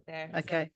there. Okay.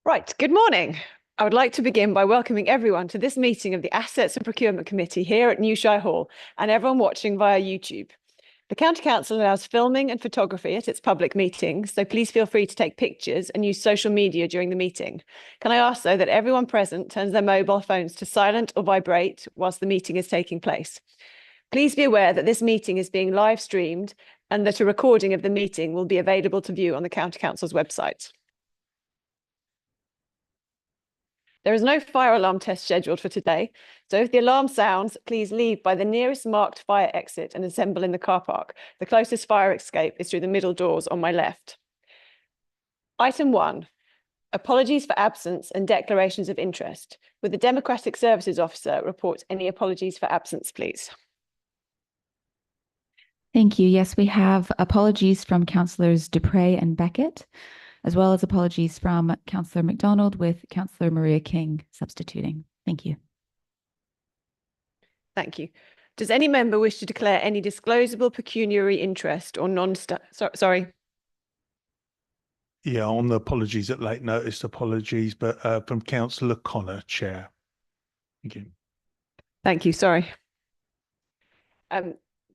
Right, good morning. I would like to begin by welcoming everyone to this meeting of the Assets and Procurement Committee here at Newshire Hall and everyone watching via YouTube. The County Council allows filming and photography at its public meetings, so please feel free to take pictures and use social media during the meeting. Can I ask, though, that everyone present turns their mobile phones to silent or vibrate whilst the meeting is taking place? Please be aware that this meeting is being live streamed and that a recording of the meeting will be available to view on the County Council's website. There is no fire alarm test scheduled for today, so if the alarm sounds, please leave by the nearest marked fire exit and assemble in the car park. The closest fire escape is through the middle doors on my left. Item 1, apologies for absence and declarations of interest. Would the Democratic Services Officer report any apologies for absence, please? Thank you. Yes, we have apologies from Councillors Dupre and Beckett, as well as apologies from Councillor MacDonald, with Councillor Maria King substituting. Thank you. Thank you. Does any member wish to declare any disclosable pecuniary interest or sorry? Yeah, on the apologies at late notice, apologies, but from Councillor Connor, Chair. Thank you. Thank you, sorry.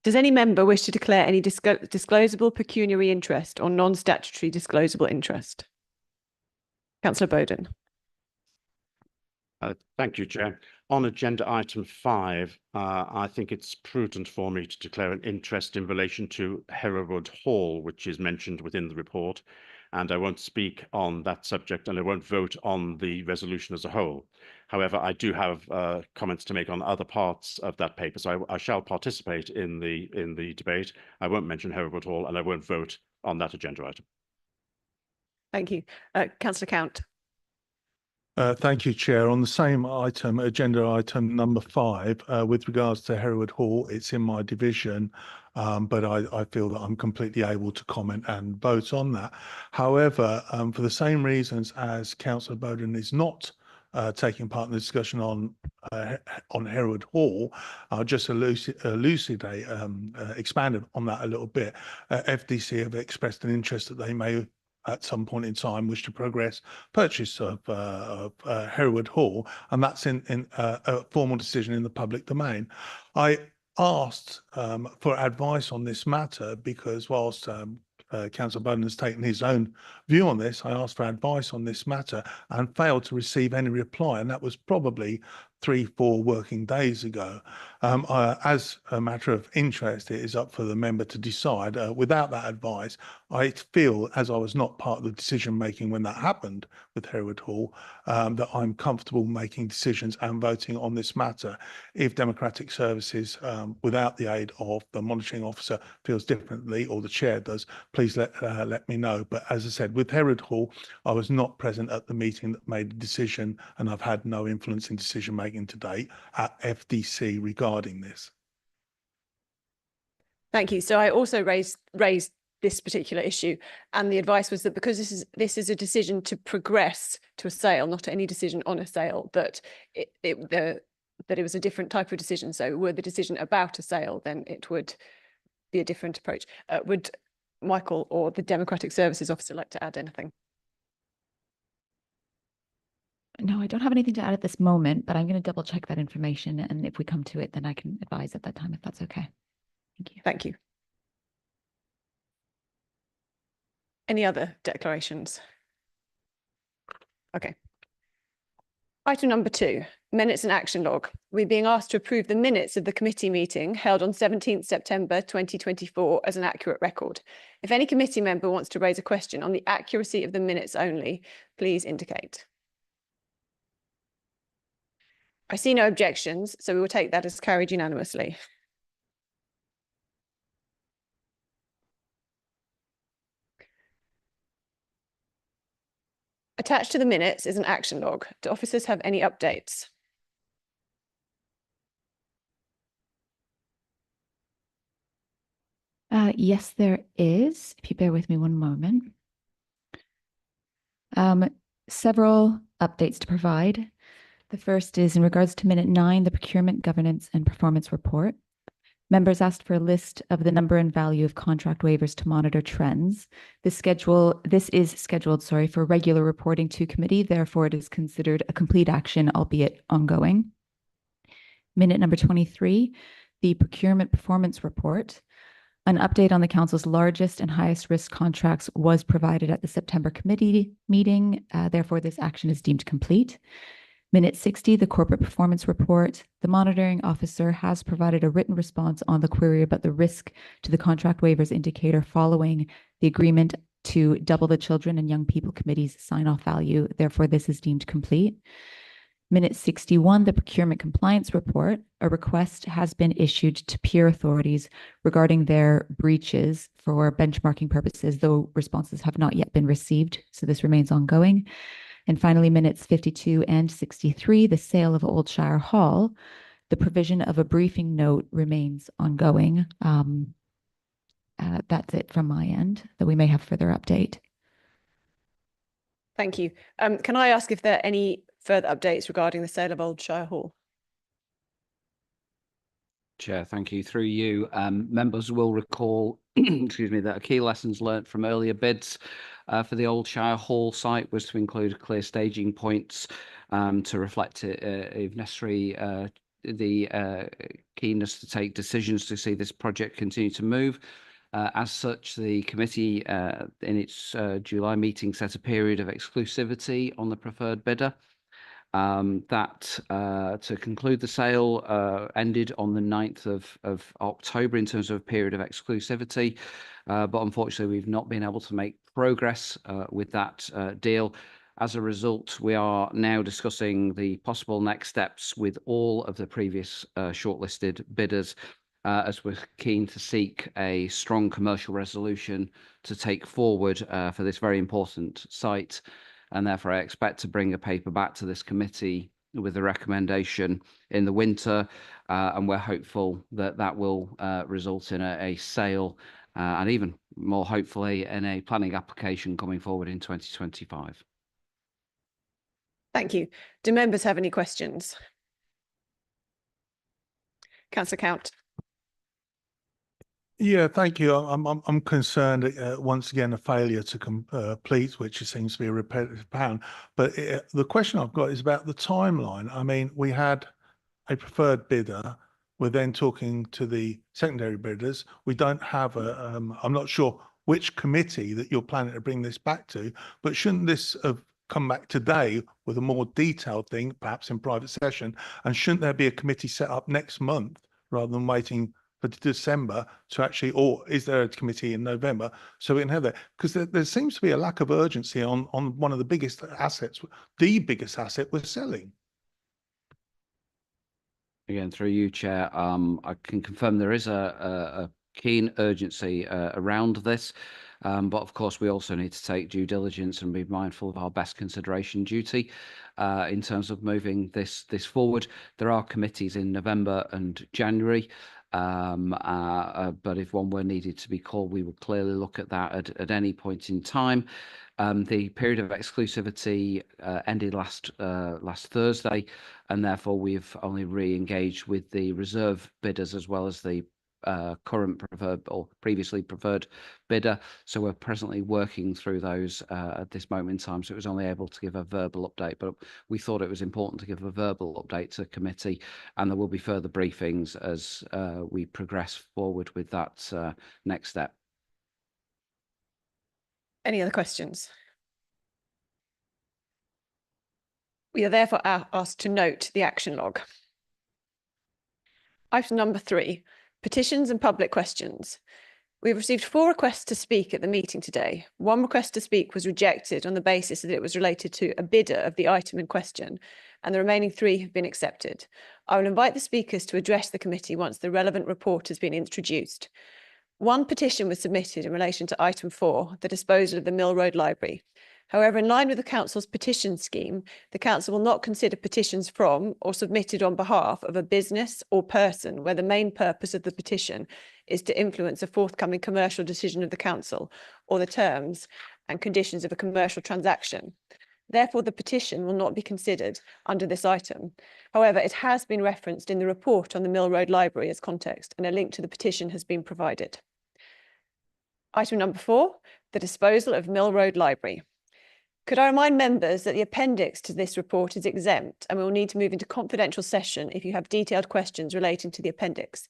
Does any member wish to declare any disclosable pecuniary interest or non-statutory disclosable interest? Councillor Bowden. Thank you, Chair. On agenda item 5, I think it's prudent for me to declare an interest in relation to Hereward Hall, which is mentioned within the report, and I won't speak on that subject and I won't vote on the resolution as a whole. However, I do have comments to make on other parts of that paper, so I shall participate in the debate. I won't mention Hereward Hall and I won't vote on that agenda item. Thank you. Councillor Count. Thank you, Chair. On the same item, agenda item number 5, with regards to Hereward Hall, it's in my division, but I feel that I'm completely able to comment and vote on that. However, for the same reasons as Councillor Bowden is not taking part in the discussion on Hereward Hall, I'll just elucidate, expand on that a little bit. FDC have expressed an interest that they may at some point in time wish to progress purchase of Hereward Hall, and that's in a formal decision in the public domain. I asked for advice on this matter because whilst Councillor Bowden has taken his own view on this, I asked for advice on this matter and failed to receive any reply, and that was probably 3-4 working days ago. As a matter of interest, it is up for the member to decide. Without that advice, I feel, as I was not part of the decision making when that happened with Hereward Hall, that I'm comfortable making decisions and voting on this matter. If Democratic Services, without the aid of the monitoring officer, feels differently, or the chair does, please let me know. But as I said, with Hereward Hall, I was not present at the meeting that made the decision, and I've had no influence in decision making to date at FDC regarding this. Thank you. So I also raised this particular issue, and the advice was that because this is a decision to progress to a sale, not any decision on a sale, that it was a different type of decision. So were the decision about a sale, then it would be a different approach. Would Michael or the Democratic Services Officer like to add anything? No, I don't have anything to add at this moment, but I'm going to double check that information. And if we come to it, then I can advise at that time, if that's okay. Thank you. Thank you. Any other declarations? Okay. Item number 2, minutes and action log. We're being asked to approve the minutes of the committee meeting held on 17th September 2024 as an accurate record. If any committee member wants to raise a question on the accuracy of the minutes only, please indicate. I see no objections, so we will take that as carried unanimously. Attached to the minutes is an action log. Do officers have any updates? Yes, there is. If you bear with me one moment. Several updates to provide. The first is in regards to minute 9, the Procurement Governance and Performance Report. Members asked for a list of the number and value of contract waivers to monitor trends. This is scheduled, for regular reporting to committee. Therefore, it is considered a complete action, albeit ongoing. Minute number 23, the procurement performance report. An update on the council's largest and highest risk contracts was provided at the September committee meeting. Therefore, this action is deemed complete. Minute 60, the corporate performance report. The monitoring officer has provided a written response on the query about the risk to the contract waivers indicator following the agreement to double the Children and Young People Committee's sign-off value. Therefore, this is deemed complete. Minute 61, the procurement compliance report. A request has been issued to peer authorities regarding their breaches for benchmarking purposes, though responses have not yet been received. So this remains ongoing. And finally, minutes 52 and 63, the sale of Old Shire Hall. The provision of a briefing note remains ongoing. That's it from my end, though we may have further update. Thank you. Can I ask if there are any further updates regarding the sale of Old Shire Hall? Chair, thank you. Through you, members will recall, excuse me, that a key lessons learnt from earlier bids for the Old Shire Hall site was to include clear staging points to reflect, if necessary, the keenness to take decisions to see this project continue to move. As such, the committee in its July meeting set a period of exclusivity on the preferred bidder. To conclude the sale ended on the 9th of October in terms of a period of exclusivity, but unfortunately we've not been able to make progress with that deal. As a result, we are now discussing the possible next steps with all of the previous shortlisted bidders, as we're keen to seek a strong commercial resolution to take forward for this very important site. And therefore, I expect to bring a paper back to this committee with a recommendation in the winter. And we're hopeful that that will result in a sale and even more hopefully in a planning application coming forward in 2025. Thank you. Do members have any questions? Councillor Count. Yeah, thank you. I'm concerned once again a failure to complete, which seems to be a repetitive pattern. But the question I've got is about the timeline. I mean, we had a preferred bidder. We're then talking to the secondary bidders. We don't have a. I'm not sure which committee that you're planning to bring this back to, but shouldn't this have come back today with a more detailed thing, perhaps in private session? And shouldn't there be a committee set up next month rather than waiting for December to actually, or is there a committee in November so we can have that? Because there seems to be a lack of urgency on one of the biggest assets, the biggest asset we're selling. Again, through you, Chair, I can confirm there is a keen urgency around this. But of course, we also need to take due diligence and be mindful of our best consideration duty in terms of moving this forward. There are committees in November and January. But if one were needed to be called, we would clearly look at that at any point in time. The period of exclusivity ended last Thursday, and therefore we've only re-engaged with the reserve bidders as well as the current preferred or previously preferred bidder. So we're presently working through those at this moment in time. So it was only able to give a verbal update, but we thought it was important to give a verbal update to committee, and there will be further briefings as we progress forward with that next step. Any other questions? We are therefore asked to note the action log. Item number 3, petitions and public questions. We've received 4 requests to speak at the meeting today. 1 request to speak was rejected on the basis that it was related to a bidder of the item in question, and the remaining 3 have been accepted. I will invite the speakers to address the committee once the relevant report has been introduced. 1 petition was submitted in relation to item 4, the disposal of the Mill Road Library. However, in line with the Council's petition scheme, the Council will not consider petitions from or submitted on behalf of a business or person where the main purpose of the petition is to influence a forthcoming commercial decision of the Council or the terms and conditions of a commercial transaction. Therefore, the petition will not be considered under this item. However, it has been referenced in the report on the Mill Road Library as context, and a link to the petition has been provided. Item number 4, the disposal of Mill Road Library. Could I remind members that the appendix to this report is exempt and we will need to move into confidential session if you have detailed questions relating to the appendix.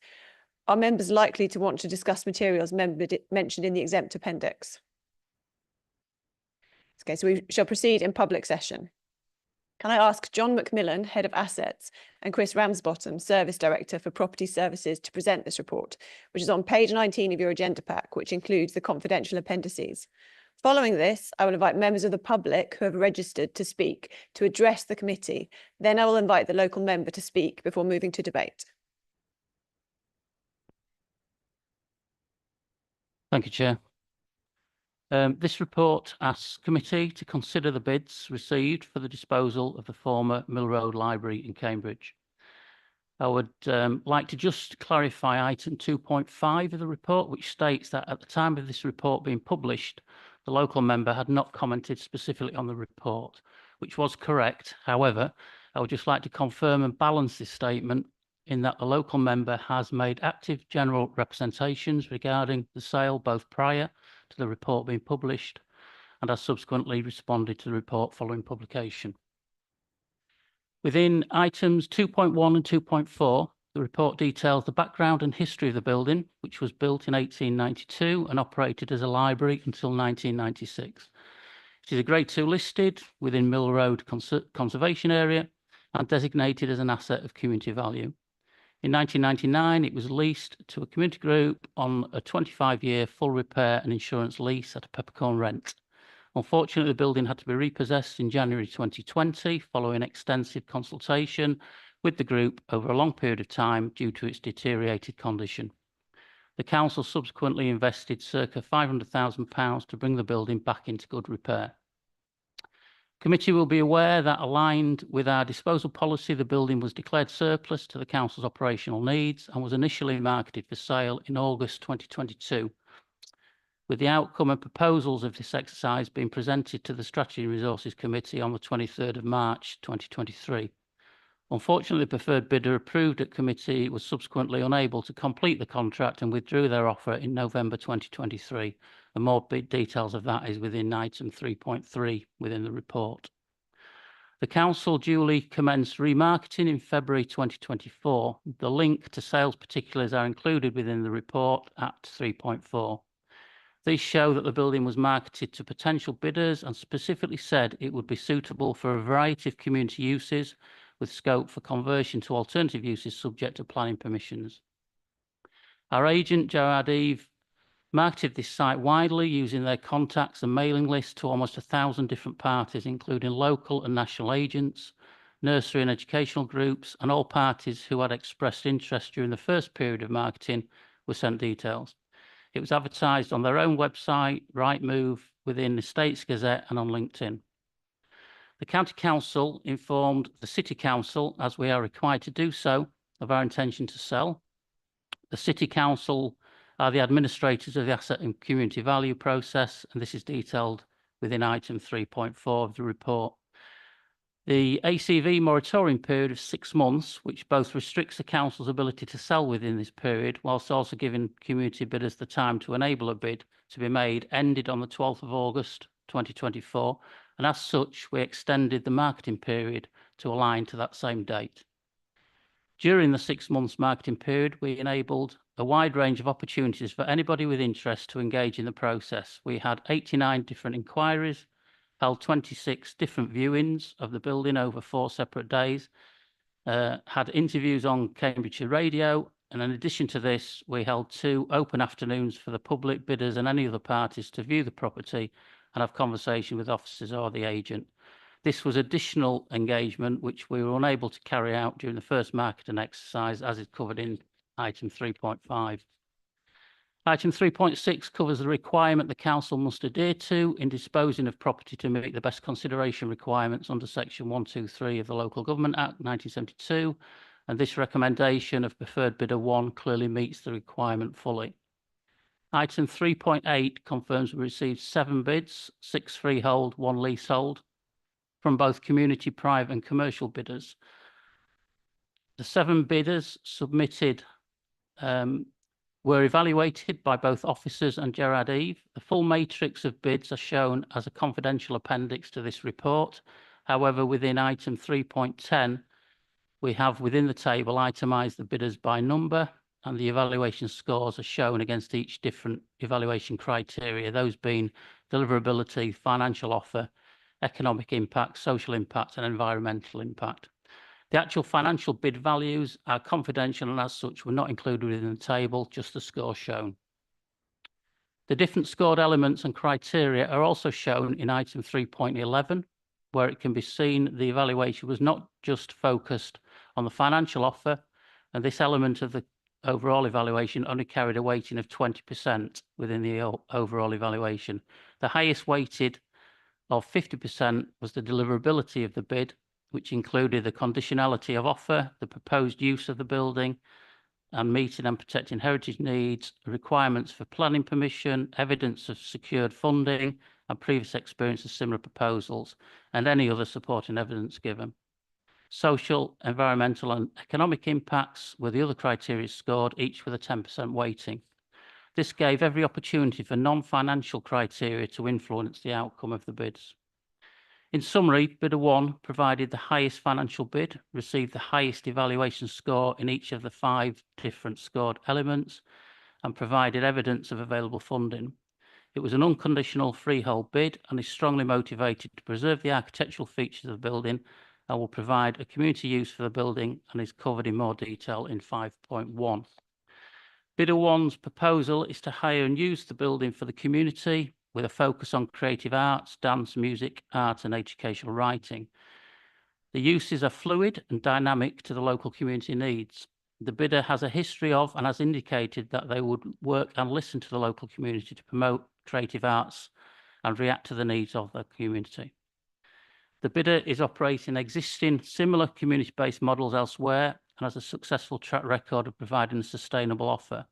Are members likely to want to discuss materials mentioned in the exempt appendix? Okay, so we shall proceed in public session. Can I ask John Macmillan, Head of Assets, and Chris Ramsbottom, Service Director for Property Services, to present this report, which is on page 19 of your agenda pack, which includes the confidential appendices. Following this, I will invite members of the public who have registered to speak to address the committee. Then I will invite the local member to speak before moving to debate. Thank you, Chair. This report asks committee to consider the bids received for the disposal of the former Mill Road Library in Cambridge. I would like to just clarify item 2.5 of the report, which states that at the time of this report being published, the local member had not commented specifically on the report, which was correct. However, I would just like to confirm and balance this statement in that the local member has made active general representations regarding the sale both prior to the report being published and has subsequently responded to the report following publication. Within items 2.1 and 2.4, the report details the background and history of the building, which was built in 1892 and operated as a library until 1996. It is a Grade 2 listed within Mill Road Conservation Area and designated as an asset of community value. In 1999, it was leased to a community group on a 25-year full repair and insurance lease at a peppercorn rent. Unfortunately, the building had to be repossessed in January 2020 following extensive consultation with the group over a long period of time due to its deteriorated condition. The council subsequently invested circa £500,000 to bring the building back into good repair. Committee will be aware that, aligned with our disposal policy, the building was declared surplus to the council's operational needs and was initially marketed for sale in August 2022, with the outcome and proposals of this exercise being presented to the Strategy and Resources Committee on the 23rd of March 2023. Unfortunately, the preferred bidder approved at committee was subsequently unable to complete the contract and withdrew their offer in November 2023. And more details of that is within item 3.3 within the report. The council duly commenced remarketing in February 2024. The link to sales particulars are included within the report at 3.4. These show that the building was marketed to potential bidders and specifically said it would be suitable for a variety of community uses with scope for conversion to alternative uses subject to planning permissions. Our agent, Gerard Eve, marketed this site widely using their contacts and mailing list to almost 1,000 different parties, including local and national agents, nursery and educational groups, and all parties who had expressed interest during the first period of marketing were sent details. It was advertised on their own website, Rightmove, within the States Gazette and on LinkedIn. The County Council informed the City Council, as we are required to do so, of our intention to sell. The City Council are the administrators of the asset and community value process, and this is detailed within item 3.4 of the report. The ACV moratorium period of 6 months, which both restricts the council's ability to sell within this period, whilst also giving community bidders the time to enable a bid to be made, ended on the 12th of August 2024, and as such, we extended the marketing period to align to that same date. During the 6 months marketing period, we enabled a wide range of opportunities for anybody with interest to engage in the process. We had 89 different inquiries, held 26 different viewings of the building over 4 separate days, had interviews on Cambridgeshire Radio, and in addition to this, we held 2 open afternoons for the public, bidders and any other parties to view the property and have conversation with officers or the agent. This was additional engagement which we were unable to carry out during the first marketing exercise, as is covered in item 3.5. Item 3.6 covers the requirement the council must adhere to in disposing of property to meet the best consideration requirements under section 123 of the Local Government Act 1972, and this recommendation of preferred bidder 1 clearly meets the requirement fully. Item 3.8 confirms we received 7 bids, 6 freehold, 1 leasehold. from both community, private and commercial bidders. The 7 bidders submitted were evaluated by both officers and Gerard Eve. The full matrix of bids are shown as a confidential appendix to this report. However, within item 3.10, we have within the table itemised the bidders by number, and the evaluation scores are shown against each different evaluation criteria, those being deliverability, financial offer, economic impact, social impact and environmental impact. The actual financial bid values are confidential and as such were not included within the table, just the score shown. The different scored elements and criteria are also shown in item 3.11, where it can be seen the evaluation was not just focused on the financial offer, and this element of the overall evaluation only carried a weighting of 20% within the overall evaluation. The highest weighted of 50% was the deliverability of the bid, which included the conditionality of offer, the proposed use of the building, and meeting and protecting heritage needs, requirements for planning permission, evidence of secured funding, and previous experience of similar proposals, and any other supporting evidence given. Social, environmental, and economic impacts were the other criteria scored, each with a 10% weighting. This gave every opportunity for non-financial criteria to influence the outcome of the bids. In summary, bidder 1 provided the highest financial bid, received the highest evaluation score in each of the 5 different scored elements, and provided evidence of available funding. It was an unconditional freehold bid and is strongly motivated to preserve the architectural features of the building and will provide a community use for the building and is covered in more detail in 5.1. Bidder 1's proposal is to hire and use the building for the community, with a focus on creative arts, dance, music, art and educational writing. The uses are fluid and dynamic to the local community needs. The bidder has a history of and has indicated that they would work and listen to the local community to promote creative arts and react to the needs of the community. The bidder is operating existing similar community-based models elsewhere and has a successful track record of providing a sustainable offer.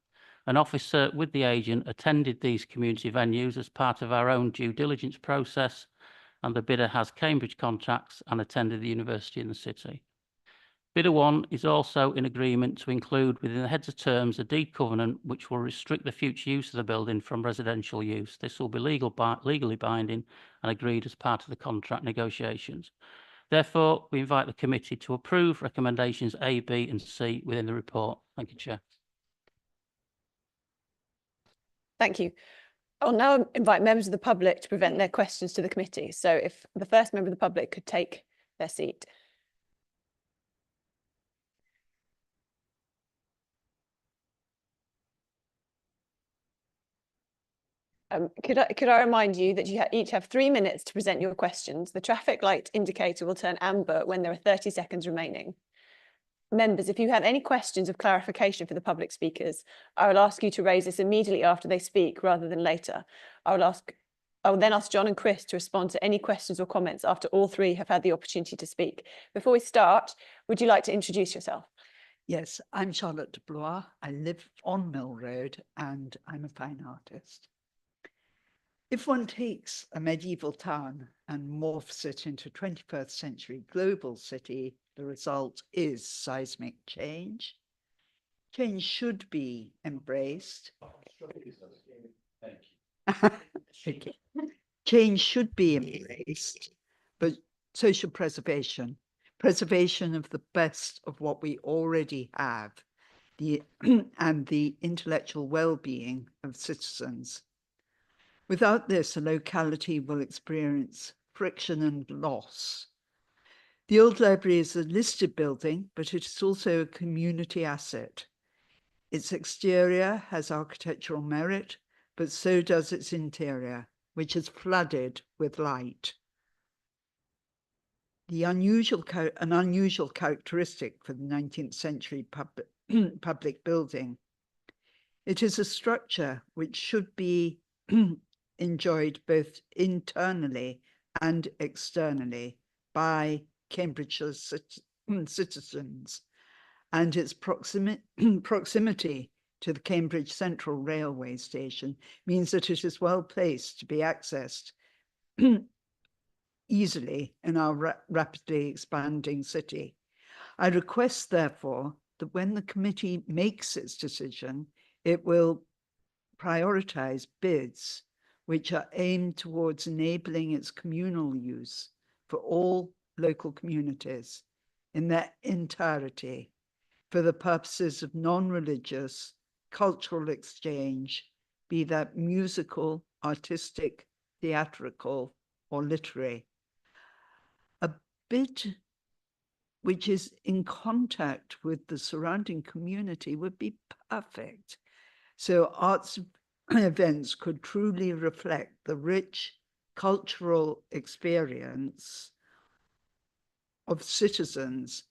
An officer with the agent attended these community venues as part of our own due diligence process, and the bidder has Cambridge contacts and attended the university in the city. Bidder 1 is also in agreement to include within the heads of terms a deed covenant which will restrict the future use of the building from residential use. This will be legally binding and agreed as part of the contract negotiations. Therefore, we invite the committee to approve recommendations A, B and C within the report. Thank you, Chair. Thank you. I'll now invite members of the public to present their questions to the committee. So if the first member of the public could take their seat. Could I remind you that you each have 3 minutes to present your questions. The traffic light indicator will turn amber when there are 30 seconds remaining. Members, if you have any questions of clarification for the public speakers, I will ask you to raise this immediately after they speak rather than later. I will then ask John and Chris to respond to any questions or comments after all 3 have had the opportunity to speak. Before we start, would you like to introduce yourself? Yes, I'm Charlotte de Blois. I live on Mill Road and I'm a fine artist. If one takes a medieval town and morphs it into a 21st century global city, the result is seismic change. Change should be embraced. Okay. Change should be embraced, but social preservation of the best of what we already have, and the intellectual well-being of citizens. Without this, a locality will experience friction and loss. The old library is a listed building, but it is also a community asset. Its exterior has architectural merit, but so does its interior, which is flooded with light. An unusual characteristic for the 19th century public building. It is a structure which should be enjoyed both internally and externally by Cambridgeshire citizens, and its proximity to the Cambridge Central Railway Station means that it is well placed to be accessed easily in our rapidly expanding city. I request, therefore, that when the committee makes its decision, it will prioritise bids which are aimed towards enabling its communal use for all local communities in their entirety for the purposes of non-religious cultural exchange, be that musical, artistic, theatrical, or literary. A bid which is in contact with the surrounding community would be perfect. So arts events could truly reflect the rich cultural experience of citizens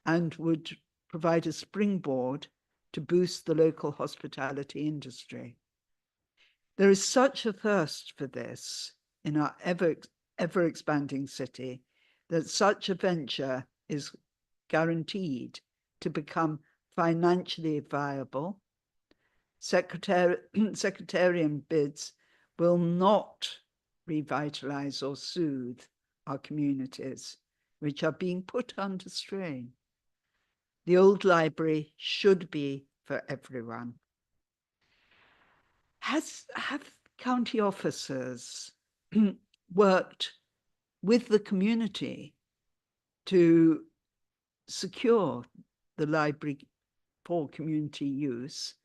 and would provide a springboard to boost the local hospitality industry. There is such a thirst for this in our ever expanding city that such a venture is guaranteed to become financially viable. Secretarian bids will not revitalize or soothe our communities, which are being put under strain. The old library should be for everyone. Have county officers worked with the community to secure the library for community use?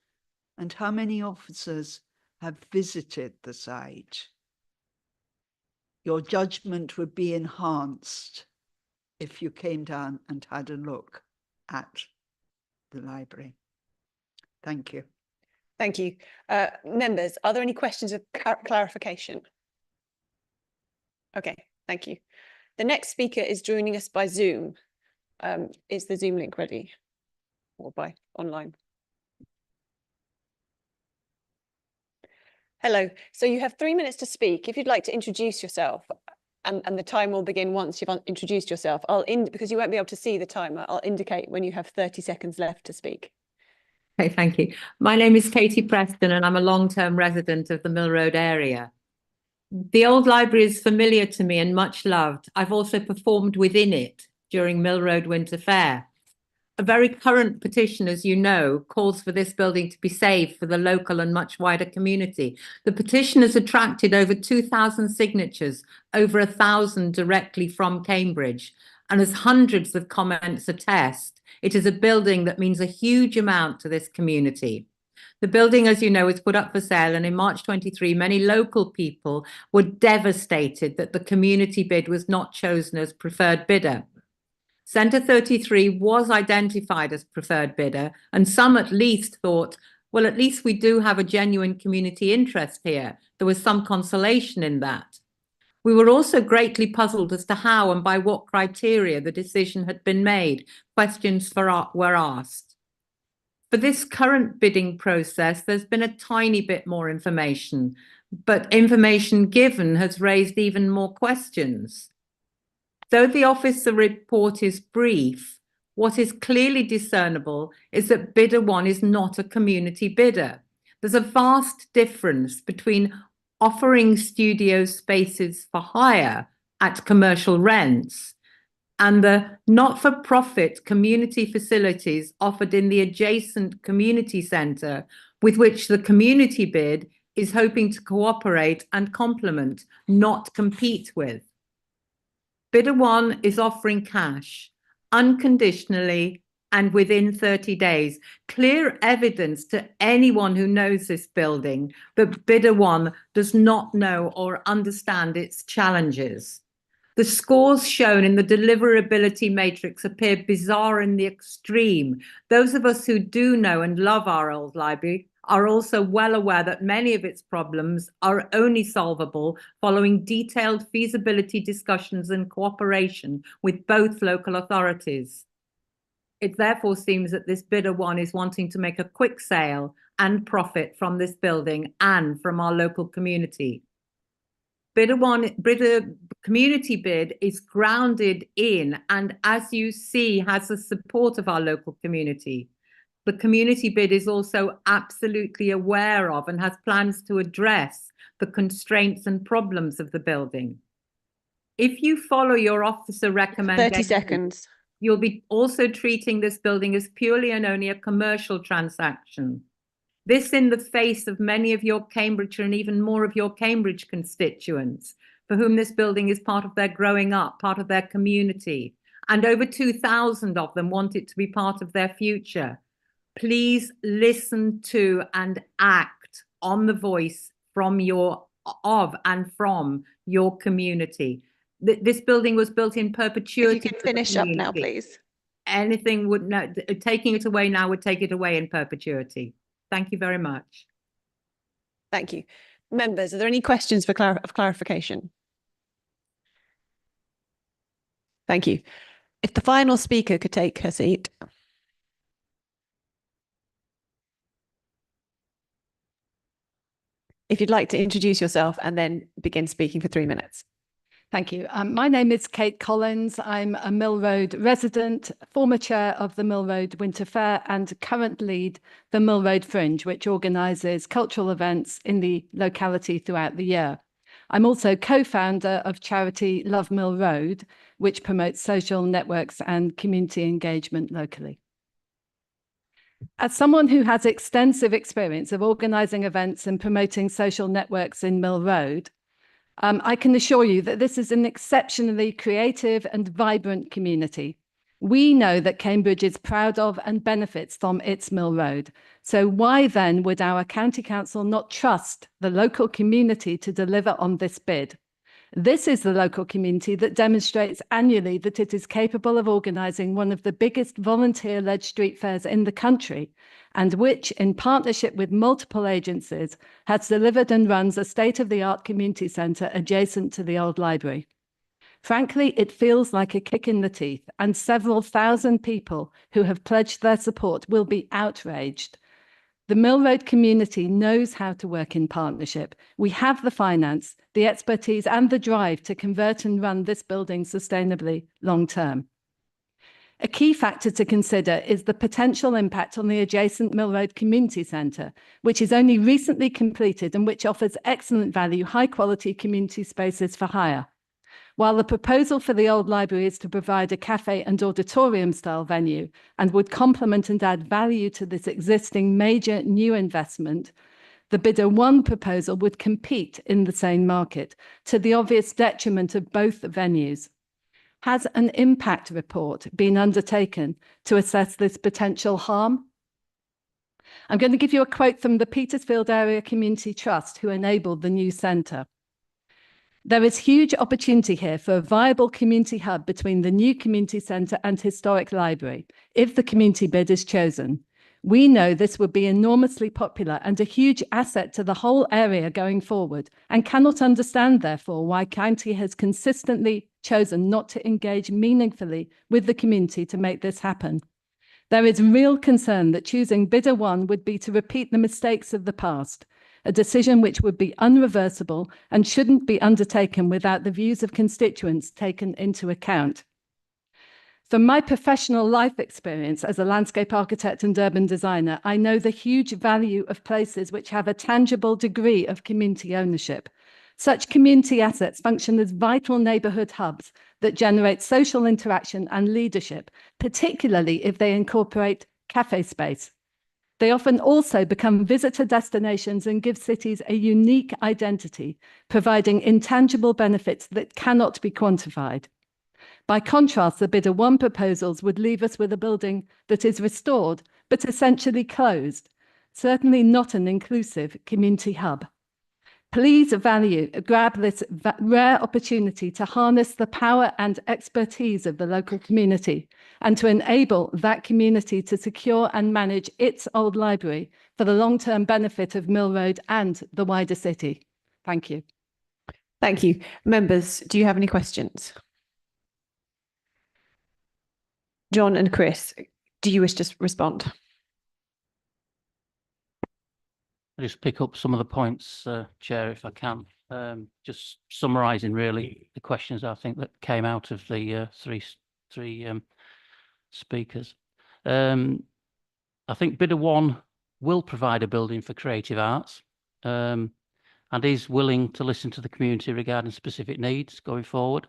And how many officers have visited the site? Your judgment would be enhanced if you came down and had a look at the library. Thank you. Thank you. Members, are there any questions of clarification? Okay, thank you. The next speaker is joining us by Zoom. Is the Zoom link ready? Or by online? Hello. So you have 3 minutes to speak. If you'd like to introduce yourself, and the time will begin once you've introduced yourself. Because you won't be able to see the timer, I'll indicate when you have 30 seconds left to speak. Okay, thank you. My name is Katie Preston and I'm a long-term resident of the Mill Road area. The old library is familiar to me and much loved. I've also performed within it during Mill Road Winter Fair. A very current petition, as you know, calls for this building to be saved for the local and much wider community. The petition has attracted over 2,000 signatures, over 1,000 directly from Cambridge, and as hundreds of comments attest, it is a building that means a huge amount to this community. The building, as you know, is put up for sale, and in March 23, many local people were devastated that the community bid was not chosen as preferred bidder. Centre 33 was identified as preferred bidder, and some at least thought, well, at least we do have a genuine community interest here. There was some consolation in that. We were also greatly puzzled as to how and by what criteria the decision had been made. Questions were asked. For this current bidding process, there's been a tiny bit more information, but information given has raised even more questions. Though the officer report is brief, what is clearly discernible is that bidder one is not a community bidder. There's a vast difference between offering studio spaces for hire at commercial rents and the not-for-profit community facilities offered in the adjacent community centre with which the community bid is hoping to cooperate and complement, not compete with. Bidder one is offering cash unconditionally and within 30 days. Clear evidence to anyone who knows this building that bidder one does not know or understand its challenges. The scores shown in the deliverability matrix appear bizarre in the extreme. Those of us who do know and love our old library are also well aware that many of its problems are only solvable following detailed feasibility discussions and cooperation with both local authorities. It therefore seems that this bidder one is wanting to make a quick sale and profit from this building and from our local community. Bidder community bid is grounded in, and as you see, has the support of our local community. The community bid is also absolutely aware of and has plans to address the constraints and problems of the building. If you follow your officer recommendation, 30 seconds. you'll be also treating this building as purely and only a commercial transaction. This in the face of many of your Cambridgeshire and even more of your Cambridge constituents, for whom this building is part of their growing up, part of their community, and over 2,000 of them want it to be part of their future. Please listen to and act on the voice from your community. This building was built in perpetuity. If you can finish up now, please. Anything would no, taking it away now would take it away in perpetuity. Thank you very much. Thank you. Members, are there any questions for clarification? Thank you. If the final speaker could take her seat. If you'd like to introduce yourself and then begin speaking for 3 minutes. Thank you. My name is Kate Collins. I'm a Mill Road resident, former chair of the Mill Road Winter Fair, and current lead the Mill Road Fringe, which organises cultural events in the locality throughout the year. I'm also co-founder of charity Love Mill Road, which promotes social networks and community engagement locally. As someone who has extensive experience of organising events and promoting social networks in Mill Road, I can assure you that this is an exceptionally creative and vibrant community. We know that Cambridge is proud of and benefits from its Mill Road. So why then would our county council not trust the local community to deliver on this bid? This is the local community that demonstrates annually that it is capable of organising one of the biggest volunteer-led street fairs in the country, and which, in partnership with multiple agencies, has delivered and runs a state-of-the-art community centre adjacent to the old library. Frankly, it feels like a kick in the teeth, and several thousand people who have pledged their support will be outraged. The Mill Road community knows how to work in partnership. We have the finance, the expertise and the drive to convert and run this building sustainably long term. A key factor to consider is the potential impact on the adjacent Mill Road Community Centre, which is only recently completed and which offers excellent value, high quality community spaces for hire. While the proposal for the old library is to provide a cafe and auditorium style venue and would complement and add value to this existing major new investment, the bidder one proposal would compete in the same market to the obvious detriment of both venues. Has an impact report been undertaken to assess this potential harm? I'm going to give you a quote from the Petersfield Area Community Trust, who enabled the new centre. There is huge opportunity here for a viable community hub between the new community centre and historic library, if the community bid is chosen. We know this would be enormously popular and a huge asset to the whole area going forward, and cannot understand, therefore, why County has consistently chosen not to engage meaningfully with the community to make this happen. There is real concern that choosing bidder one would be to repeat the mistakes of the past, a decision which would be unreversible and shouldn't be undertaken without the views of constituents taken into account. From my professional life experience as a landscape architect and urban designer, I know the huge value of places which have a tangible degree of community ownership. Such community assets function as vital neighbourhood hubs that generate social interaction and leadership, particularly if they incorporate cafe space. They often also become visitor destinations and give cities a unique identity, providing intangible benefits that cannot be quantified. By contrast, the bidder one proposals would leave us with a building that is restored, but essentially closed, certainly not an inclusive community hub. Please grab this rare opportunity to harness the power and expertise of the local community and to enable that community to secure and manage its old library for the long-term benefit of Mill Road and the wider city. Thank you. Thank you. Members, do you have any questions? John and Chris, do you wish to respond? I'll just pick up some of the points, Chair, if I can. Just summarising really the questions I think that came out of the three speakers. I think bidder one will provide a building for creative arts and is willing to listen to the community regarding specific needs going forward.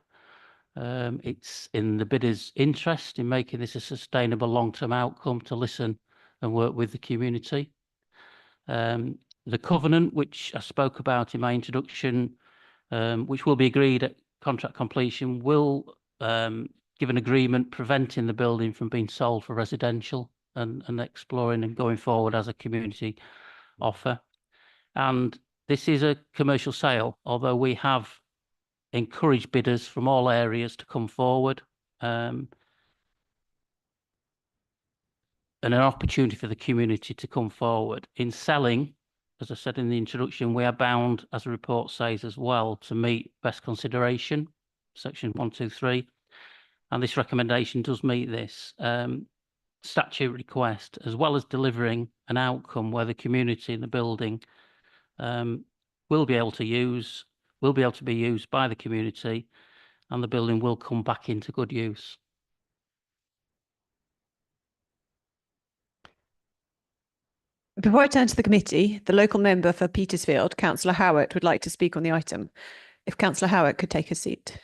It's in the bidder's interest in making this a sustainable long-term outcome to listen and work with the community. The covenant, which I spoke about in my introduction, which will be agreed at contract completion, will give an agreement preventing the building from being sold for residential and exploring and going forward as a community offer. And this is a commercial sale, although we have encouraged bidders from all areas to come forward, and an opportunity for the community to come forward. In selling, as I said in the introduction, we are bound, as the report says as well, to meet best consideration, section 123, and this recommendation does meet this statute request, as well as delivering an outcome where the community in the building will be able to be used by the community, and the building will come back into good use. Before I turn to the committee, the local member for Petersfield, Councillor Howitt, would like to speak on the item. If Councillor Howitt could take a seat.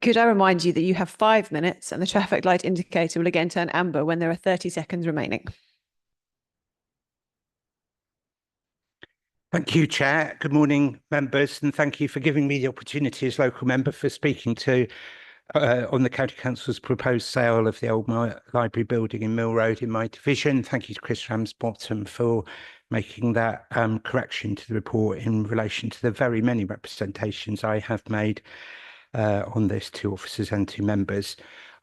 Could I remind you that you have 5 minutes and the traffic light indicator will again turn amber when there are 30 seconds remaining. Thank you, Chair. Good morning, members, and thank you for giving me the opportunity as local member for speaking to on the County Council's proposed sale of the old library building in Mill Road in my division. Thank you to Chris Ramsbottom for making that correction to the report in relation to the very many representations I have made on this to officers and to members.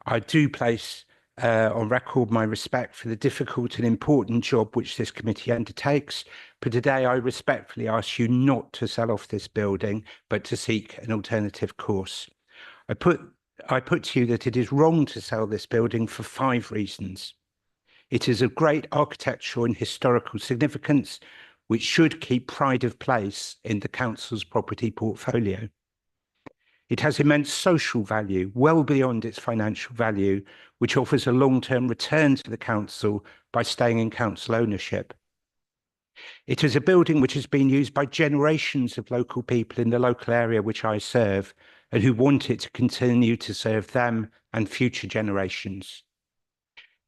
I do place on record my respect for the difficult and important job which this committee undertakes, but today I respectfully ask you not to sell off this building, but to seek an alternative course. I put to you that it is wrong to sell this building for 5 reasons. It is of great architectural and historical significance, which should keep pride of place in the council's property portfolio. It has immense social value, well beyond its financial value, which offers a long-term return to the council by staying in council ownership. It is a building which has been used by generations of local people in the local area which I serve, and who want it to continue to serve them and future generations.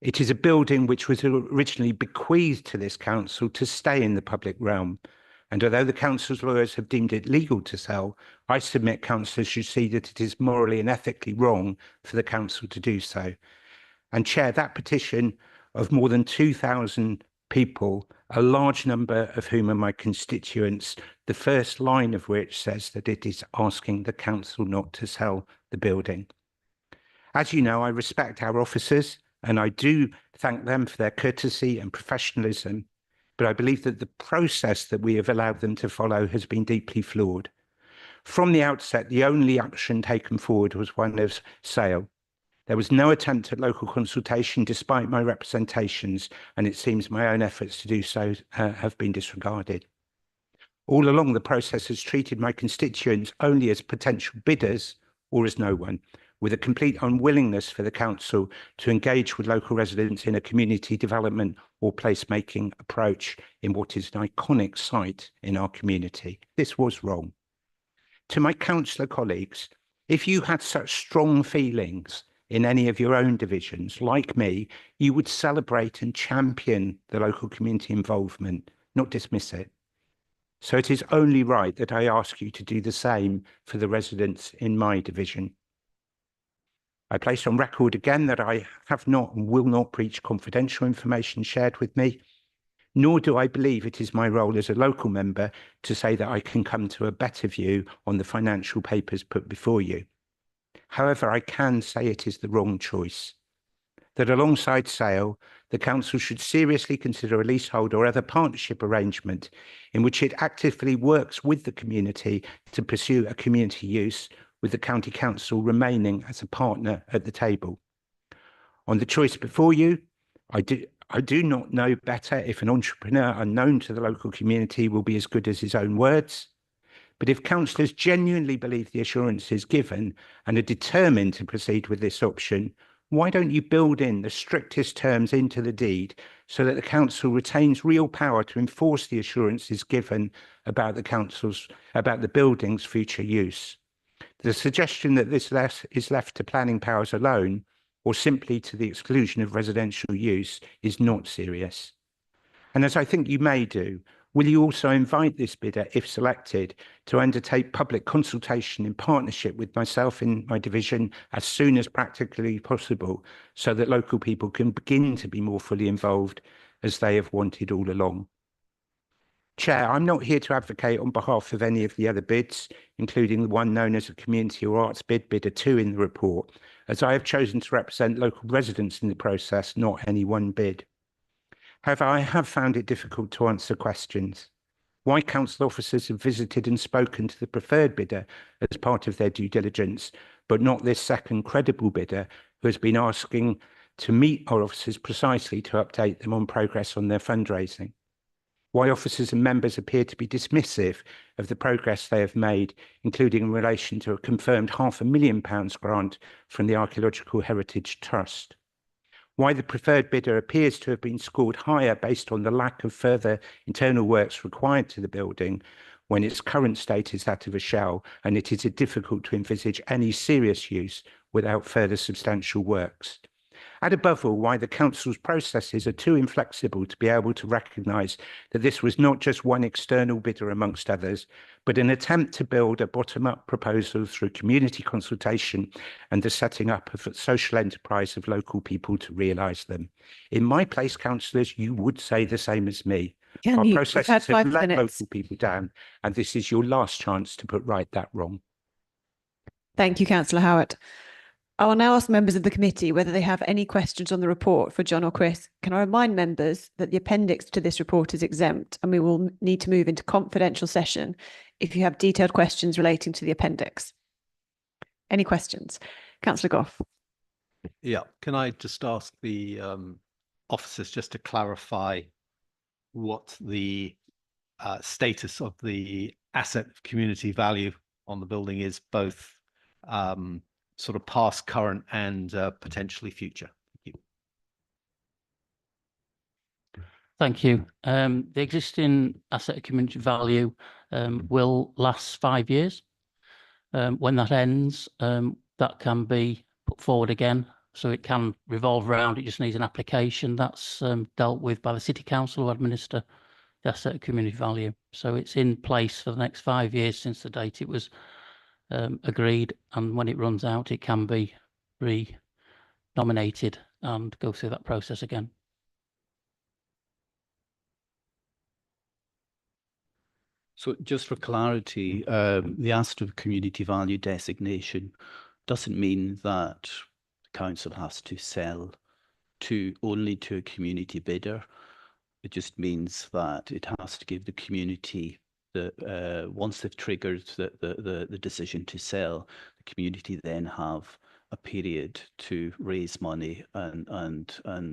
It is a building which was originally bequeathed to this council to stay in the public realm, and although the council's lawyers have deemed it legal to sell, I submit councillors should see that it is morally and ethically wrong for the council to do so. And Chair, that petition of more than 2,000 people, a large number of whom are my constituents, the first line of which says that it is asking the council not to sell the building. As you know, I respect our officers and I do thank them for their courtesy and professionalism, but I believe that the process that we have allowed them to follow has been deeply flawed. From the outset, the only action taken forward was one of sale. There was no attempt at local consultation despite my representations, and it seems my own efforts to do so have been disregarded. All along, the process has treated my constituents only as potential bidders or as no one, with a complete unwillingness for the council to engage with local residents in a community development or placemaking approach in what is an iconic site in our community. This was wrong. To my councillor colleagues, if you had such strong feelings in any of your own divisions, like me, you would celebrate and champion the local community involvement, not dismiss it. So it is only right that I ask you to do the same for the residents in my division. I place on record again that I have not and will not breach confidential information shared with me, nor do I believe it is my role as a local member to say that I can come to a better view on the financial papers put before you. However, I can say it is the wrong choice, that alongside sale, the council should seriously consider a leasehold or other partnership arrangement in which it actively works with the community to pursue a community use, with the county council remaining as a partner at the table. On the choice before you, I do not know better if an entrepreneur unknown to the local community will be as good as his own words. But if councillors genuinely believe the assurances given and are determined to proceed with this option, why don't you build in the strictest terms into the deed so that the council retains real power to enforce the assurances given about the building's future use. The suggestion that this is left to planning powers alone, or simply to the exclusion of residential use, is not serious. And as I think you may do, will you also invite this bidder, if selected, to undertake public consultation in partnership with myself in my division as soon as practically possible, so that local people can begin to be more fully involved as they have wanted all along? Chair, I'm not here to advocate on behalf of any of the other bids, including the one known as a community or arts bid, bidder 2 in the report, as I have chosen to represent local residents in the process, not any one bid. However, I have found it difficult to answer questions. Why council officers have visited and spoken to the preferred bidder as part of their due diligence, but not this second credible bidder who has been asking to meet our officers precisely to update them on progress on their fundraising? Why officers and members appear to be dismissive of the progress they have made, including in relation to a confirmed £500,000 grant from the Archaeological Heritage Trust? Why the preferred bidder appears to have been scored higher based on the lack of further internal works required to the building, when its current state is that of a shell, and it is difficult to envisage any serious use without further substantial works. And above all, why the council's processes are too inflexible to be able to recognise that this was not just one external bidder amongst others, but an attempt to build a bottom-up proposal through community consultation and the setting up of a social enterprise of local people to realise them. In my place, councillors, you would say the same as me. Our processes have let local people down, and this is your last chance to put right that wrong. Thank you, Councillor Howard. I will now ask members of the committee whether they have any questions on the report for John or Chris. Can I remind members that the appendix to this report is exempt and we will need to move into confidential session if you have detailed questions relating to the appendix. Any questions? Councillor Gough. Yeah, can I just ask the officers just to clarify what the status of the asset community value on the building is, both sort of past, current, and potentially future? Thank you. The existing asset community value will last 5 years. When that ends, that can be put forward again, so it can revolve around. It just needs an application that's dealt with by the City Council who administer the asset community value. So it's in place for the next 5 years since the date it was agreed, and when it runs out, it can be re-nominated and go through that process again. So just for clarity, the asset of community value designation doesn't mean that the council has to sell only to a community bidder. It just means that it has to give the community once they've triggered the decision to sell, the community then have a period to raise money and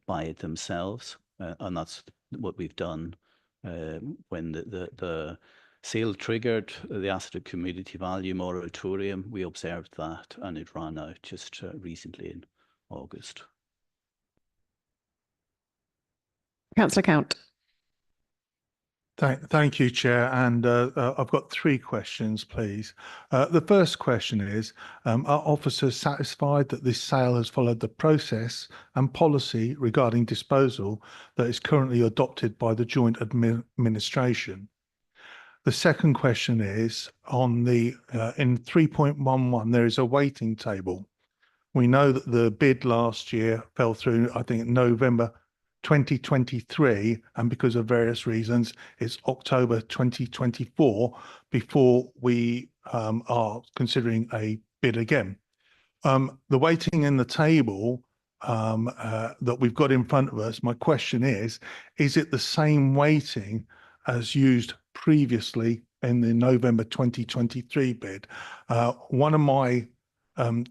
buy it themselves, and that's what we've done. When the sale triggered the asset of community value moratorium, we observed that, and it ran out just recently in August. Councillor Count. Thank you, Chair. And I've got 3 questions, please. The first question is, are officers satisfied that this sale has followed the process and policy regarding disposal that is currently adopted by the joint administration? The second question is, on the in 3.11, there is a waiting table. We know that the bid last year fell through, I think, November 2023, and because of various reasons, it's October 2024 before we are considering a bid again. The waiting in the table that we've got in front of us, my question is it the same waiting as used previously in the November 2023 bid? One of my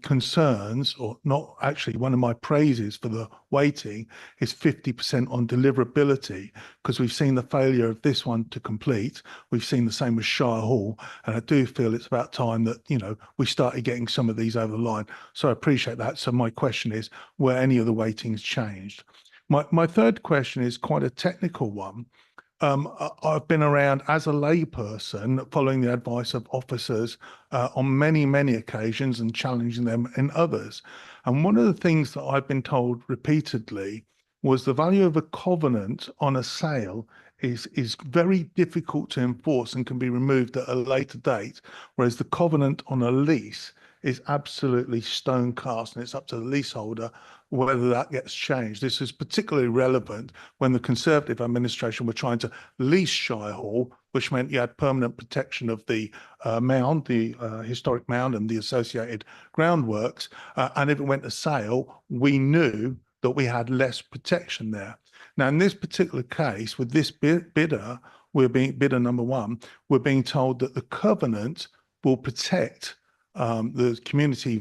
concerns, or not actually, one of my praises for the weighting is 50% on deliverability, because we've seen the failure of this one to complete. We've seen the same with Shire Hall, and I do feel it's about time that, you know, we started getting some of these over the line. So I appreciate that. So my question is, were any of the weightings changed? My third question is quite a technical one. I've been around as a layperson following the advice of officers on many occasions and challenging them in others. And one of the things that I've been told repeatedly was the value of a covenant on a sale is very difficult to enforce and can be removed at a later date, whereas the covenant on a lease is absolutely stone cast, and it's up to the leaseholder whether that gets changed. This is particularly relevant when the Conservative administration were trying to lease Shire Hall, which meant you had permanent protection of the mound, the historic mound and the associated groundworks. And if it went to sale, we knew that we had less protection there. Now, in this particular case, with this bidder, bidder number one, we're being told that the covenant will protect the community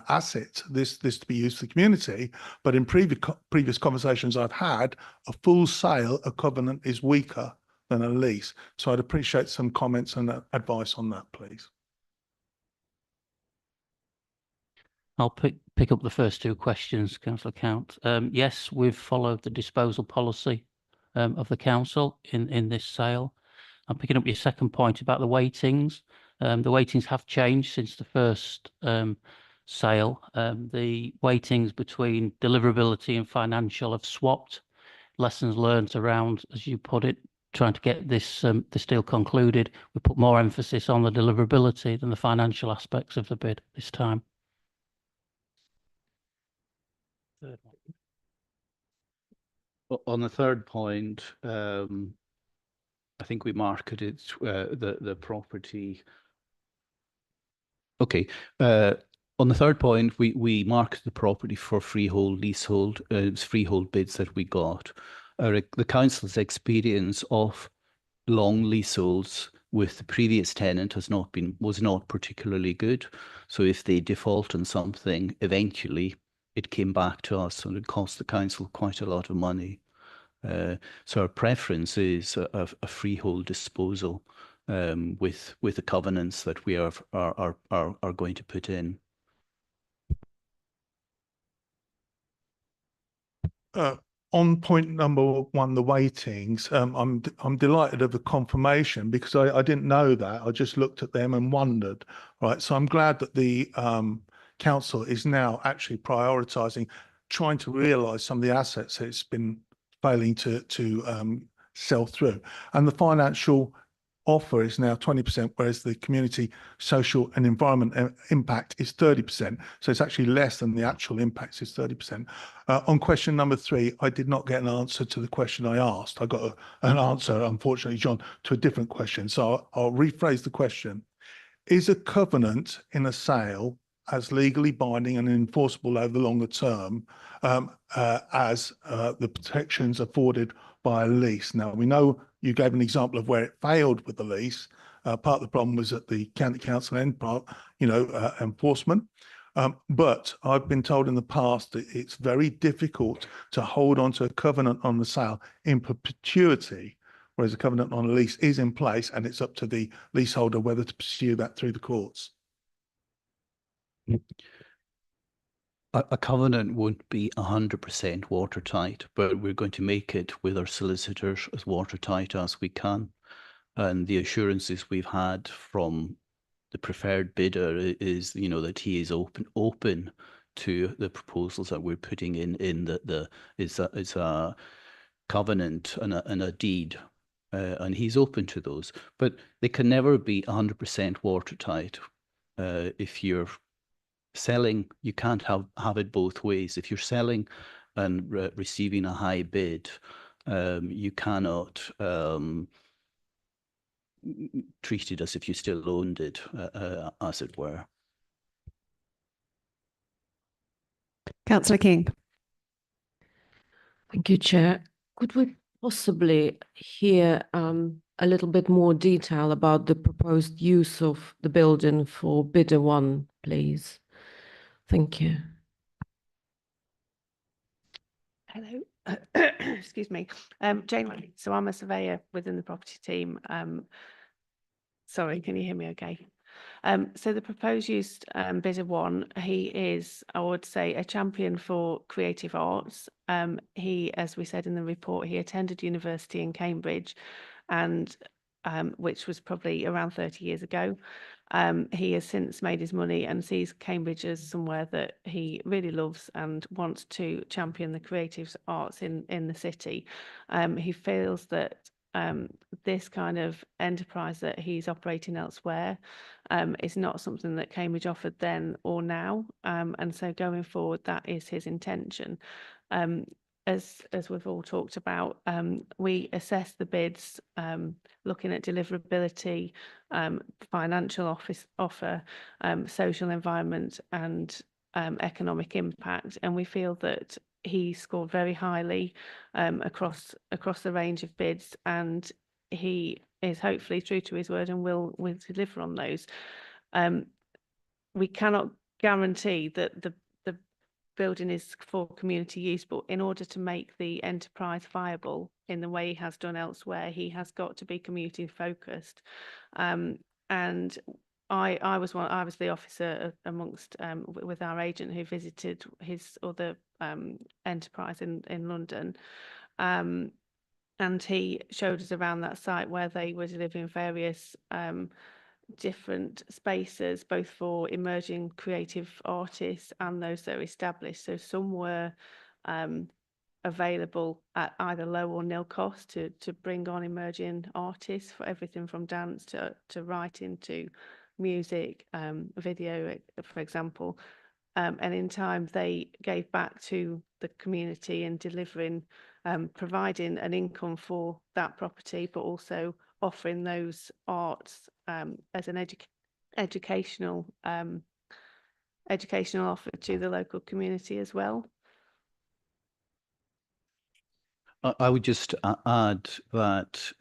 asset, this to be used for the community. But in previous conversations I've had, a full sale, a covenant is weaker than a lease. So I'd appreciate some comments and advice on that, please. I'll pick up the first two questions, Councillor Count. Yes, we've followed the disposal policy of the council in this sale. I'm picking up your second point about the weightings. The weightings have changed since the first sale. The weightings between deliverability and financial have swapped. Lessons learned around, as you put it, trying to get this deal concluded. We put more emphasis on the deliverability than the financial aspects of the bid this time. On the third point, I think we marketed the property. Okay. On the third point, we marketed the property for freehold, leasehold. It's freehold bids that we got. The council's experience of long leaseholds with the previous tenant was not particularly good. So if they default on something, eventually it came back to us and it cost the council quite a lot of money. So our preference is a freehold disposal with the covenants that we are going to put in. On point number one, the weightings, I'm delighted of the confirmation because I didn't know that. I just looked at them and wondered, right? So I'm glad that the council is now actually prioritising, trying to realise some of the assets that it's been failing to sell through. And the financial offer is now 20%, whereas the community, social and environment impact is 30%. So it's actually less than the actual impact is 30%. On question number 3, I did not get an answer to the question I asked. I got an answer, unfortunately, John, to a different question. So I'll rephrase the question. Is a covenant in a sale as legally binding and enforceable over the longer term as the protections afforded by a lease? Now, we know you gave an example of where it failed with the lease. Part of the problem was at the county council end part, enforcement. But I've been told in the past that it's very difficult to hold on to a covenant on the sale in perpetuity, whereas a covenant on a lease is in place and it's up to the leaseholder whether to pursue that through the courts. A covenant won't be 100% watertight, but we're going to make it with our solicitors as watertight as we can. And the assurances we've had from the preferred bidder is, that he is open to the proposals that we're putting in it's a covenant and a deed, and he's open to those. But they can never be 100% watertight. If you're selling, you can't have it both ways. If you're selling and receiving a high bid, you cannot treat it as if you still owned it, as it were. Councillor King. Thank you, Chair. Could we possibly hear a little bit more detail about the proposed use of the building for bidder 1, please? Thank you. Hello, excuse me. Jane, so I'm a surveyor within the property team. Sorry, can you hear me okay? So the proposed use bidder 1, he is, I would say, a champion for creative arts. He, as we said in the report, he attended university in Cambridge, and which was probably around 30 years ago. He has since made his money and sees Cambridge as somewhere that he really loves and wants to champion the creative arts in the city. He feels that this kind of enterprise that he's operating elsewhere is not something that Cambridge offered then or now, and so going forward, that is his intention. As we've all talked about, we assess the bids looking at deliverability, financial offer, social environment, and economic impact, and we feel that he scored very highly across the range of bids, and he is hopefully true to his word and will deliver on those. We cannot guarantee that the building is for community use, but in order to make the enterprise viable in the way he has done elsewhere, he has got to be community focused. And I was the officer amongst with our agent who visited his other enterprise in London, and he showed us around that site where they were delivering various different spaces, both for emerging creative artists and those that are established. So some were available at either low or nil cost to bring on emerging artists, for everything from dance to writing to music, video, for example. And in time they gave back to the community in delivering, providing an income for that property, but also offering those arts as an educational offer to the local community as well. I would just add that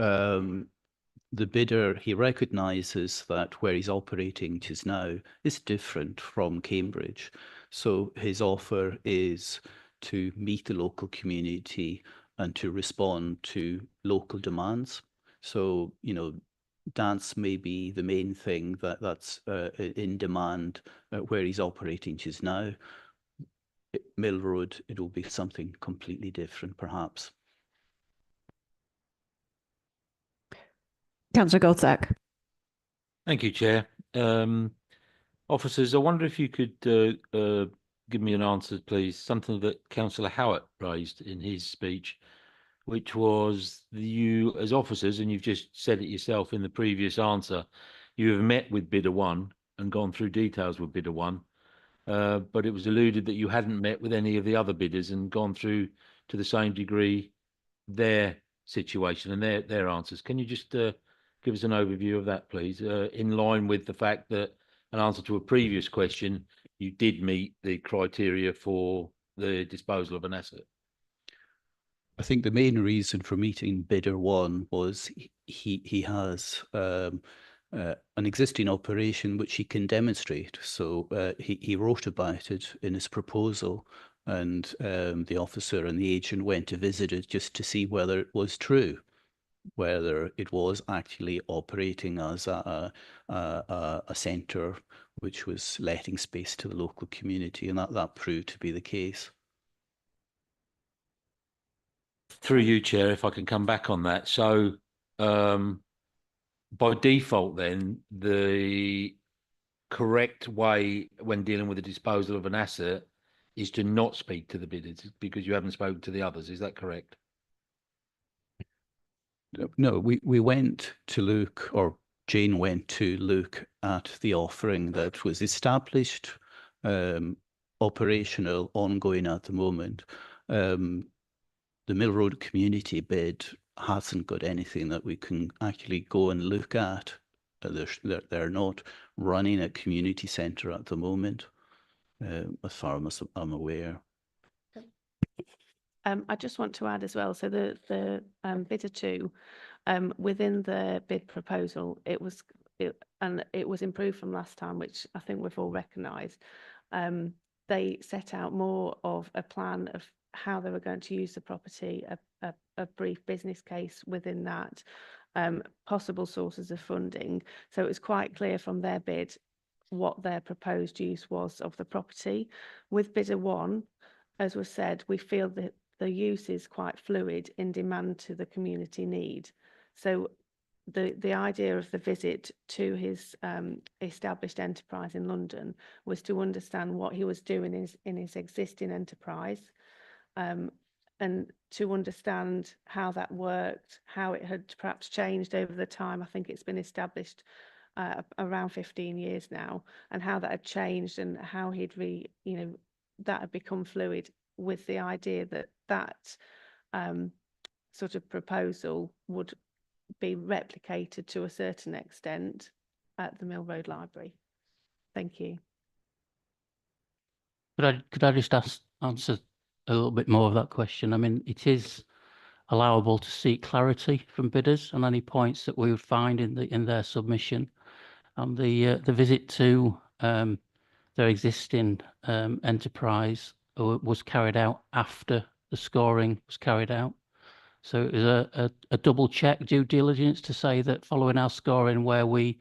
the bidder, he recognises that where he's operating just now is different from Cambridge. So his offer is to meet the local community and to respond to local demands. So, you know, dance may be the main thing that's in demand where he's operating just now. Mill Road, it will be something completely different, perhaps. Councillor Goldsack. Thank you, Chair. Officers, I wonder if you could give me an answer, please. Something that Councillor Howard raised in his speech, which was you as officers, and you've just said it yourself in the previous answer, you have met with bidder one and gone through details with bidder one, but it was alluded that you hadn't met with any of the other bidders and gone through to the same degree their situation and their answers. Can you just give us an overview of that, please, in line with the fact that an answer to a previous question, you did meet the criteria for the disposal of an asset? I think the main reason for meeting bidder one was he has an existing operation which he can demonstrate. So he wrote about it in his proposal, and the officer and the agent went to visit it just to see whether it was true, whether it was actually operating as a centre which was letting space to the local community, and that proved to be the case. Through you, Chair, if I can come back on that. So by default, then, the correct way when dealing with the disposal of an asset is to not speak to the bidders because you haven't spoken to the others. Is that correct? No, we went to look, or Jane went to look at the offering that was established, operational, ongoing at the moment. The Mill Road community bid hasn't got anything that we can actually go and look at. They're not running a community centre at the moment, as far as I'm aware. I just want to add as well, so the bidder two, within the bid proposal, it was improved from last time, which I think we've all recognised. They set out more of a plan of how they were going to use the property, a brief business case within that, possible sources of funding. So it was quite clear from their bid what their proposed use was of the property. With bidder one, as was said, we feel that the use is quite fluid in demand to the community need. So the idea of the visit to his established enterprise in London was to understand what he was doing in his existing enterprise, and to understand how that worked, how it had perhaps changed over the time. I think it's been established around 15 years now, and how that had changed and how that had become fluid, with the idea that sort of proposal would be replicated to a certain extent at the Mill Road Library. Thank you. Could I just answer a little bit more of that question? I mean, it is allowable to seek clarity from bidders on any points that we would find in their submission. And the visit to their existing enterprise was carried out after the scoring was carried out. So it was a double check due diligence to say that following our scoring, where we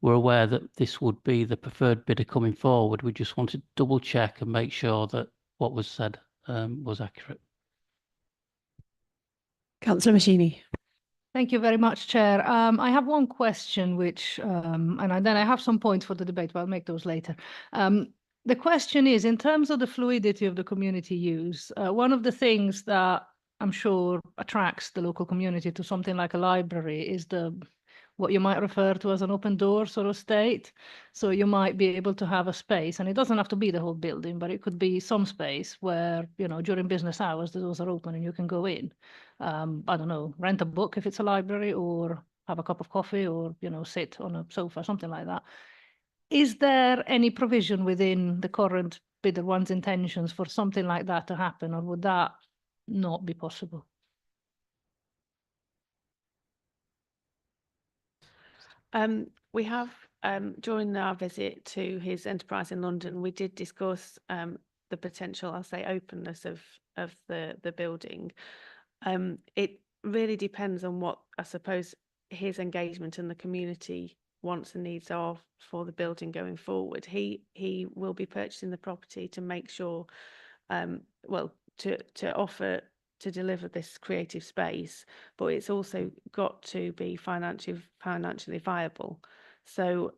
were aware that this would be the preferred bidder coming forward, we just wanted to double check and make sure that what was said was accurate. Councillor Machini. Thank you very much, Chair. I have one question, which, then I have some points for the debate, but I'll make those later. The question is, in terms of the fluidity of the community use, one of the things that I'm sure attracts the local community to something like a library is what you might refer to as an open door sort of state. So you might be able to have a space, and it doesn't have to be the whole building, but it could be some space where, during business hours, the doors are open and you can go in. I don't know, rent a book if it's a library, or have a cup of coffee, or, sit on a sofa, something like that. Is there any provision within the current bidder one's intentions for something like that to happen, or would that not be possible? We have, during our visit to his enterprise in London, we did discuss the potential, I'll say, openness of the building. It really depends on what, I suppose, his engagement and the community wants and needs are for the building going forward. He will be purchasing the property to make sure, to offer to deliver this creative space, but it's also got to be financially viable. So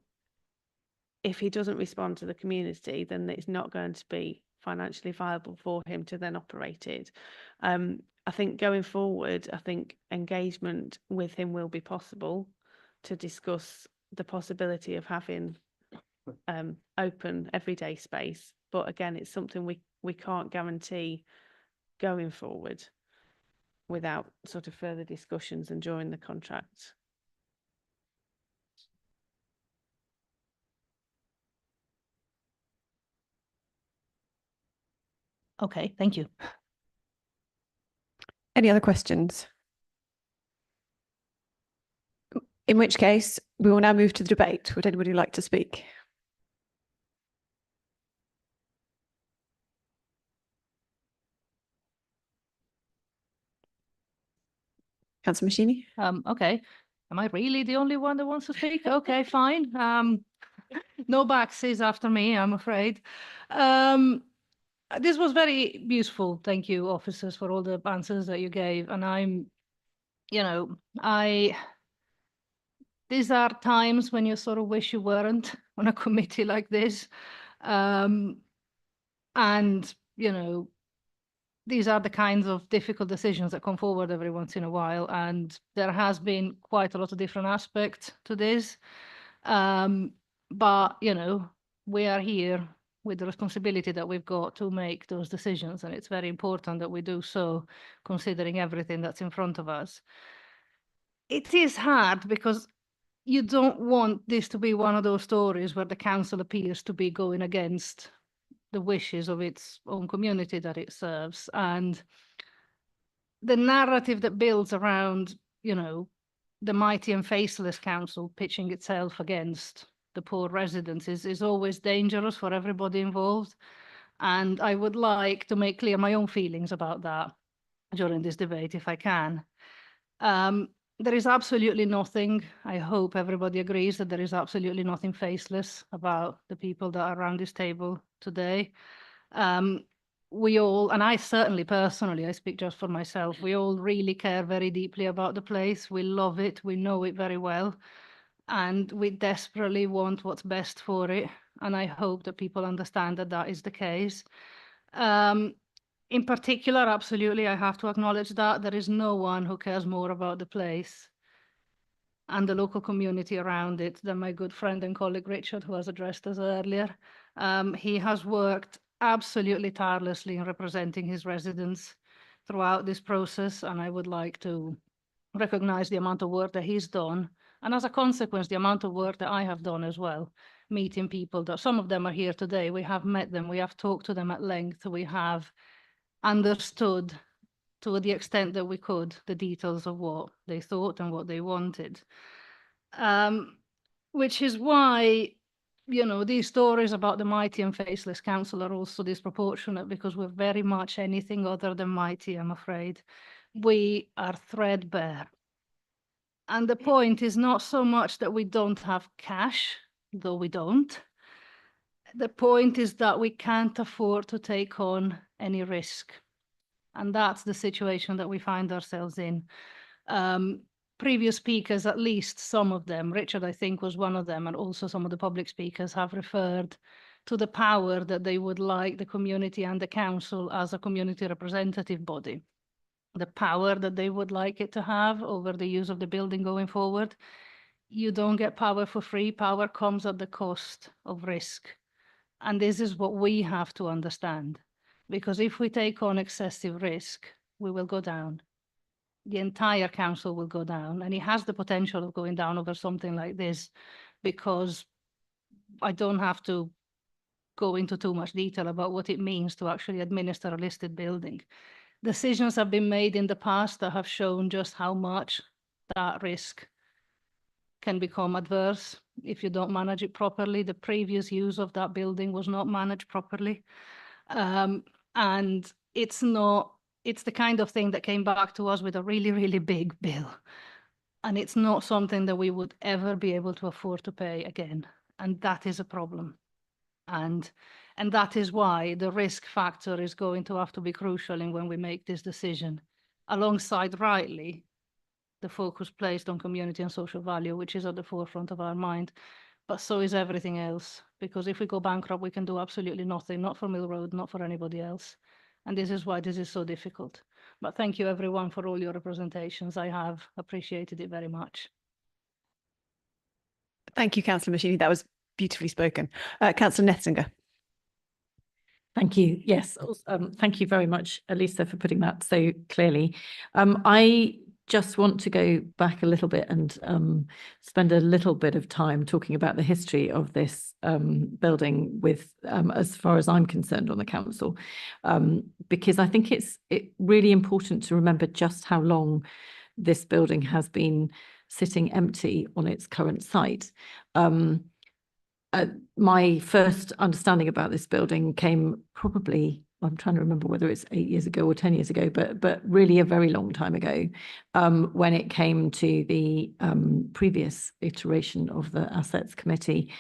if he doesn't respond to the community, then it's not going to be financially viable for him to then operate it. I think going forward, I think engagement with him will be possible to discuss the possibility of having open everyday space. But again, it's something we can't guarantee going forward without sort of further discussions and during the contract. Okay, thank you. Any other questions? In which case, we will now move to the debate. Would anybody like to speak? Councillor Machini? Okay. Am I really the only one that wants to speak? Okay, fine. No backsies after me, I'm afraid. This was very useful. Thank you, officers, for all the answers that you gave. And these are times when you sort of wish you weren't on a committee like this. These are the kinds of difficult decisions that come forward every once in a while. And there has been quite a lot of different aspects to this. But, we are here with the responsibility that we've got to make those decisions. And it's very important that we do so, considering everything that's in front of us. It is hard because you don't want this to be one of those stories where the council appears to be going against the wishes of its own community that it serves. And the narrative that builds around, the mighty and faceless council pitching itself against the poor residents is always dangerous for everybody involved. And I would like to make clear my own feelings about that during this debate, if I can. There is absolutely nothing, I hope everybody agrees that there is absolutely nothing faceless about the people that are around this table today. we all, and I certainly personally, I speak just for myself, we all really care very deeply about the place. We love it, we know it very well, and we desperately want what's best for it. And I hope that people understand that that is the case. In particular, absolutely, I have to acknowledge that there is no one who cares more about the place and the local community around it than my good friend and colleague Richard, who has addressed us earlier. He has worked absolutely tirelessly in representing his residents throughout this process, and I would like to recognize the amount of work that he's done, and as a consequence, the amount of work that I have done as well, meeting people that some of them are here today. We have met them, we have talked to them at length, we have understood to the extent that we could the details of what they thought and what they wanted. Which is why, you know, these stories about the mighty and faceless council are also disproportionate, because we're very much anything other than mighty, I'm afraid. We are threadbare. And the point is not so much that we don't have cash, though we don't. The point is that we can't afford to take on any risk. And that's the situation that we find ourselves in. Previous speakers, at least some of them, Richard, I think, was one of them, and also some of the public speakers have referred to the power that they would like the community and the council as a community representative body, the power that they would like it to have over the use of the building going forward. You don't get power for free. Power comes at the cost of risk. And this is what we have to understand. Because if we take on excessive risk, we will go down. The entire council will go down, and it has the potential of going down over something like this, because I don't have to go into too much detail about what it means to actually administer a listed building. Decisions have been made in the past that have shown just how much that risk can become adverse if you don't manage it properly. The previous use of that building was not managed properly. And it's the kind of thing that came back to us with a really, really big bill. And it's not something that we would ever be able to afford to pay again. And that is a problem. And that is why the risk factor is going to have to be crucial in when we make this decision, alongside, rightly, the focus placed on community and social value, which is at the forefront of our mind. But so is everything else, because if we go bankrupt, we can do absolutely nothing, not for Mill Road, not for anybody else. And this is why this is so difficult. But thank you, everyone, for all your representations. I have appreciated it very much. Thank you, Councillor Machini. That was beautifully spoken. Councillor Netzinger. Thank you. Yes, thank you very much, Elisa, for putting that so clearly. I just want to go back a little bit and spend a little bit of time talking about the history of this building with, as far as I'm concerned, on the council, because I think it's really important to remember just how long this building has been sitting empty on its current site. My first understanding about this building came probably, I'm trying to remember whether it's 8 years ago or 10 years ago, but really a very long time ago, when it came to the previous iteration of the Assets Committee,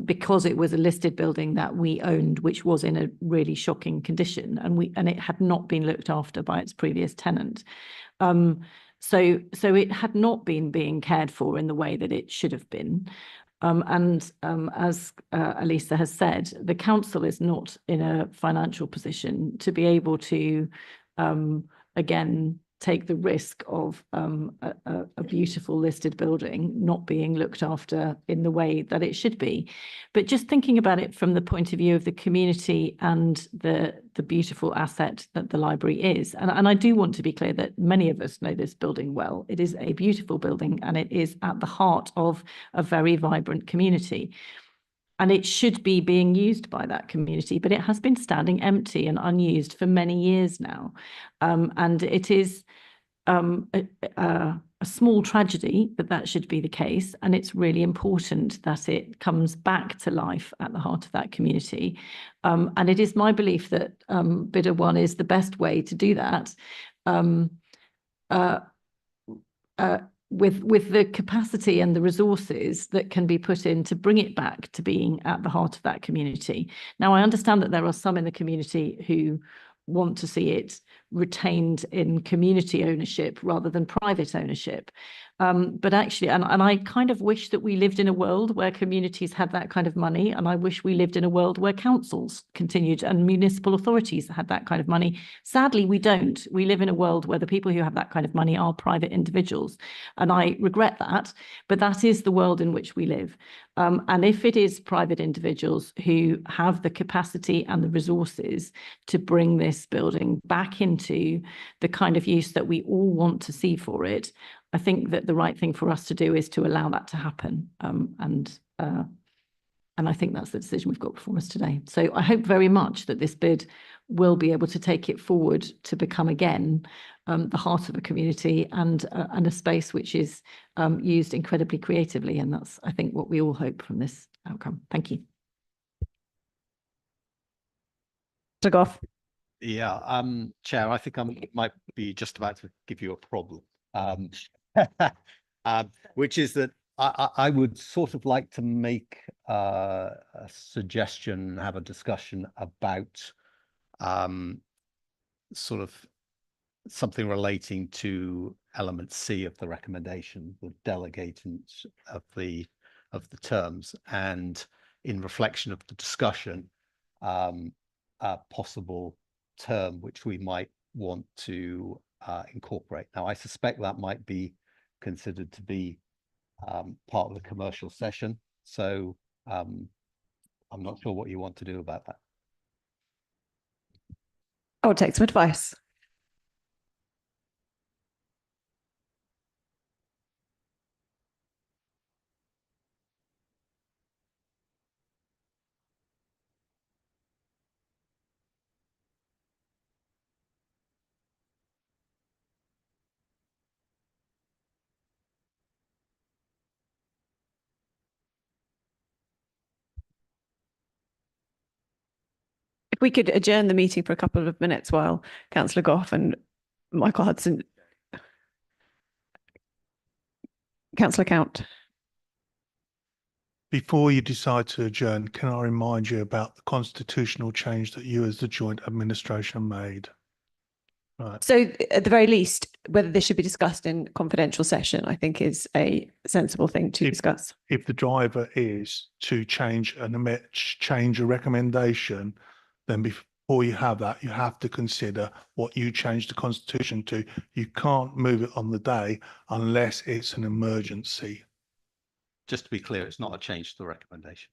because it was a listed building that we owned, which was in a really shocking condition, and it had not been looked after by its previous tenant. So it had not been being cared for in the way that it should have been. As Elisa has said, the council is not in a financial position to be able to, again, take the risk of a beautiful listed building not being looked after in the way that it should be. But just thinking about it from the point of view of the community and the beautiful asset that the library is. And I do want to be clear that many of us know this building well. It is a beautiful building, and it is at the heart of a very vibrant community. And it should be being used by that community, but it has been standing empty and unused for many years now. And it is a small tragedy that should be the case. And it's really important that it comes back to life at the heart of that community. And it is my belief that Bidder 1 is the best way to do that. with the capacity and the resources that can be put in to bring it back to being at the heart of that community. Now, I understand that there are some in the community who want to see it retained in community ownership rather than private ownership. But actually, and I kind of wish that we lived in a world where communities had that kind of money. And I wish we lived in a world where councils continued and municipal authorities had that kind of money. Sadly, we don't. We live in a world where the people who have that kind of money are private individuals. And I regret that, but that is the world in which we live. And if it is private individuals who have the capacity and the resources to bring this building back into the kind of use that we all want to see for it, I think that the right thing for us to do is to allow that to happen. And I think that's the decision we've got before us today. So I hope very much that this bid will be able to take it forward to become again the heart of a community and a space which is used incredibly creatively. And that's, I think, what we all hope from this outcome. Thank you. Goff. Yeah, Chair, I think I might be just about to give you a problem, which is that I would sort of like to make a suggestion, have a discussion about sort of something relating to element C of the recommendation, the delegating of the terms, and in reflection of the discussion, a possible term which we might want to incorporate. Now, I suspect that might be considered to be part of the commercial session, so I'm not sure what you want to do about that. I'll take some advice. If we could adjourn the meeting for a couple of minutes while Councillor Goff and Michael Hudson. Councillor Count. Before you decide to adjourn, can I remind you about the constitutional change that you as the joint administration made? Right. So at the very least, whether this should be discussed in confidential session, I think is a sensible thing to discuss. If the driver is to change a recommendation, then before you have that, you have to consider what you changed the constitution to. You can't move it on the day unless it's an emergency. Just to be clear, it's not a change to the recommendation.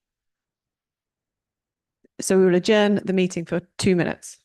So we will adjourn the meeting for 2 minutes.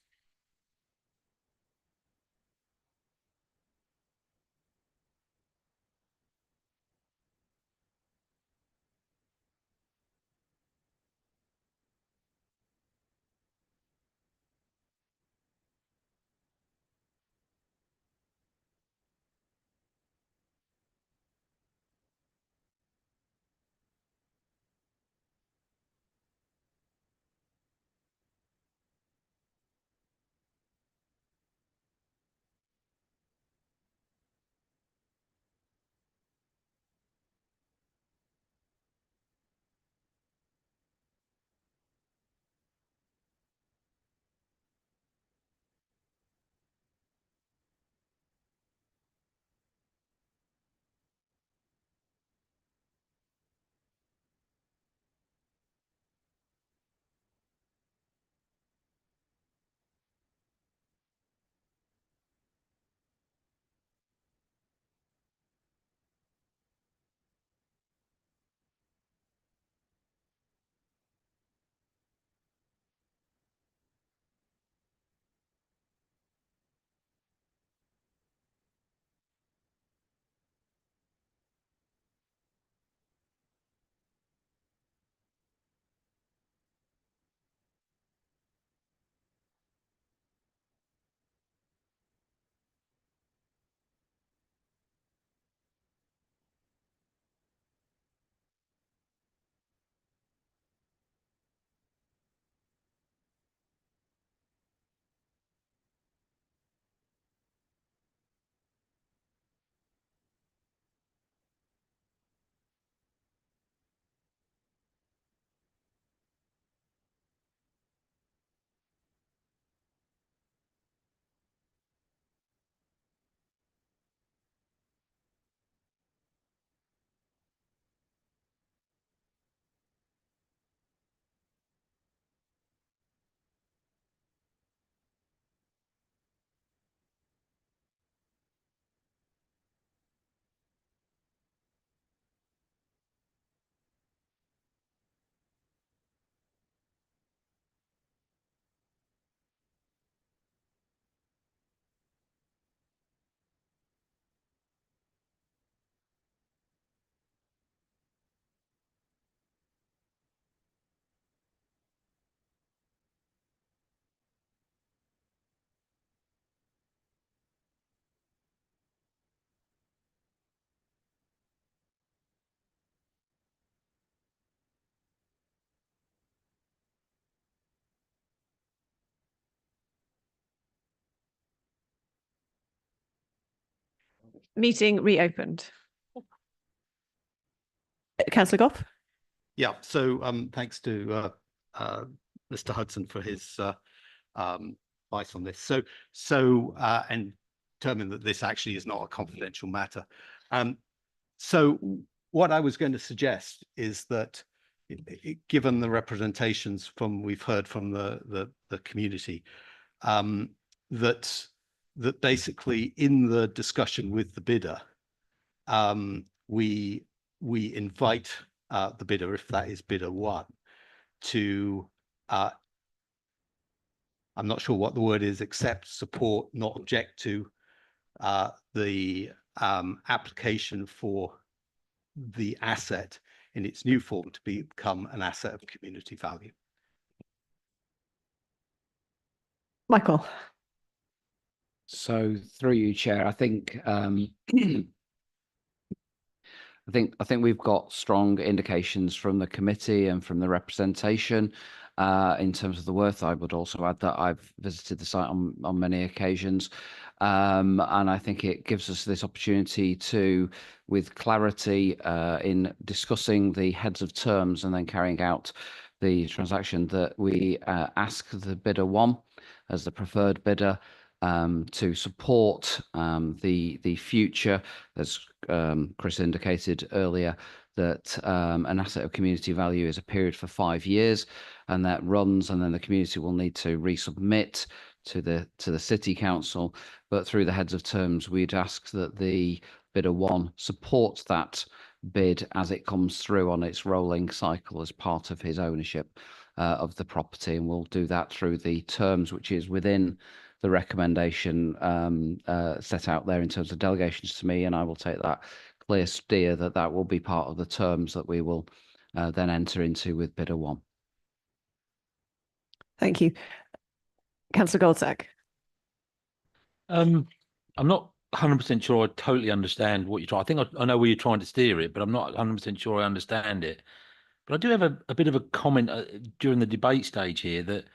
Meeting reopened. Councillor Gough. Yeah, so thanks to Mr. Hudson for his advice on this. And determined that this actually is not a confidential matter. So what I was going to suggest is that, given the representations we've heard from the community, that basically in the discussion with the bidder, we invite the bidder, if that is bidder one, to I'm not sure what the word is, accept, support, not object to the application for the asset in its new form to become an asset of community value. Michael. So through you, Chair, I think I think we've got strong indications from the committee and from the representation in terms of the worth. I would also add that I've visited the site on many occasions, and I think it gives us this opportunity to, with clarity in discussing the heads of terms and then carrying out the transaction, that we ask the bidder one as the preferred bidder to support the future, as Chris indicated earlier, that an asset of community value is a period for 5 years, and that runs, and then the community will need to resubmit to the city council. But through the heads of terms, we'd ask that the bidder one supports that bid as it comes through on its rolling cycle as part of his ownership of the property, and we'll do that through the terms which is within the recommendation set out there in terms of delegations to me, and I will take that clear steer that will be part of the terms that we will then enter into with bidder one. Thank you. Councillor Goldsack. I'm not 100% sure I totally understand what you're trying. I think I know where you're trying to steer it, but I'm not 100% sure I understand it. But I do have a bit of a comment during the debate stage here that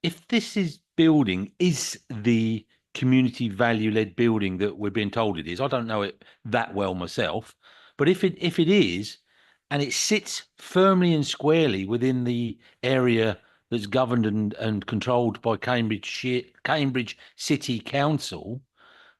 if this building is the community value led building that we're being told it is, I don't know it that well myself, but if it is, and it sits firmly and squarely within the area that's governed and controlled by Cambridge City Council,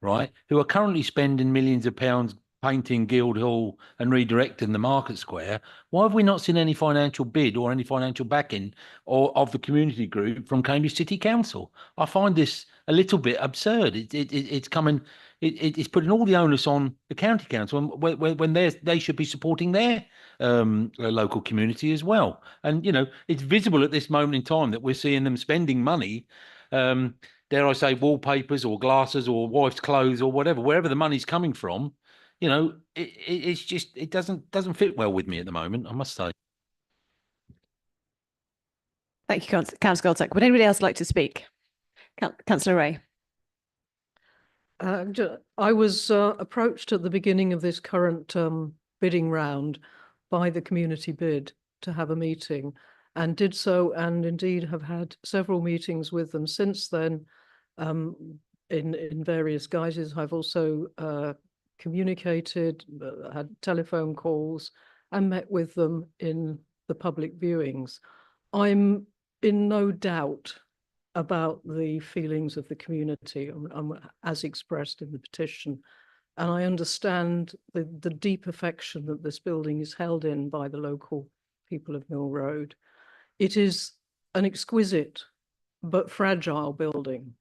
right, who are currently spending millions of pounds painting Guildhall and redirecting the Market Square, why have we not seen any financial bid or any financial backing of the community group from Cambridge City Council? I find this a little bit absurd. It's putting all the onus on the county council when they should be supporting their local community as well. And it's visible at this moment in time that we're seeing them spending money. Dare I say, wallpapers or glasses or wife's clothes or whatever, wherever the money's coming from. It's just, it doesn't fit well with me at the moment, I must say. Thank you, Councillor Goldsack. Would anybody else like to speak? Councillor Ray. I was approached at the beginning of this current bidding round by the community bid to have a meeting, and did so, and indeed have had several meetings with them since then in various guises. I've also communicated, had telephone calls, and met with them in the public viewings. I'm in no doubt about the feelings of the community as expressed in the petition, and I understand the deep affection that this building is held in by the local people of Mill Road. It is an exquisite but fragile building.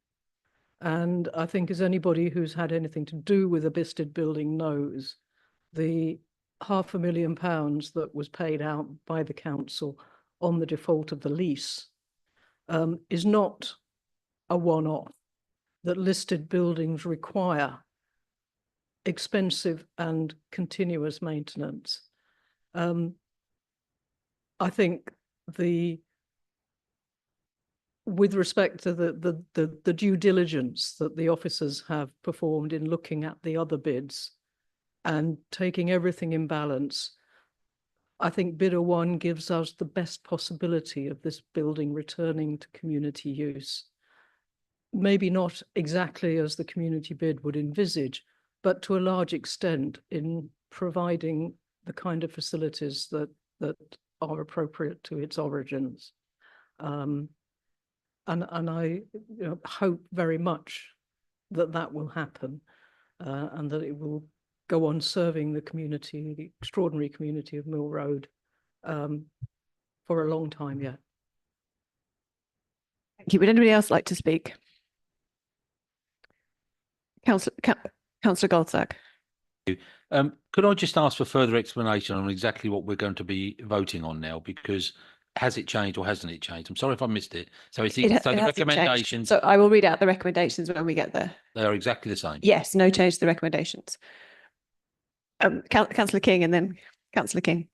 And I think, as anybody who's had anything to do with a listed building knows, the £500,000 that was paid out by the council on the default of the lease is not a one-off, that listed buildings require expensive and continuous maintenance. I think with respect to the due diligence that the officers have performed in looking at the other bids and taking everything in balance, I think bidder one gives us the best possibility of this building returning to community use. Maybe not exactly as the community bid would envisage, but to a large extent in providing the kind of facilities that are appropriate to its origins. And I hope very much that that will happen, and that it will go on serving the community, the extraordinary community of Mill Road, for a long time yet. Thank you. Would anybody else like to speak? Councillor Goldsack. Could I just ask for further explanation on exactly what we're going to be voting on now? Because has it changed or hasn't it changed? I'm sorry if I missed it. So so the hasn't changed. recommendations, So I will read out the recommendations when we get there. they are exactly the same. Yes, no change to the recommendations. Councillor King and then Councillor King.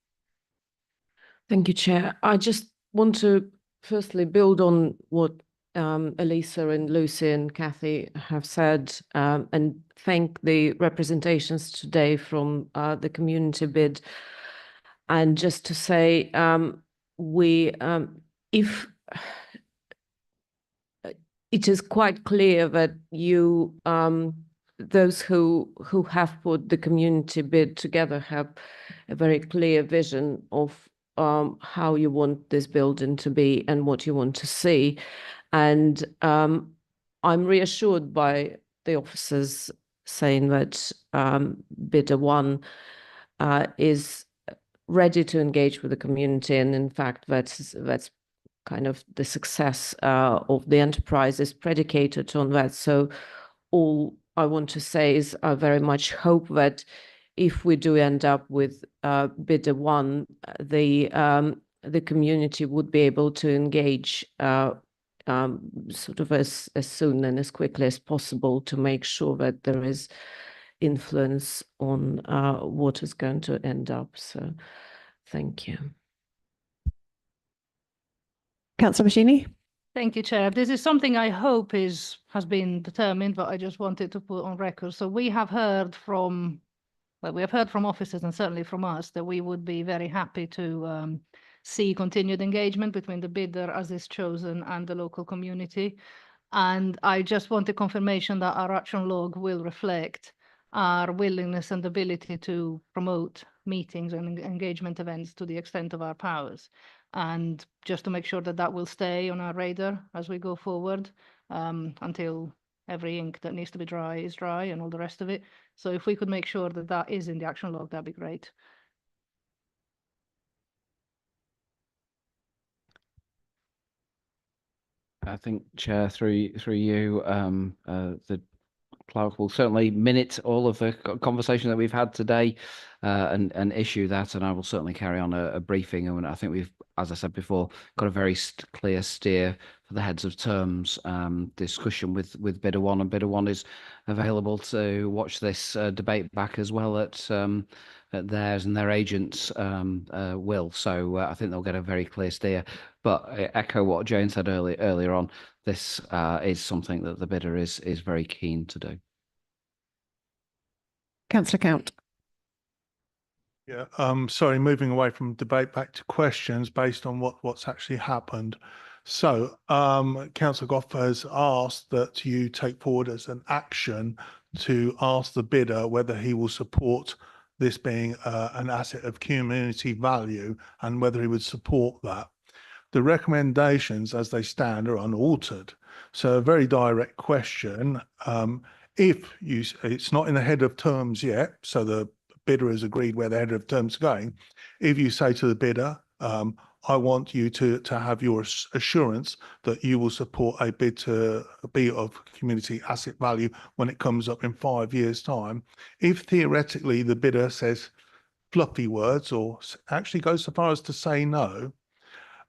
Thank you, Chair. I just want to firstly build on what Elisa and Lucy and Kathy have said, and thank the representations today from the community bid. And just to say, if it is quite clear that you, those who have put the community bid together, have a very clear vision of how you want this building to be and what you want to see. And I'm reassured by the officers saying that bidder one is ready to engage with the community, and in fact that's kind of the success of the enterprise is predicated on that. So all I want to say is I very much hope that if we do end up with bidder one, the community would be able to engage sort of as soon and as quickly as possible to make sure that there is influence on what is going to end up. So thank you. Councillor Machini. Thank you, Chair. This is something I hope has been determined, but I just wanted to put on record. So we have heard from, well, we have heard from officers and certainly from us that we would be very happy to see continued engagement between the bidder as is chosen and the local community. And I just want a confirmation that our action log will reflect our willingness and ability to promote meetings and engagement events to the extent of our powers. And just to make sure that that will stay on our radar as we go forward, until every ink that needs to be dry is dry and all the rest of it. So if we could make sure that that is in the action log, that'd be great. I think, Chair, through you, the clerk will certainly minute all of the conversation that we've had today and issue that, and I will certainly carry on a briefing. And I think we've, as I said before, got a very clear steer for the heads of terms discussion with bidder one, and bidder one is available to watch this debate back as well at theirs, and their agents will. So I think they'll get a very clear steer. But I echo what Jane said earlier on. This is something that the bidder is very keen to do. Councillor Count. Yeah, sorry, moving away from debate back to questions based on what's actually happened. So Councillor Goff has asked that you take forward as an action to ask the bidder whether he will support this being an asset of community value and whether he would support that. The recommendations as they stand are unaltered. So a very direct question, it's not in the head of terms yet, so the bidder has agreed where the head of terms are going. If you say to the bidder, I want you to have your assurance that you will support a bid to be of community asset value when it comes up in 5 years' time. If theoretically the bidder says fluffy words or actually goes so far as to say no,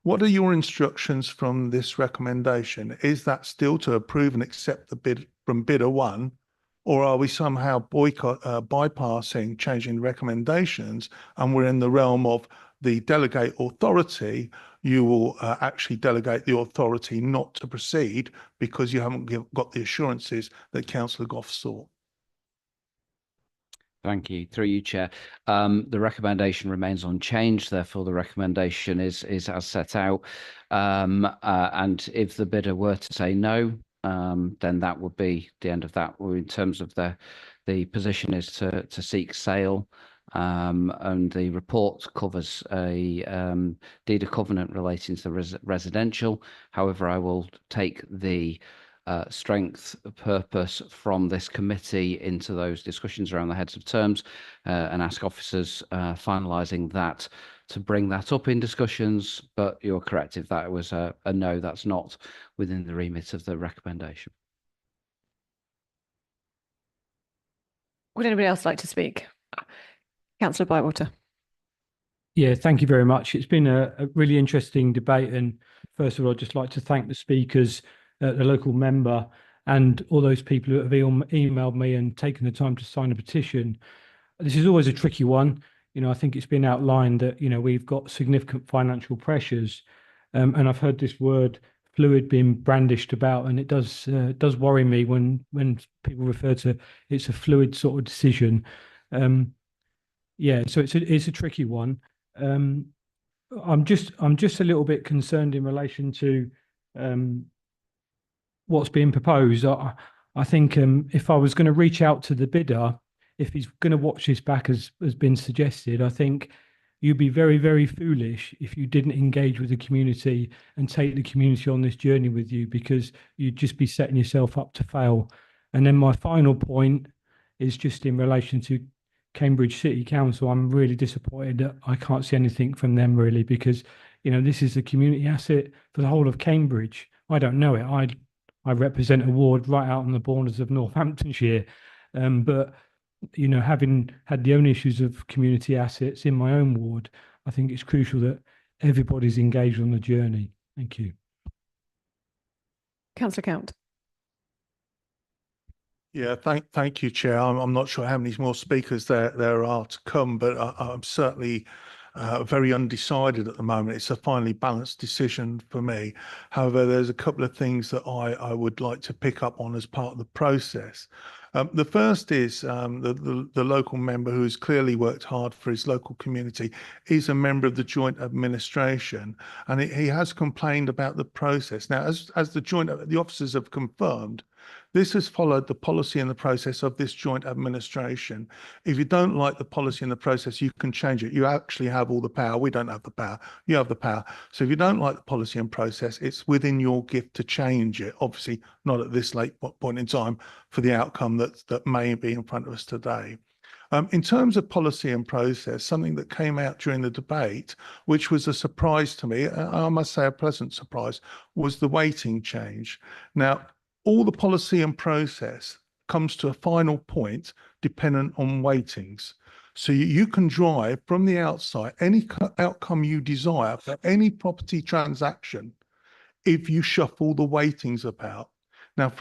what are your instructions from this recommendation? Is that still to approve and accept the bid from bidder one, or are we somehow bypassing changing recommendations and we're in the realm of the delegate authority? You will actually delegate the authority not to proceed because you haven't got the assurances that Councillor Goff sought. Thank you. Through you, Chair. The recommendation remains unchanged. Therefore, the recommendation is as set out. And if the bidder were to say no, then that would be the end of that. In terms of the The position is to seek sale, and the report covers a deed of covenant relating to the residential. However, I will take the strength, purpose from this committee into those discussions around the heads of terms, and ask officers finalising that to bring that up in discussions. But you're correct, if that was a no, that's not within the remit of the recommendation. Would anybody else like to speak? Councillor Bywater. Yeah, thank you very much. It's been a really interesting debate. And first of all, I'd just like to thank the speakers, the local member, and all those people who have emailed me and taken the time to sign a petition. This is always a tricky one. You know, I think it's been outlined that, you know, we've got significant financial pressures. And I've heard this word fluid being brandished about, and it does worry me when people refer to it's a fluid sort of decision. Yeah, so it's a tricky one. I'm just a little bit concerned in relation to what's being proposed. I think if I was going to reach out to the bidder, if he's going to watch this back as has been suggested, I think you'd be very, very foolish if you didn't engage with the community and take the community on this journey with you, because you'd just be setting yourself up to fail. And then my final point is just in relation to Cambridge City Council. I'm really disappointed that I can't see anything from them really, because, you know, this is a community asset for the whole of Cambridge. I don't know it. I represent a ward right out on the borders of Northamptonshire, but you know, having had the own issues of community assets in my own ward, I think it's crucial that everybody's engaged on the journey. Thank you. Councillor Count. Yeah, thank you, Chair. I'm not sure how many more speakers there are to come, but I'm certainly very undecided at the moment. It's a finely balanced decision for me. However, there's a couple of things that I would like to pick up on as part of the process. The first is the local member who has clearly worked hard for his local community. He's a member of the joint administration, and he has complained about the process. Now, as the officers have confirmed, this has followed the policy and the process of this joint administration. If you don't like the policy and the process, you can change it. You actually have all the power. We don't have the power. You have the power. So if you don't like the policy and process, it's within your gift to change it. Obviously, not at this late point in time for the outcome that may be in front of us today. In terms of policy and process, something that came out during the debate, which was a surprise to me, I must say a pleasant surprise, was the weighting change. Now, all the policy and process comes to a final point dependent on weightings. So you can drive from the outside any outcome you desire for any property transaction if you shuffle the weightings about. Now,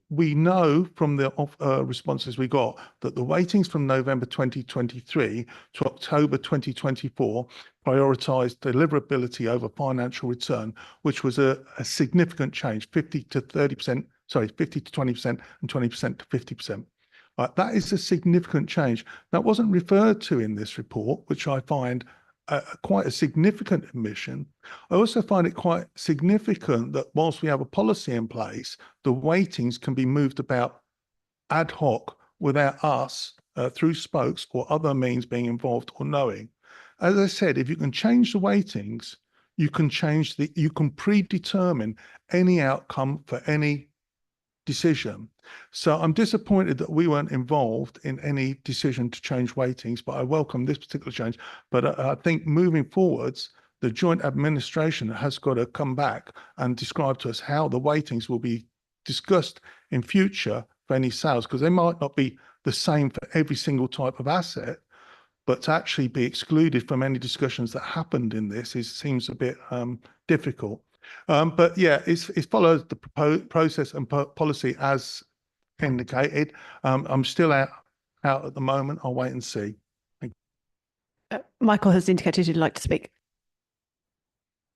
we know from the responses we got that the weightings from November 2023 to October 2024 prioritised deliverability over financial return, which was a significant change, 50 to 20% and 20% to 50%. That is a significant change. That wasn't referred to in this report, which I find quite a significant omission. I also find it quite significant that whilst we have a policy in place, the weightings can be moved about ad hoc without us through spokes or other means being involved or knowing. As I said, if you can change the weightings, you can predetermine any outcome for any decision. So I'm disappointed that we weren't involved in any decision to change weightings, but I welcome this particular change. But I think moving forwards, the joint administration has got to come back and describe to us how the weightings will be discussed in future for any sales, because they might not be the same for every single type of asset, but to actually be excluded from any discussions that happened in this seems a bit difficult. But yeah, it follows the process and policy as indicated. I'm still out at the moment. I'll wait and see. Michael has indicated he'd like to speak.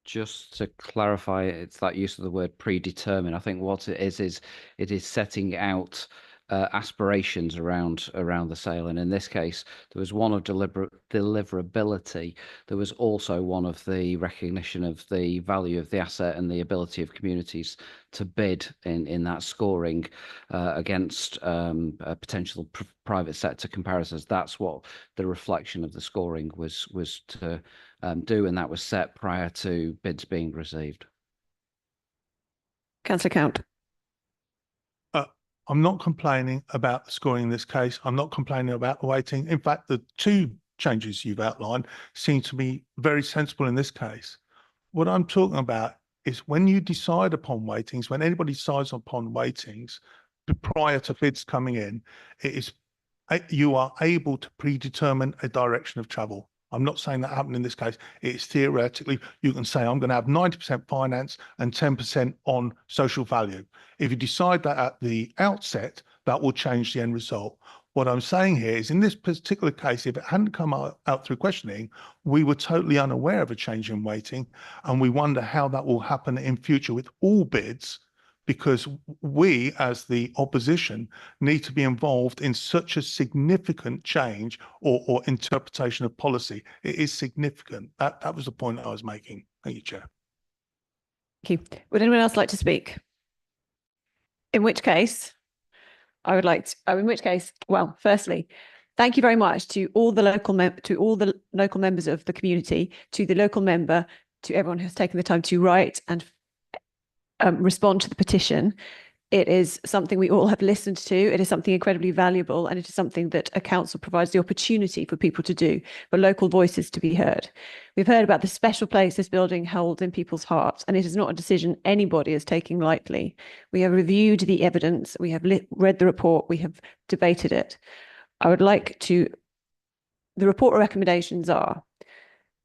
Just to clarify, it's that use of the word predetermine. I think what it is it is setting out aspirations around the sale, and in this case there was one of deliverability. There was also one of the recognition of the value of the asset and the ability of communities to bid in that scoring against potential private sector comparisons. That's what the reflection of the scoring was to do, and that was set prior to bids being received. Councillor Count. I'm not complaining about the scoring in this case. I'm not complaining about the weighting. In fact, the two changes you've outlined seem to be very sensible in this case. What I'm talking about is when you decide upon weightings, when anybody decides upon weightings prior to bids coming in, you are able to predetermine a direction of travel. I'm not saying that happened in this case. It's theoretically, you can say, I'm going to have 90% finance and 10% on social value. If you decide that at the outset, that will change the end result. What I'm saying here is in this particular case, if it hadn't come out through questioning, we were totally unaware of a change in weighting, and we wonder how that will happen in future with all bids, because we, as the opposition, need to be involved in such a significant change or interpretation of policy. It is significant. That was the point I was making. Thank you, Chair. Thank you. Would anyone else like to speak? In which case, well, firstly, thank you very much to all the local members of the community, to the local member, to everyone who's taken the time to write and respond to the petition. It is something we all have listened to. It is something incredibly valuable, and it is something that a council provides the opportunity for people to do, for local voices to be heard. We've heard about the special place this building holds in people's hearts, and it is not a decision anybody is taking lightly. We have reviewed the evidence, we have read the report, we have debated it. The report recommendations are: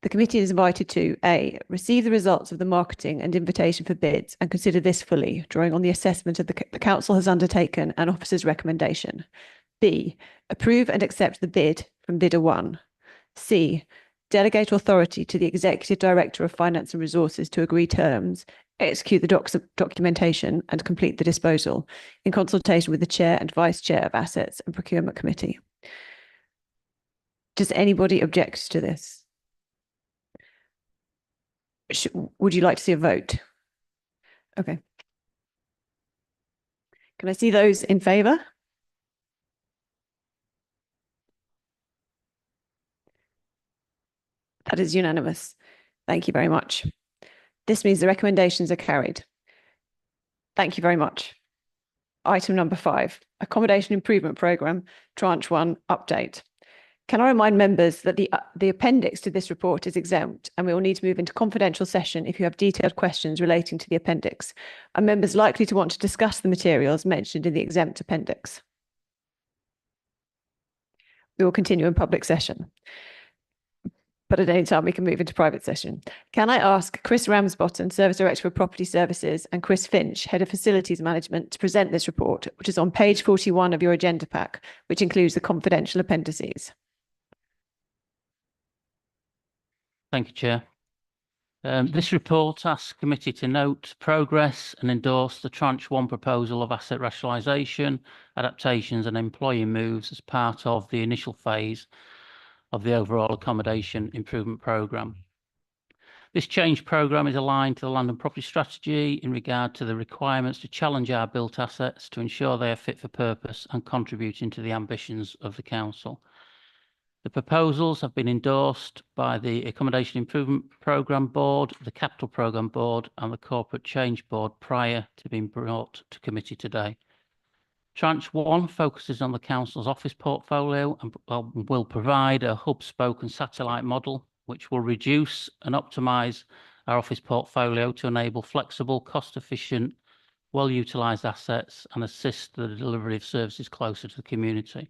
the committee is invited to A, receive the results of the marketing and invitation for bids and consider this fully, drawing on the assessment of the council has undertaken and officer's recommendation. B, approve and accept the bid from bidder 1. C, delegate authority to the Executive Director of Finance and Resources to agree terms, execute the documentation and complete the disposal in consultation with the Chair and Vice Chair of Assets and Procurement Committee. Does anybody object to this? Would you like to see a vote? Okay. Can I see those in favour? That is unanimous. Thank you very much. This means the recommendations are carried. Thank you very much. Item number 5, Accommodation Improvement Programme, Tranche 1 update. Can I remind members that the appendix to this report is exempt, and we will need to move into confidential session if you have detailed questions relating to the appendix. Are members likely to want to discuss the materials mentioned in the exempt appendix? We will continue in public session, but at any time we can move into private session. Can I ask Chris Ramsbottom, Service Director for Property Services, and Chris Finch, Head of Facilities Management, to present this report, which is on page 41 of your agenda pack, which includes the confidential appendices. Thank you, Chair. This report asks committee to note progress and endorse the Tranche 1 proposal of asset rationalisation, adaptations and employee moves as part of the initial phase of the overall accommodation improvement programme. This change programme is aligned to the land and property strategy in regard to the requirements to challenge our built assets to ensure they are fit for purpose and contributing to the ambitions of the council. The proposals have been endorsed by the Accommodation Improvement Programme Board, the Capital Programme Board and the Corporate Change Board prior to being brought to committee today. Tranche 1 focuses on the council's office portfolio and will provide a hub-spoke and satellite model which will reduce and optimise our office portfolio to enable flexible, cost-efficient, well-utilised assets and assist the delivery of services closer to the community.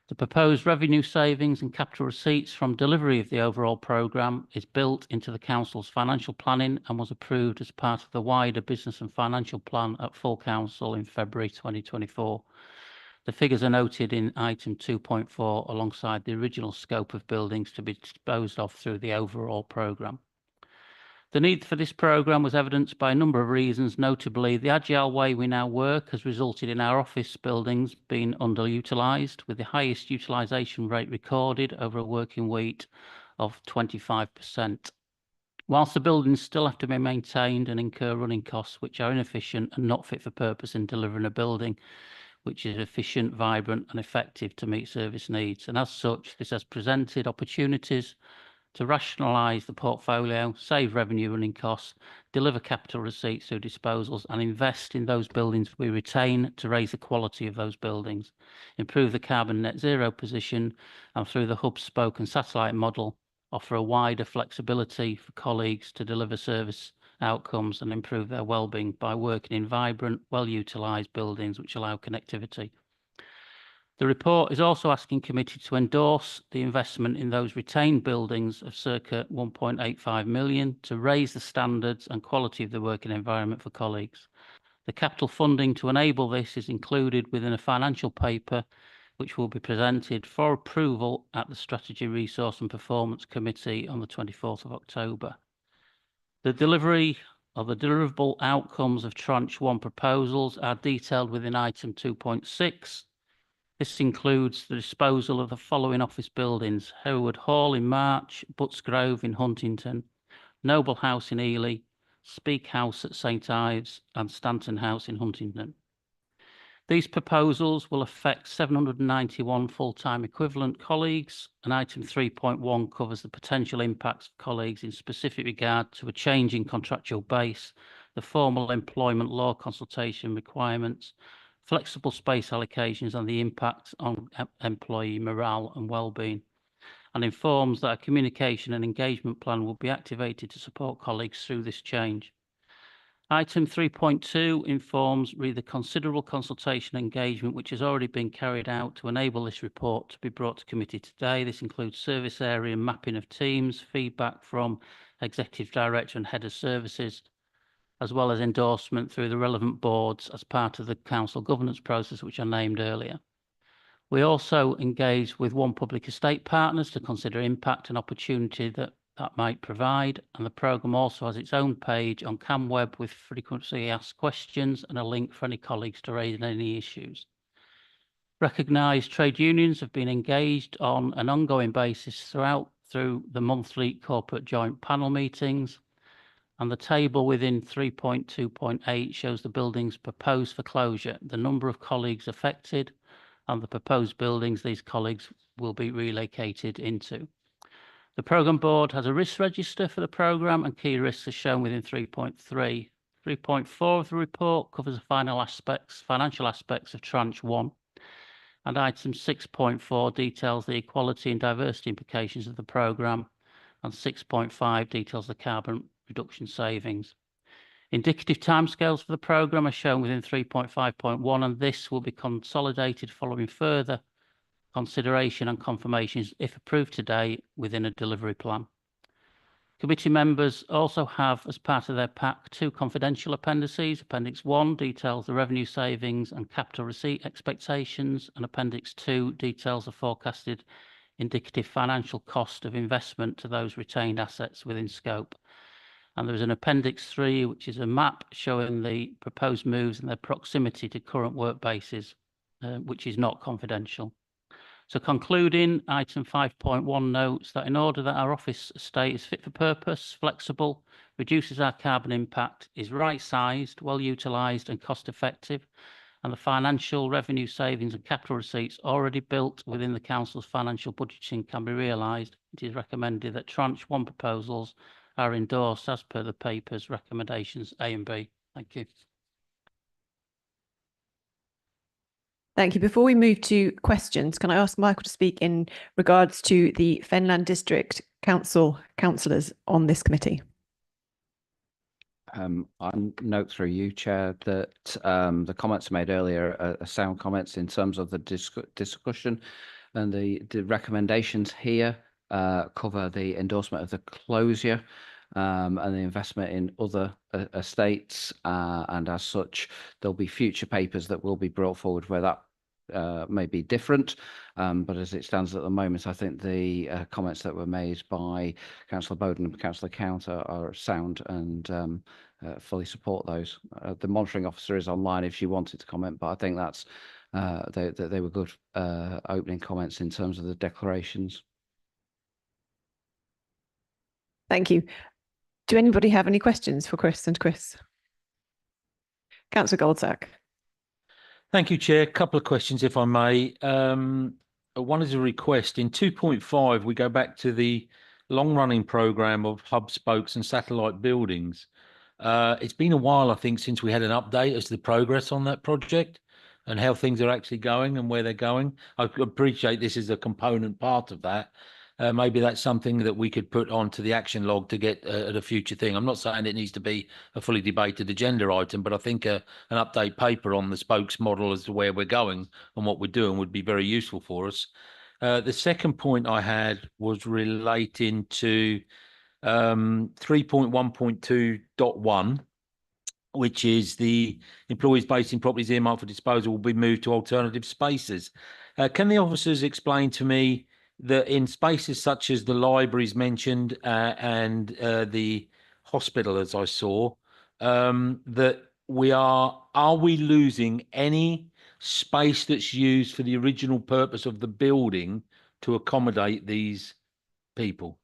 The proposed revenue savings and capital receipts from delivery of the overall programme is built into the council's financial planning and was approved as part of the wider business and financial plan at full council in February 2024. The figures are noted in item 2.4 alongside the original scope of buildings to be disposed of through the overall programme. The need for this programme was evidenced by a number of reasons, notably the agile way we now work has resulted in our office buildings being underutilised, with the highest utilisation rate recorded over a working week of 25%. Whilst the buildings still have to be maintained and incur running costs which are inefficient and not fit for purpose in delivering a building which is efficient, vibrant and effective to meet service needs. And as such, this has presented opportunities to rationalise the portfolio, save revenue running costs, deliver capital receipts through disposals and invest in those buildings we retain to raise the quality of those buildings, improve the carbon net zero position, and through the hub, spoke and satellite model, offer a wider flexibility for colleagues to deliver service outcomes and improve their well-being by working in vibrant, well-utilised buildings which allow connectivity. The report is also asking committee to endorse the investment in those retained buildings of circa 1.85 million to raise the standards and quality of the working environment for colleagues. The capital funding to enable this is included within a financial paper which will be presented for approval at the Strategy, Resource and Performance Committee on the 24th of October. The delivery of the deliverable outcomes of Tranche 1 proposals are detailed within item 2.6. This includes the disposal of the following office buildings: Hereward Hall in March, Butts Grove in Huntington, Noble House in Ely, Speke House at St Ives and Stanton House in Huntington. These proposals will affect 791 full-time equivalent colleagues, and item 3.1 covers the potential impacts of colleagues in specific regard to a change in contractual base, the formal employment law consultation requirements, flexible space allocations and the impact on employee morale and well-being, and informs that a communication and engagement plan will be activated to support colleagues through this change. Item 3.2 informs the considerable consultation engagement which has already been carried out to enable this report to be brought to committee today. This includes service area mapping of teams, feedback from Executive Director and Head of Services, as well as endorsement through the relevant boards as part of the council governance process which I named earlier. We also engaged with One Public Estate Partners to consider impact and opportunity that might provide, and the programme also has its own page on CamWeb with frequently asked questions and a link for any colleagues to raise any issues. Recognised trade unions have been engaged on an ongoing basis through the monthly corporate joint panel meetings, and the table within 3.2.8 shows the buildings proposed for closure, the number of colleagues affected, and the proposed buildings these colleagues will be relocated into. The programme board has a risk register for the programme and key risks are shown within 3.3. 3.4 of the report covers the financial aspects of Tranche 1, and item 6.4 details the equality and diversity implications of the programme, and 6.5 details the carbon reduction savings. Indicative timescales for the programme are shown within 3.5.1, and this will be consolidated following further consideration and confirmations, if approved today, within a delivery plan. Committee members also have, as part of their pack, 2 confidential appendices. Appendix 1 details the revenue savings and capital receipt expectations, and Appendix 2 details the forecasted indicative financial cost of investment to those retained assets within scope. And there is an Appendix 3, which is a map showing the proposed moves and their proximity to current work bases, which is not confidential. So concluding, item 5.1 notes that in order that our office estate is fit for purpose, flexible, reduces our carbon impact, is right-sized, well-utilised and cost-effective, and the financial revenue savings and capital receipts already built within the council's financial budgeting can be realised, it is recommended that Tranche 1 proposals are endorsed as per the paper's recommendations A and B. Thank you. Thank you. Before we move to questions, can I ask Michael to speak in regards to the Fenland District Council councillors on this committee? I note through you, Chair, that the comments made earlier are sound comments in terms of the discussion, and the recommendations here cover the endorsement of the closure and the investment in other estates, and as such there'll be future papers that will be brought forward where that may be different, but as it stands at the moment, I think the comments that were made by Councillor Bowden and Councillor Count are sound, and fully support those. The monitoring officer is online if she wanted to comment, but I think that's they were good opening comments in terms of the declarations. Thank you. Do anybody have any questions for Chris and Chris? Councillor Goldsack. Thank you, Chair. A couple of questions, if I may. One is a request. In 2.5, we go back to the long-running programme of hub spokes and satellite buildings. It's been a while, I think, since we had an update as to the progress on that project and how things are actually going and where they're going. I appreciate this is a component part of that. Maybe that's something that we could put onto the action log to get at a future thing. I'm not saying it needs to be a fully debated agenda item, but I think an update paper on the spokes model as to where we're going and what we're doing would be very useful for us. The second point I had was relating to 3.1.2.1, which is the employees based in properties earmarked for disposal will be moved to alternative spaces. Can the officers explain to me that in spaces such as the libraries mentioned and the hospital, as I saw, that are we losing any space that's used for the original purpose of the building to accommodate these people?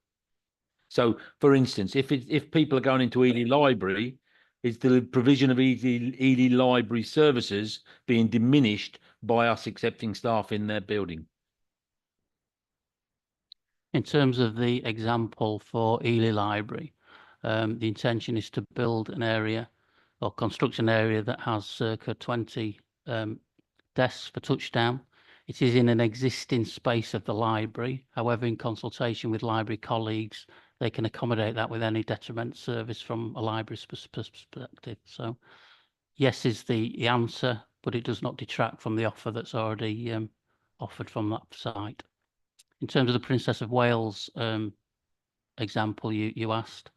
So, for instance, if people are going into Ely Library, is the provision of Ely Library services being diminished by us accepting staff in their building? In terms of the example for Ely Library, the intention is to build an area or construct an area that has circa 20 desks for touchdown. It is in an existing space of the library. However, in consultation with library colleagues, they can accommodate that with any detriment service from a library's perspective. So yes is the answer, but it does not detract from the offer that's already offered from that site. In terms of the Princess of Wales example you asked,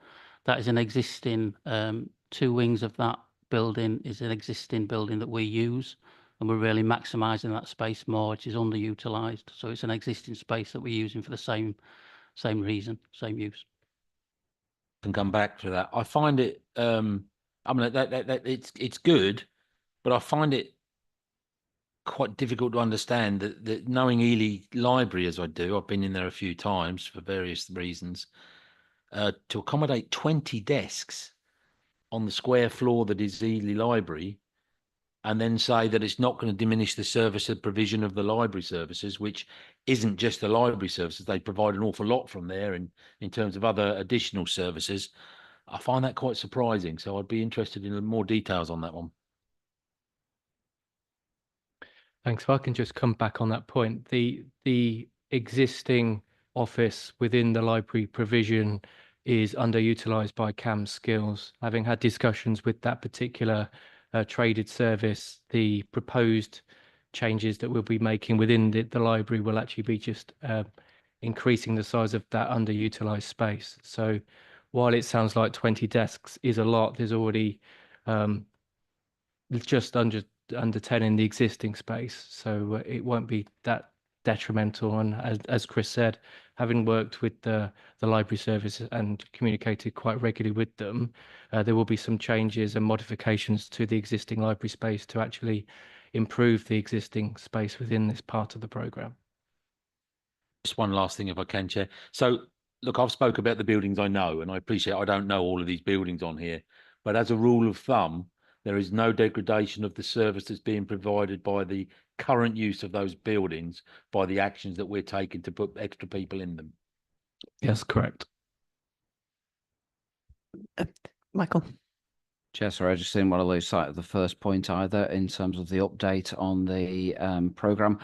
that is an existing, 2 wings of that building is an existing building that we use, and we're really maximising that space more, which is underutilised. So it's an existing space that we're using for the same reason, same use. Can come back to that. I find it, I mean, that it's good, but I find it quite difficult to understand that knowing Ely Library as I do, I've been in there a few times for various reasons, to accommodate 20 desks on the square floor that is Ely Library, and then say that it's not going to diminish the service of provision of the library services, which isn't just the library services. They provide an awful lot from there in terms of other additional services. I find that quite surprising. So I'd be interested in more details on that one. Thanks. If I can just come back on that point, the existing office within the library provision is underutilised by CAM Skills. Having had discussions with that particular traded service, the proposed changes that we'll be making within the library will actually be just increasing the size of that underutilised space. So while it sounds like 20 desks is a lot, there's already just under 10 in the existing space, so it won't be that detrimental. And as Chris said, having worked with the library service and communicated quite regularly with them, there will be some changes and modifications to the existing library space to actually improve the existing space within this part of the programme. Just one last thing, if I can, Chair. So, look, I've spoke about the buildings I know, and I appreciate I don't know all of these buildings on here, but as a rule of thumb, there is no degradation of the service that's being provided by the current use of those buildings by the actions that we're taking to put extra people in them. Yes, correct. Michael. Chair, sorry, I just didn't want to lose sight of the first point either in terms of the update on the programme.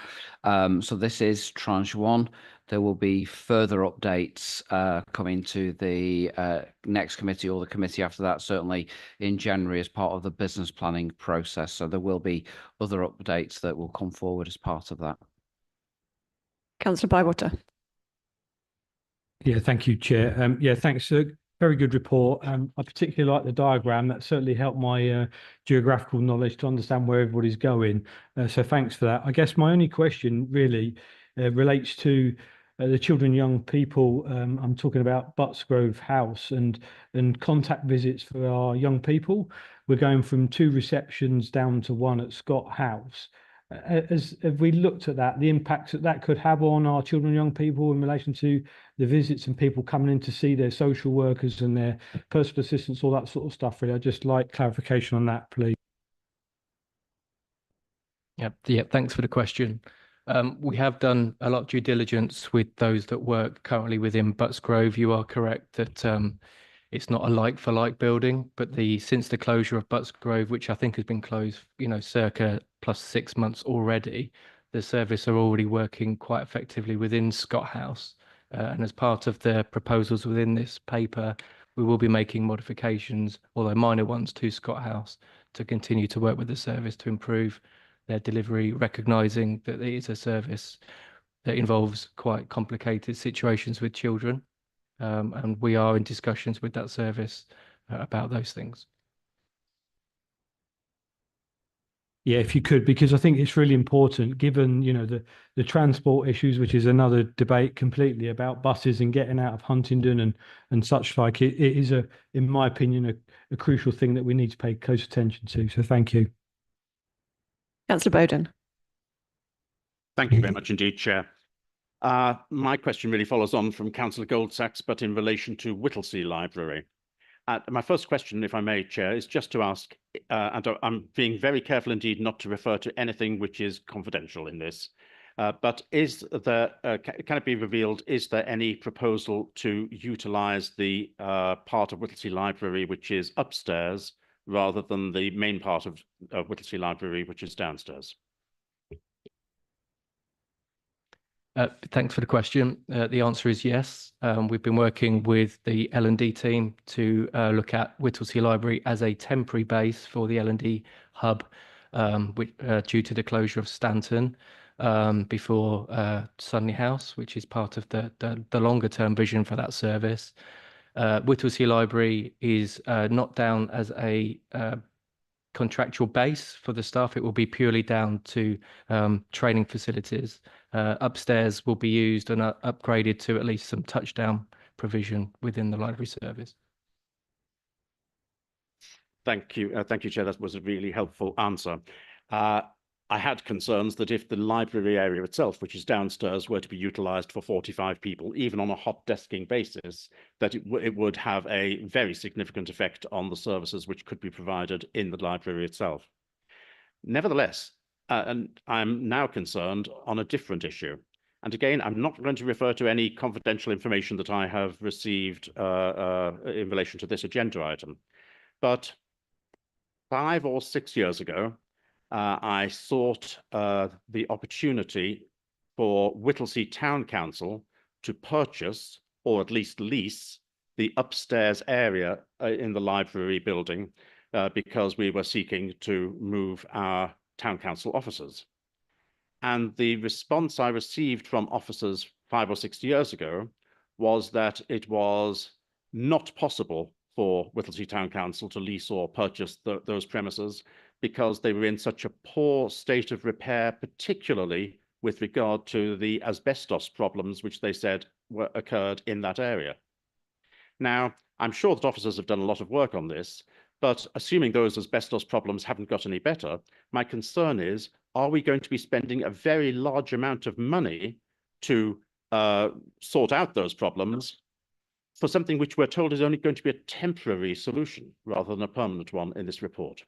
So this is tranche 1. There will be further updates coming to the next committee or the committee after that, certainly in January as part of the business planning process. So there will be other updates that will come forward as part of that. Councillor Bywater. Yeah, thank you, Chair. Yeah, thanks. Very good report. I particularly like the diagram. That certainly helped my geographical knowledge to understand where everybody's going. So thanks for that. I guess my only question really relates to the children and young people. I'm talking about Buttsgrove House and contact visits for our young people. We're going from 2 receptions down to 1 at Scott House. Have we looked at that, the impacts that that could have on our children and young people in relation to the visits and people coming in to see their social workers and their personal assistants, all that sort of stuff? Really, I'd just like clarification on that, please. Yeah, thanks for the question. We have done a lot of due diligence with those that work currently within Buttsgrove. You are correct that it's not a like-for-like building, but since the closure of Buttsgrove, which I think has been closed, circa plus 6 months already, the service are already working quite effectively within Scott House. And as part of the proposals within this paper, we will be making modifications, although minor ones, to Scott House to continue to work with the service to improve their delivery, recognising that it is a service that involves quite complicated situations with children. And we are in discussions with that service about those things. Yeah, if you could, because I think it's really important, given the transport issues, which is another debate completely about buses and getting out of Huntingdon and such like. It is in my opinion, a crucial thing that we need to pay close attention to. So thank you. Councillor Bowden. Thank you very much indeed, Chair. My question really follows on from Councillor Goldsachs, but in relation to Whittlesea Library. My first question, if I may, Chair, is just to ask, and I'm being very careful indeed not to refer to anything which is confidential in this, but is there, can it be revealed, is there any proposal to utilise the part of Whittlesea Library which is upstairs rather than the main part of Whittlesea Library which is downstairs? Thanks for the question. The answer is yes. We've been working with the L&D team to look at Whittlesea Library as a temporary base for the L&D hub, due to the closure of Stanton before Sudney House, which is part of the longer term vision for that service. Whittlesea Library is not down as a contractual base for the staff. It will be purely down to training facilities. Upstairs will be used and upgraded to at least some touchdown provision within the library service. Thank you, Chair. That was a really helpful answer. I had concerns that if the library area itself, which is downstairs, were to be utilised for 45 people, even on a hot desking basis, that it would have a very significant effect on the services which could be provided in the library itself. Nevertheless, and I'm now concerned on a different issue. And again, I'm not going to refer to any confidential information that I have received in relation to this agenda item. But 5 or 6 years ago, I sought the opportunity for Whittlesea Town Council to purchase, or at least lease, the upstairs area in the library building because we were seeking to move our town council offices. And the response I received from officers 5 or 6 years ago was that it was not possible for Whittlesea Town Council to lease or purchase those premises because they were in such a poor state of repair, particularly with regard to the asbestos problems which they said occurred in that area. Now, I'm sure that officers have done a lot of work on this, but assuming those asbestos problems haven't got any better, my concern is, are we going to be spending a very large amount of money to sort out those problems for something which we're told is only going to be a temporary solution rather than a permanent one in this report?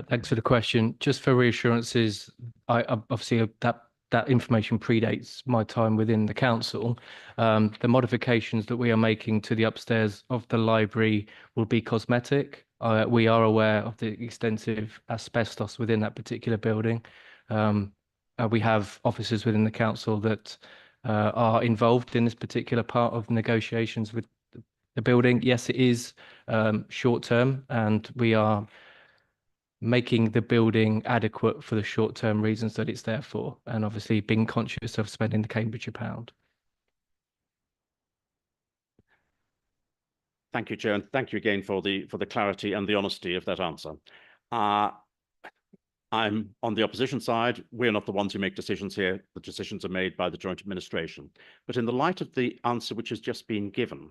Thanks for the question. Just for reassurances, I obviously that information predates my time within the council. The modifications that we are making to the upstairs of the library will be cosmetic. We are aware of the extensive asbestos within that particular building. We have officers within the council that are involved in this particular part of negotiations with the building. Yes, it is short term, and we are making the building adequate for the short-term reasons that it's there for, and obviously being conscious of spending the Cambridgeshire pound. Thank you, Chair, and thank you again for the clarity and the honesty of that answer. I'm on the opposition side. We're not the ones who make decisions here. The decisions are made by the joint administration. But in the light of the answer which has just been given,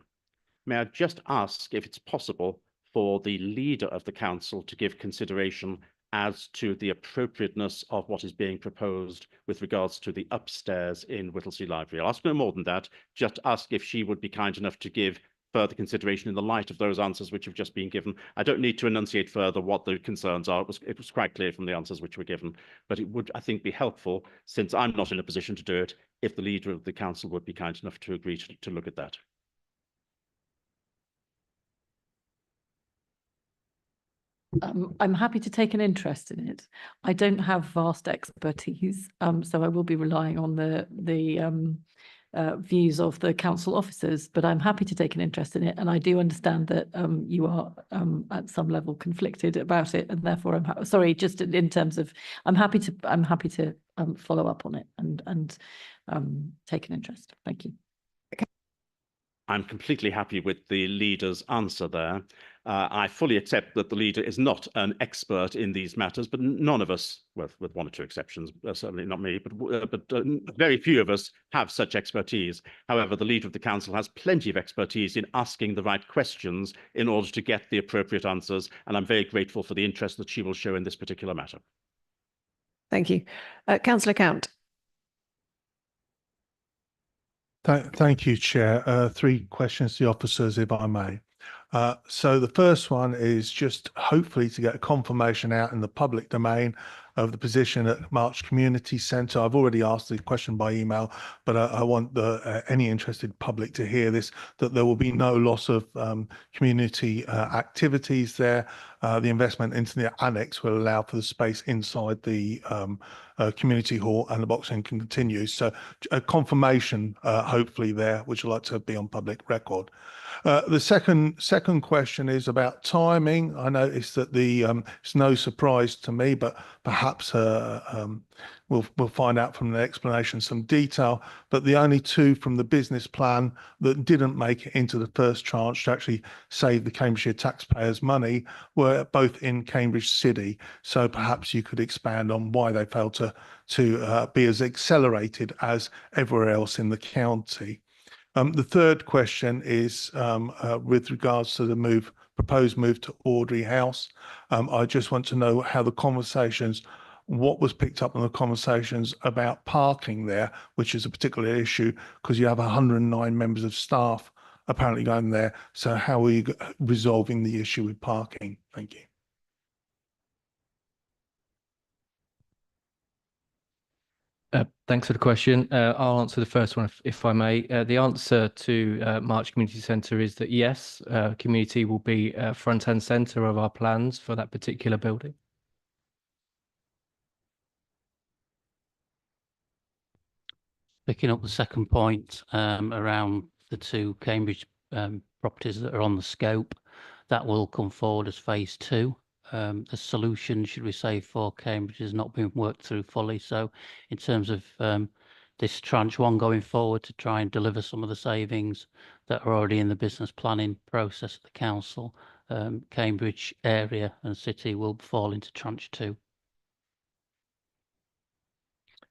may I just ask if it's possible for the leader of the council to give consideration as to the appropriateness of what is being proposed with regards to the upstairs in Whittlesey Library. I'll ask no more than that. Just ask if she would be kind enough to give further consideration in the light of those answers which have just been given. I don't need to enunciate further what the concerns are. It was quite clear from the answers which were given, but it would, I think, be helpful, since I'm not in a position to do it, if the leader of the council would be kind enough to agree to look at that. I'm happy to take an interest in it. I don't have vast expertise, so I will be relying on the views of the council officers, but I'm happy to take an interest in it. And I do understand that you are at some level conflicted about it, and therefore I'm sorry. Just in terms of, I'm happy to follow up on it and take an interest. Thank you. I'm completely happy with the leader's answer there. I fully accept that the leader is not an expert in these matters, but none of us, well, with one or two exceptions, certainly not me, but very few of us have such expertise. However, the leader of the council has plenty of expertise in asking the right questions in order to get the appropriate answers, and I'm very grateful for the interest that she will show in this particular matter. Thank you. Councillor Count. Thank you, Chair. 3 questions to the officers, if I may. So the first one is just hopefully to get a confirmation out in the public domain of the position at March Community Centre. I've already asked the question by email, but I want any interested public to hear this, that there will be no loss of community activities there. The investment into the annex will allow for the space inside the community hall, and the boxing can continue. So a confirmation, hopefully there, which I'd like to be on public record. The second question is about timing. I noticed that it's no surprise to me, but perhaps we'll find out from the explanation some detail. But the only 2 from the business plan that didn't make it into the first tranche to actually save the Cambridgeshire taxpayers money were both in Cambridge City. So perhaps you could expand on why they failed to be as accelerated as everywhere else in the county. The third question is with regards to the proposed move to Audrey House. I just want to know how the conversations, what was picked up on the conversations about parking there, which is a particular issue because you have 109 members of staff apparently going there. So how are you resolving the issue with parking? Thank you. Thanks for the question. I'll answer the first one if I may. The answer to March Community Centre is that yes, community will be front and centre of our plans for that particular building. Picking up the second point around the 2 Cambridge properties that are on the scope, that will come forward as phase 2. The solution, should we say, for Cambridge has not been worked through fully. So in terms of this tranche 1 going forward to try and deliver some of the savings that are already in the business planning process of the council, Cambridge area and city will fall into tranche 2.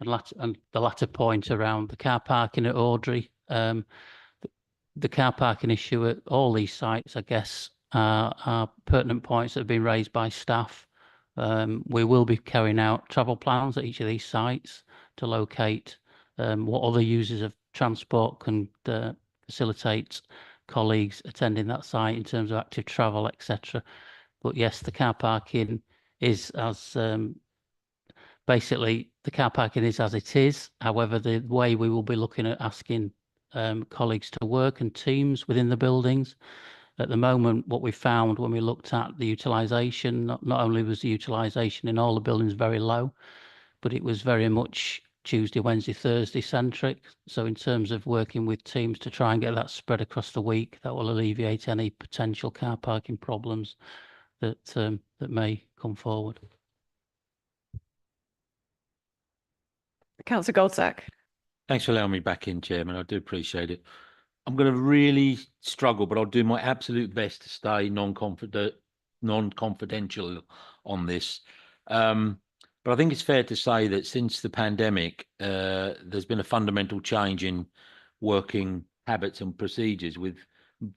And the latter point around the car parking at Audrey, the car parking issue at all these sites, I guess, are pertinent points that have been raised by staff. We will be carrying out travel plans at each of these sites to locate what other users of transport can facilitate colleagues attending that site in terms of active travel, etc. But yes, the car parking is as basically the car parking is as it is. However, the way we will be looking at asking colleagues to work and teams within the buildings. At the moment, what we found when we looked at the utilisation, not only was the utilisation in all the buildings very low, but it was very much Tuesday, Wednesday, Thursday centric. So in terms of working with teams to try and get that spread across the week, that will alleviate any potential car parking problems that that may come forward. Councillor Goldsack. Thanks for allowing me back in, Chairman. I do appreciate it. I'm going to really struggle, but I'll do my absolute best to stay non-confidential on this. But I think it's fair to say that since the pandemic, there's been a fundamental change in working habits and procedures, with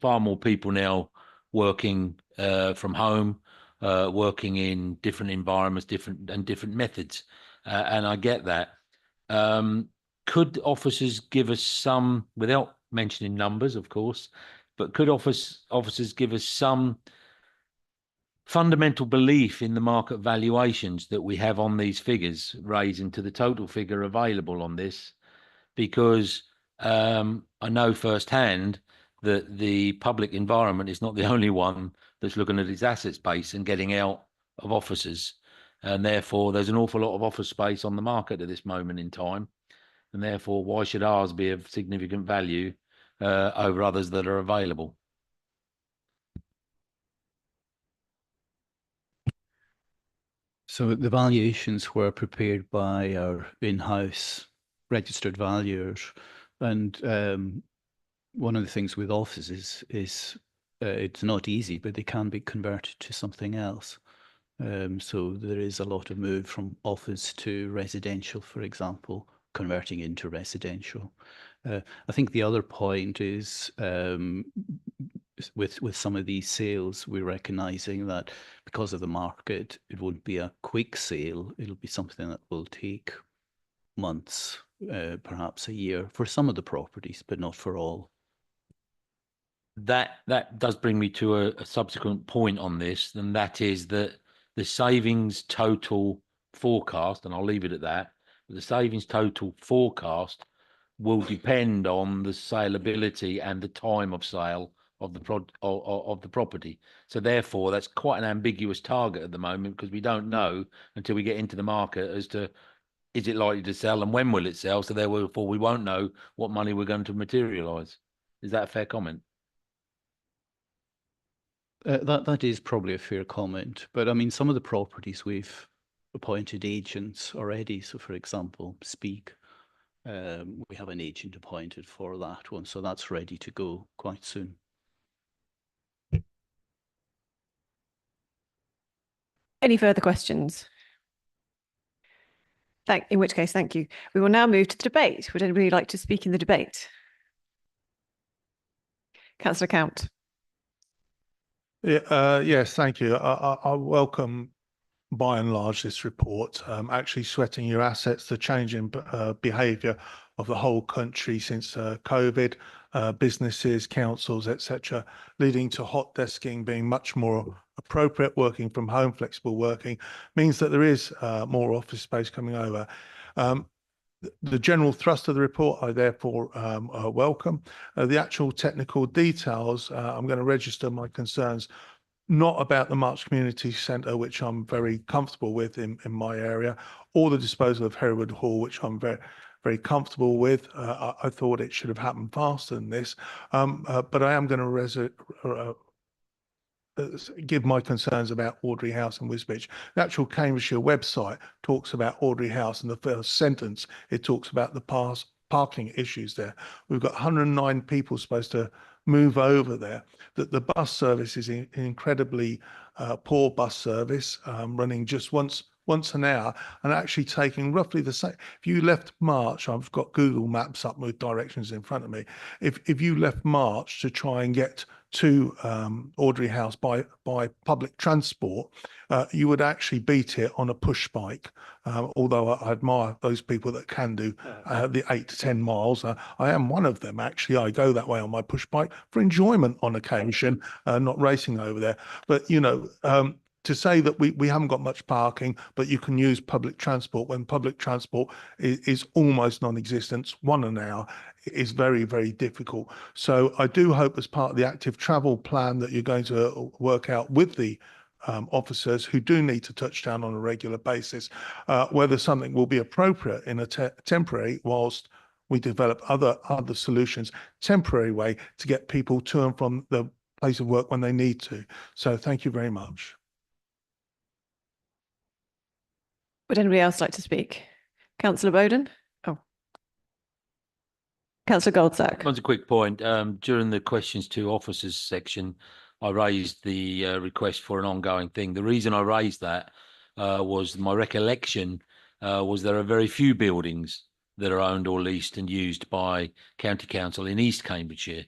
far more people now working from home, working in different environments, different methods, and I get that. Could officers give us some, without mentioning numbers, of course, but could officers give us some fundamental belief in the market valuations that we have on these figures, raising to the total figure available on this? Because I know firsthand that the public environment is not the only one that's looking at its assets base and getting out of offices. And therefore, there's an awful lot of office space on the market at this moment in time. And therefore, why should ours be of significant value over others that are available? So the valuations were prepared by our in-house registered valuers, and one of the things with offices is it's not easy, but they can be converted to something else. So there is a lot of move from office to residential, for example, converting into residential. I think the other point is with some of these sales, we're recognizing that because of the market, it won't be a quick sale. It'll be something that will take months, perhaps a year for some of the properties, but not for all. That does bring me to a subsequent point on this, and that is that the savings total forecast, and I'll leave it at that, but the savings total forecast will depend on the saleability and the time of sale of the property. So therefore, that's quite an ambiguous target at the moment, because we don't know until we get into the market as to, is it likely to sell and when will it sell? So therefore, we won't know what money we're going to materialise. Is that a fair comment? That is probably a fair comment, but I mean, some of the properties we've appointed agents already. So, for example, Speak, we have an agent appointed for that one, so that's ready to go quite soon. Any further questions? In which case, thank you. We will now move to the debate. Would anybody like to speak in the debate? Councillor Count. Yes, thank you. I welcome, by and large, this report. Actually sweating your assets, the change in behaviour of the whole country since COVID, businesses, councils, etc., leading to hot desking being much more appropriate, working from home, flexible working, means that there is more office space coming over. The general thrust of the report, I therefore welcome. The actual technical details, I'm going to register my concerns, not about the March Community Centre, which I'm very comfortable with in my area, or the disposal of Hereward Hall, which I'm very comfortable with. I thought it should have happened faster than this, but I am going to give my concerns about Audrey House and Wisbech. The actual Cambridgeshire website talks about Audrey House, in the first sentence it talks about the parking issues there. We've got 109 people supposed to move over there. That the bus service is an incredibly poor bus service, running just once an hour, and actually taking roughly the same. If you left March, I've got Google Maps up with directions in front of me. If you left March to try and get to Audrey House by public transport, you would actually beat it on a push bike. Although I admire those people that can do the 8 to 10 miles. I am one of them, actually. I go that way on my push bike for enjoyment on occasion, not racing over there. But, you know, to say that we haven't got much parking, but you can use public transport when public transport is almost non-existent, 1 an hour, is very, very difficult. So I do hope, as part of the active travel plan that you're going to work out with the officers who do need to touch down on a regular basis, whether something will be appropriate in a temporary, whilst we develop other solutions, temporary way to get people to and from the place of work when they need to. So thank you very much. Would anybody else like to speak? Councillor Bowden? Oh. Councillor Goldsack. One quick point. During the questions to officers section, I raised the request for an ongoing thing. The reason I raised that was my recollection was there are very few buildings that are owned or leased and used by County Council in East Cambridgeshire.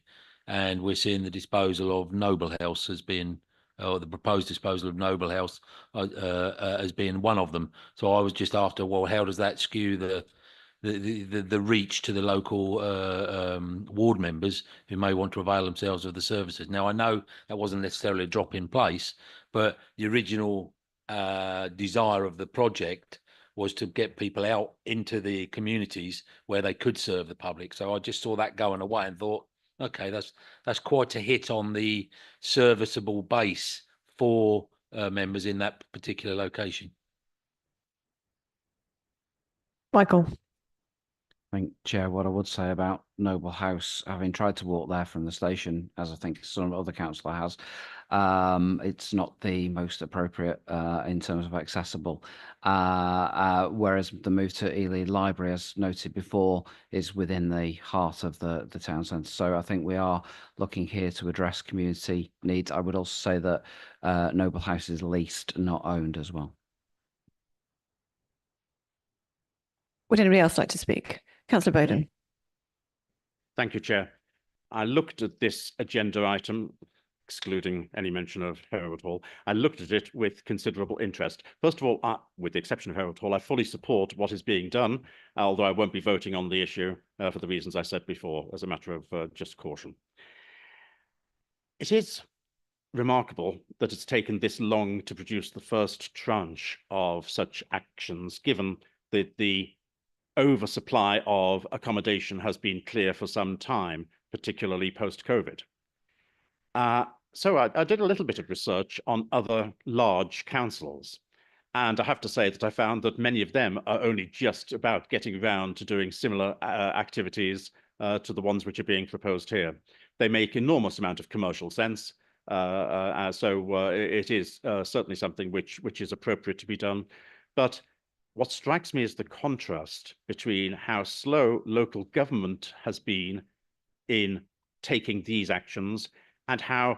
And we're seeing the disposal of Noble House as being, or the proposed disposal of Noble House as being one of them. So I was just after, well, how does that skew the reach to the local ward members who may want to avail themselves of the services? Now, I know that wasn't necessarily a drop in place, but the original desire of the project was to get people out into the communities where they could serve the public. So I just saw that going away and thought, okay, that's quite a hit on the serviceable base for members in that particular location. Michael. I think, Chair, what I would say about Noble House, having tried to walk there from the station, as I think some other councillor has, it's not the most appropriate in terms of accessible. Whereas the move to Ely Library, as noted before, is within the heart of the town centre. So I think we are looking here to address community needs. I would also say that Noble House is leased, not owned as well. Would anybody else like to speak? Councillor Bowden. Thank you, Chair. I looked at this agenda item, excluding any mention of Hereward Hall. I looked at it with considerable interest. First of all, with the exception of Hereward Hall, I fully support what is being done, although I won't be voting on the issue for the reasons I said before, as a matter of just caution. It is remarkable that it's taken this long to produce the first tranche of such actions, given that the oversupply of accommodation has been clear for some time, particularly post-COVID. So I did a little bit of research on other large councils, and I have to say that I found that many of them are only just about getting around to doing similar activities to the ones which are being proposed here. They make enormous amount of commercial sense, so it is certainly something which is appropriate to be done. But what strikes me is the contrast between how slow local government has been in taking these actions and how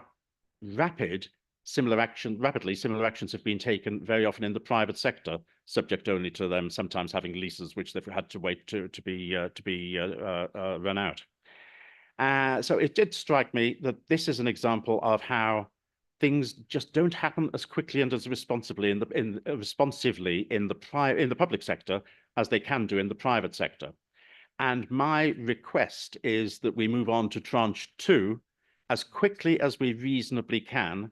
rapidly similar actions have been taken very often in the private sector, subject only to them sometimes having leases which they've had to wait to be run out. So it did strike me that this is an example of how things just don't happen as quickly and as responsibly responsively in the public sector as they can do in the private sector. And my request is that we move on to tranche 2 as quickly as we reasonably can,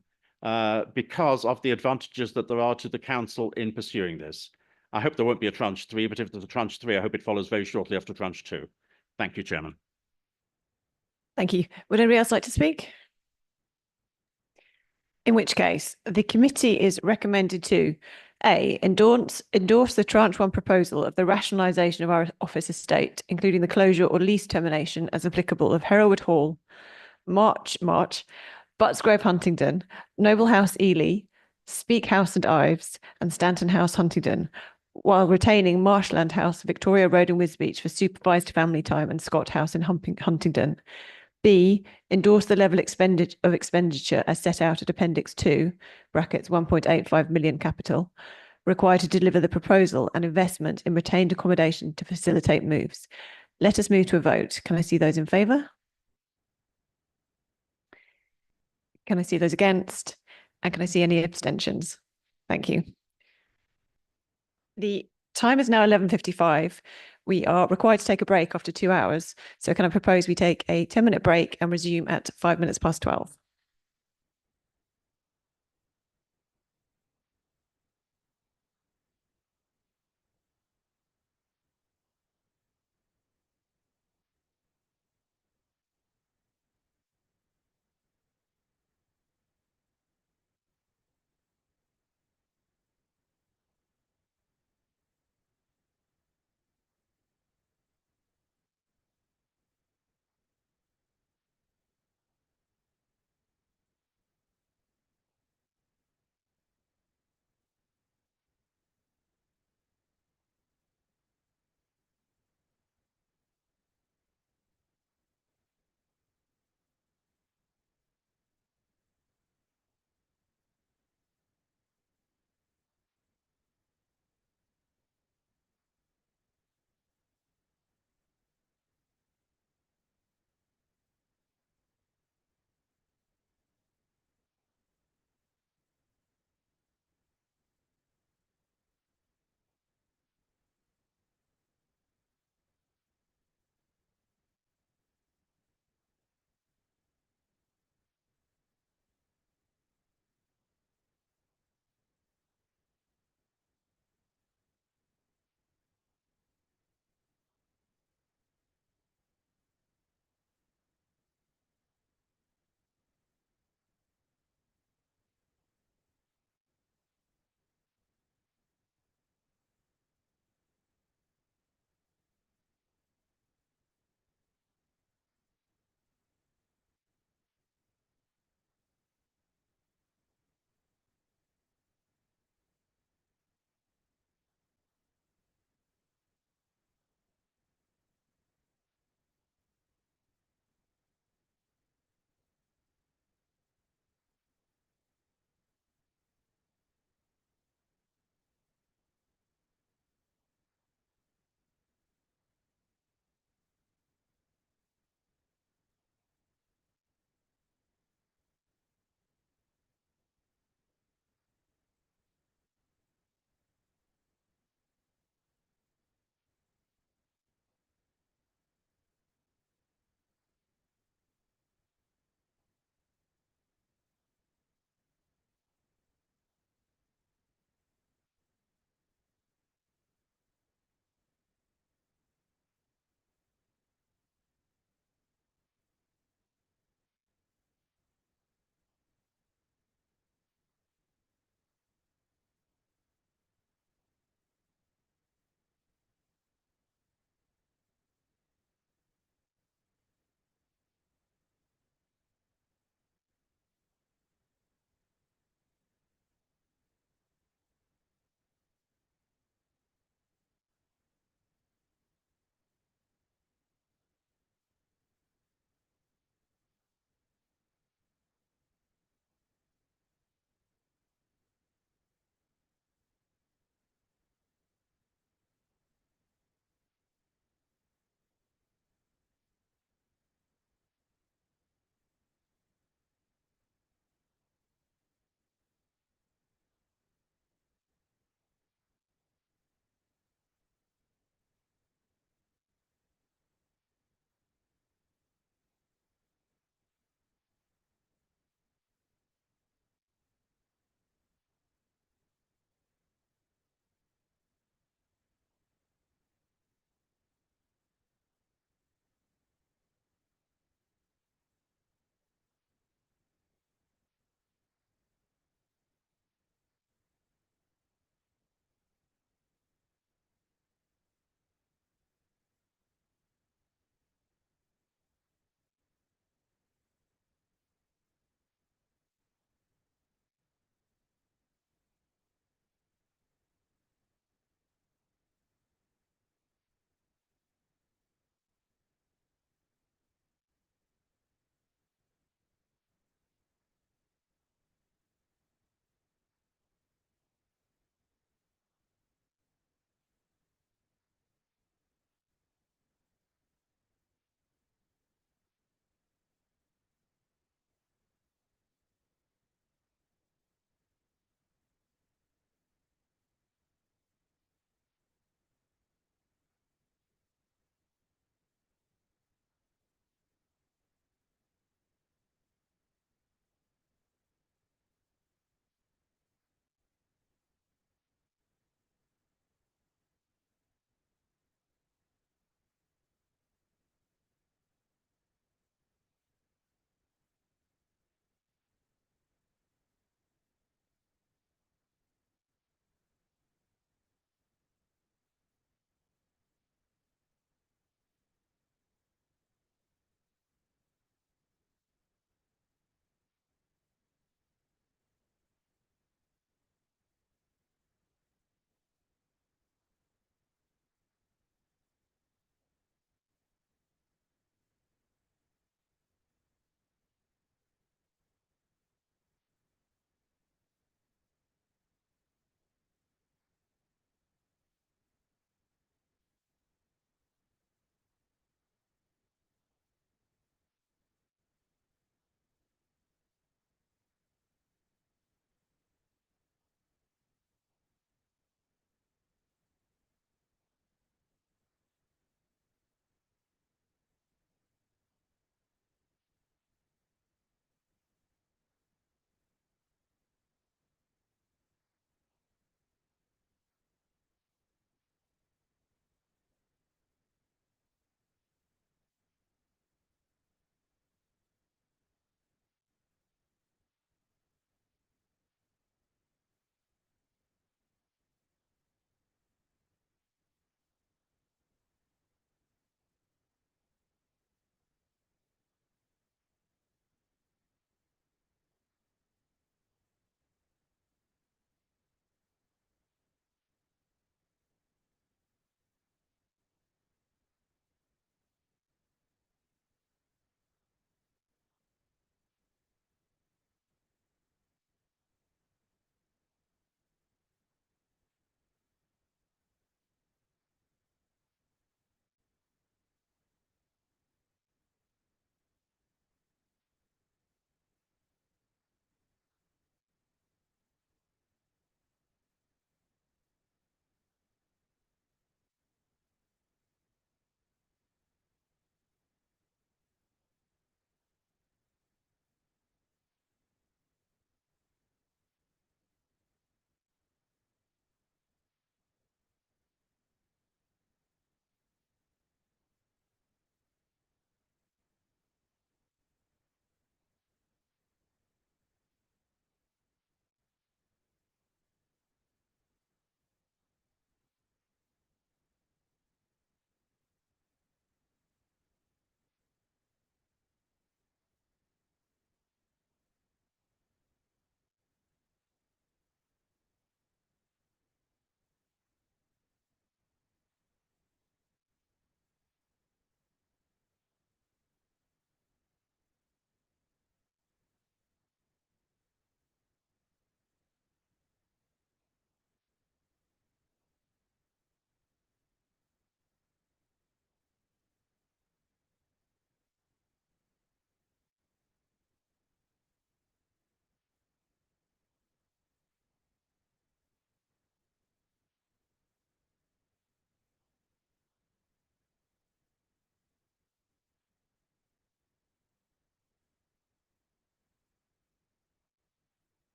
because of the advantages that there are to the council in pursuing this. I hope there won't be a tranche 3, but if there's a tranche 3, I hope it follows very shortly after tranche 2. Thank you, Chairman. Thank you. Would anybody else like to speak? In which case, the committee is recommended to A, endorse the tranche 1 proposal of the rationalisation of our office estate, including the closure or lease termination as applicable of Hereward Hall, March, Buttsgrove Huntingdon, Noble House Ely, Speke House and Ives, and Stanton House Huntingdon, while retaining Marshland House, Victoria Road and Wisbeach for supervised family time, and Scott House in Huntingdon. B, endorse the level of expenditure as set out at Appendix 2, brackets 1.85 million capital, required to deliver the proposal and investment in retained accommodation to facilitate moves. Let us move to a vote. Can I see those in favour? Can I see those against? And can I see any abstentions? Thank you. The time is now 11:55. We are required to take a break after 2 hours. So can I propose we take a 10-minute break and resume at 5 minutes past 12?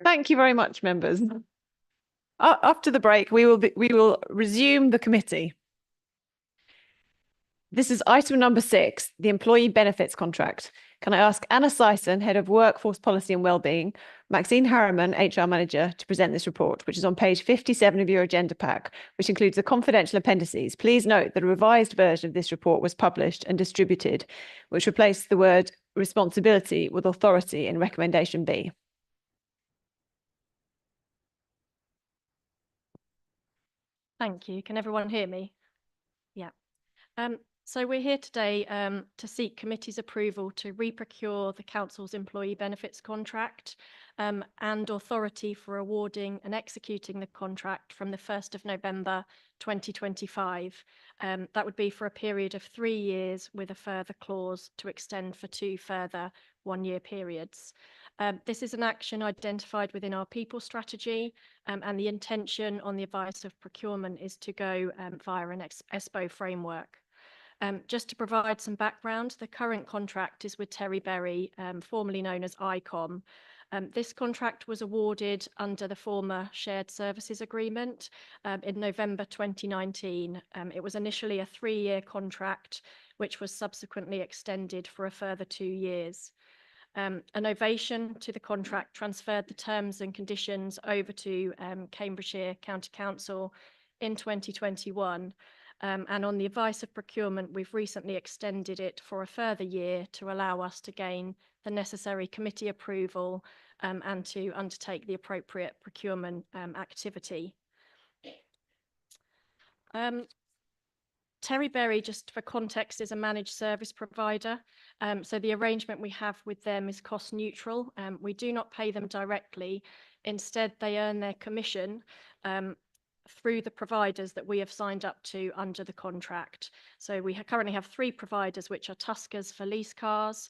Thank you very much, members. After the break, we will resume the committee. This is item number 6, the employee benefits contract. Can I ask Anna Syson, Head of Workforce Policy and Wellbeing, Maxine Harriman, HR Manager, to present this report, which is on page 57 of your agenda pack, which includes the confidential appendices. Please note that a revised version of this report was published and distributed, which replaced the word responsibility with authority in recommendation B. Thank you. Can everyone hear me? Yeah. So we're here today to seek committee's approval to re-procure the council's employee benefits contract and authority for awarding and executing the contract from the 1st of November 2025. That would be for a period of 3 years with a further clause to extend for 2 further 1-year periods. This is an action identified within our people strategy, and the intention on the advice of procurement is to go via an ESPO framework. Just to provide some background, the current contract is with Terry Berry, formerly known as ICOM. This contract was awarded under the former Shared Services Agreement in November 2019. It was initially a 3-year contract, which was subsequently extended for a further 2 years. An ovation to the contract transferred the terms and conditions over to Cambridgeshire County Council in 2021. And on the advice of procurement, we've recently extended it for a further year to allow us to gain the necessary committee approval and to undertake the appropriate procurement activity. Terry Berry, just for context, is a managed service provider. So the arrangement we have with them is cost neutral. We do not pay them directly. Instead, they earn their commission through the providers that we have signed up to under the contract. So we currently have 3 providers, which are Tuskers for lease cars,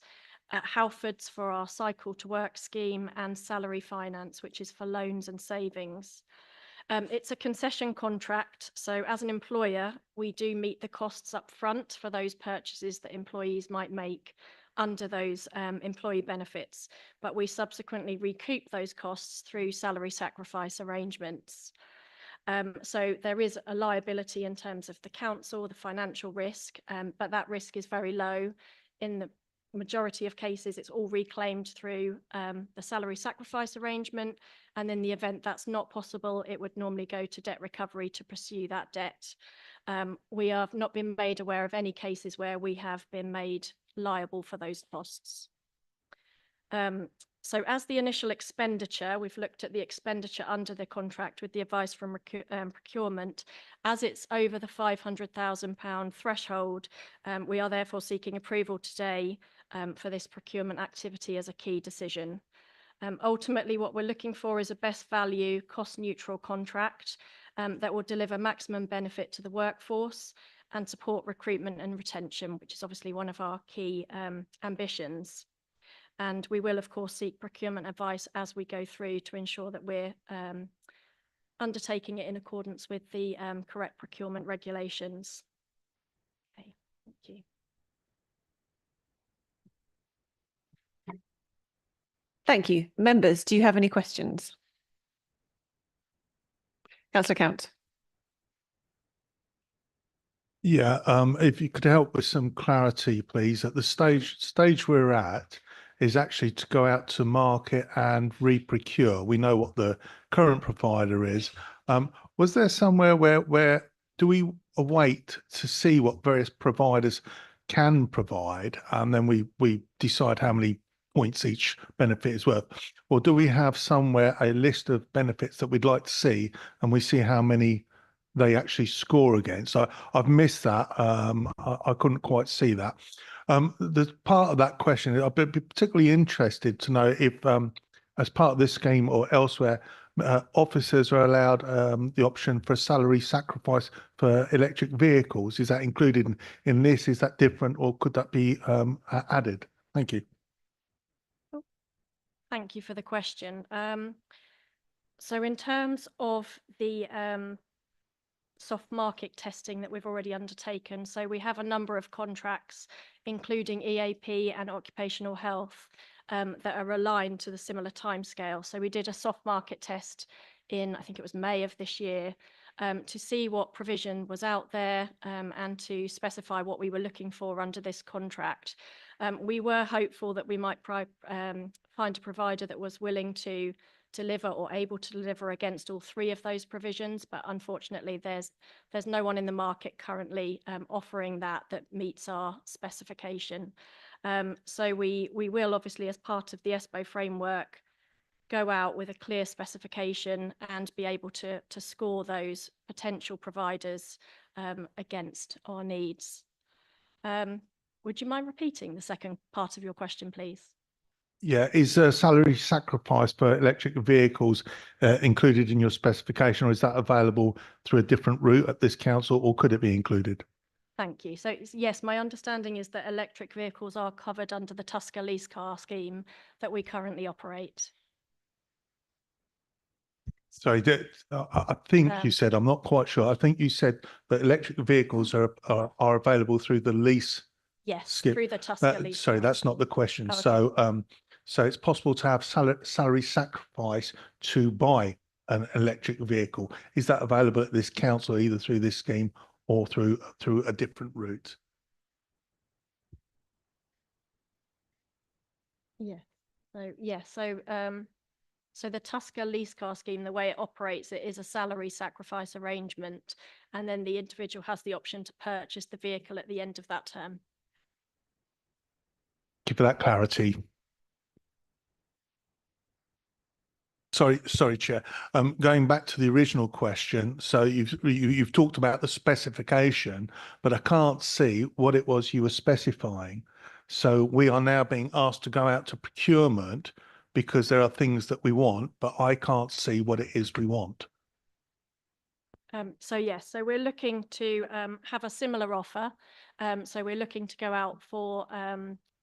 Halfords for our cycle to work scheme, and Salary Finance, which is for loans and savings. It's a concession contract, so as an employer, we do meet the costs up front for those purchases that employees might make under those employee benefits, but we subsequently recoup those costs through salary sacrifice arrangements. So there is a liability in terms of the council, the financial risk, but that risk is very low. In the majority of cases, it's all reclaimed through the salary sacrifice arrangement. And in the event that's not possible, it would normally go to debt recovery to pursue that debt. We have not been made aware of any cases where we have been made liable for those costs. So as the initial expenditure, we've looked at the expenditure under the contract with the advice from procurement. As it's over the £500,000 threshold, we are therefore seeking approval today for this procurement activity as a key decision. Ultimately, what we're looking for is a best value, cost neutral contract that will deliver maximum benefit to the workforce and support recruitment and retention, which is obviously one of our key ambitions. And we will, of course, seek procurement advice as we go through to ensure that we're undertaking it in accordance with the correct procurement regulations. Okay, thank you. Thank you. Members, do you have any questions? Councillor Count. Yeah, if you could help with some clarity, please. At the stage we're at is actually to go out to market and re-procure. We know what the current provider is. Was there somewhere where do we await to see what various providers can provide, and then we decide how many points each benefit is worth? Or do we have somewhere a list of benefits that we'd like to see, and we see how many they actually score against? So I've missed that. I couldn't quite see that. The part of that question, I'd be particularly interested to know if, as part of this scheme or elsewhere, officers are allowed the option for salary sacrifice for electric vehicles. Is that included in this? Is that different, or could that be added? Thank you. Thank you for the question. So in terms of the soft market testing that we've already undertaken, so we have a number of contracts, including EAP and occupational health, that are aligned to the similar timescale. So we did a soft market test in, I think it was May of this year, to see what provision was out there and to specify what we were looking for under this contract. We were hopeful that we might find a provider that was willing to deliver or able to deliver against all three of those provisions, but unfortunately there's no one in the market currently offering that meets our specification. So we will obviously, as part of the ESPO framework, go out with a clear specification and be able to score those potential providers against our needs. Would you mind repeating the second part of your question, please? Yeah, is salary sacrifice for electric vehicles included in your specification, or is that available through a different route at this council, or could it be included? Thank you. So yes, my understanding is that electric vehicles are covered under the Tusker lease car scheme that we currently operate. Sorry, I think you said, I'm not quite sure. I think you said that electric vehicles are available through the lease. Yes, scheme. through the Tusker lease. Sorry, that's not the question. Oh, okay. So, so it's possible to have salary sacrifice to buy an electric vehicle. Is that available at this council, either through this scheme or through a different route? Yeah. So yeah. So the Tusker lease car scheme, the way it operates, it is a salary sacrifice arrangement, and then the individual has the option to purchase the vehicle at the end of that term. Thank you for that clarity. Sorry, Chair. Going back to the original question, so you've talked about the specification, but I can't see what it was you were specifying. So we are now being asked to go out to procurement because there are things that we want, but I can't see what it is we want. So yes, so we're looking to have a similar offer. So we're looking to go out for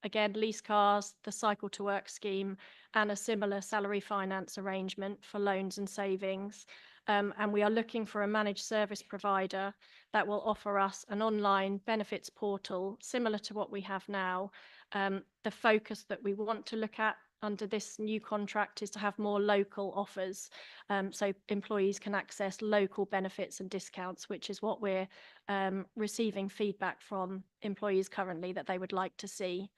again, lease cars, the cycle to work scheme, and a similar salary finance arrangement for loans and savings. And we are looking for a managed service provider that will offer us an online benefits portal similar to what we have now. The focus that we want to look at under this new contract is to have more local offers, so employees can access local benefits and discounts, which is what we're receiving feedback from employees currently that they would like to see.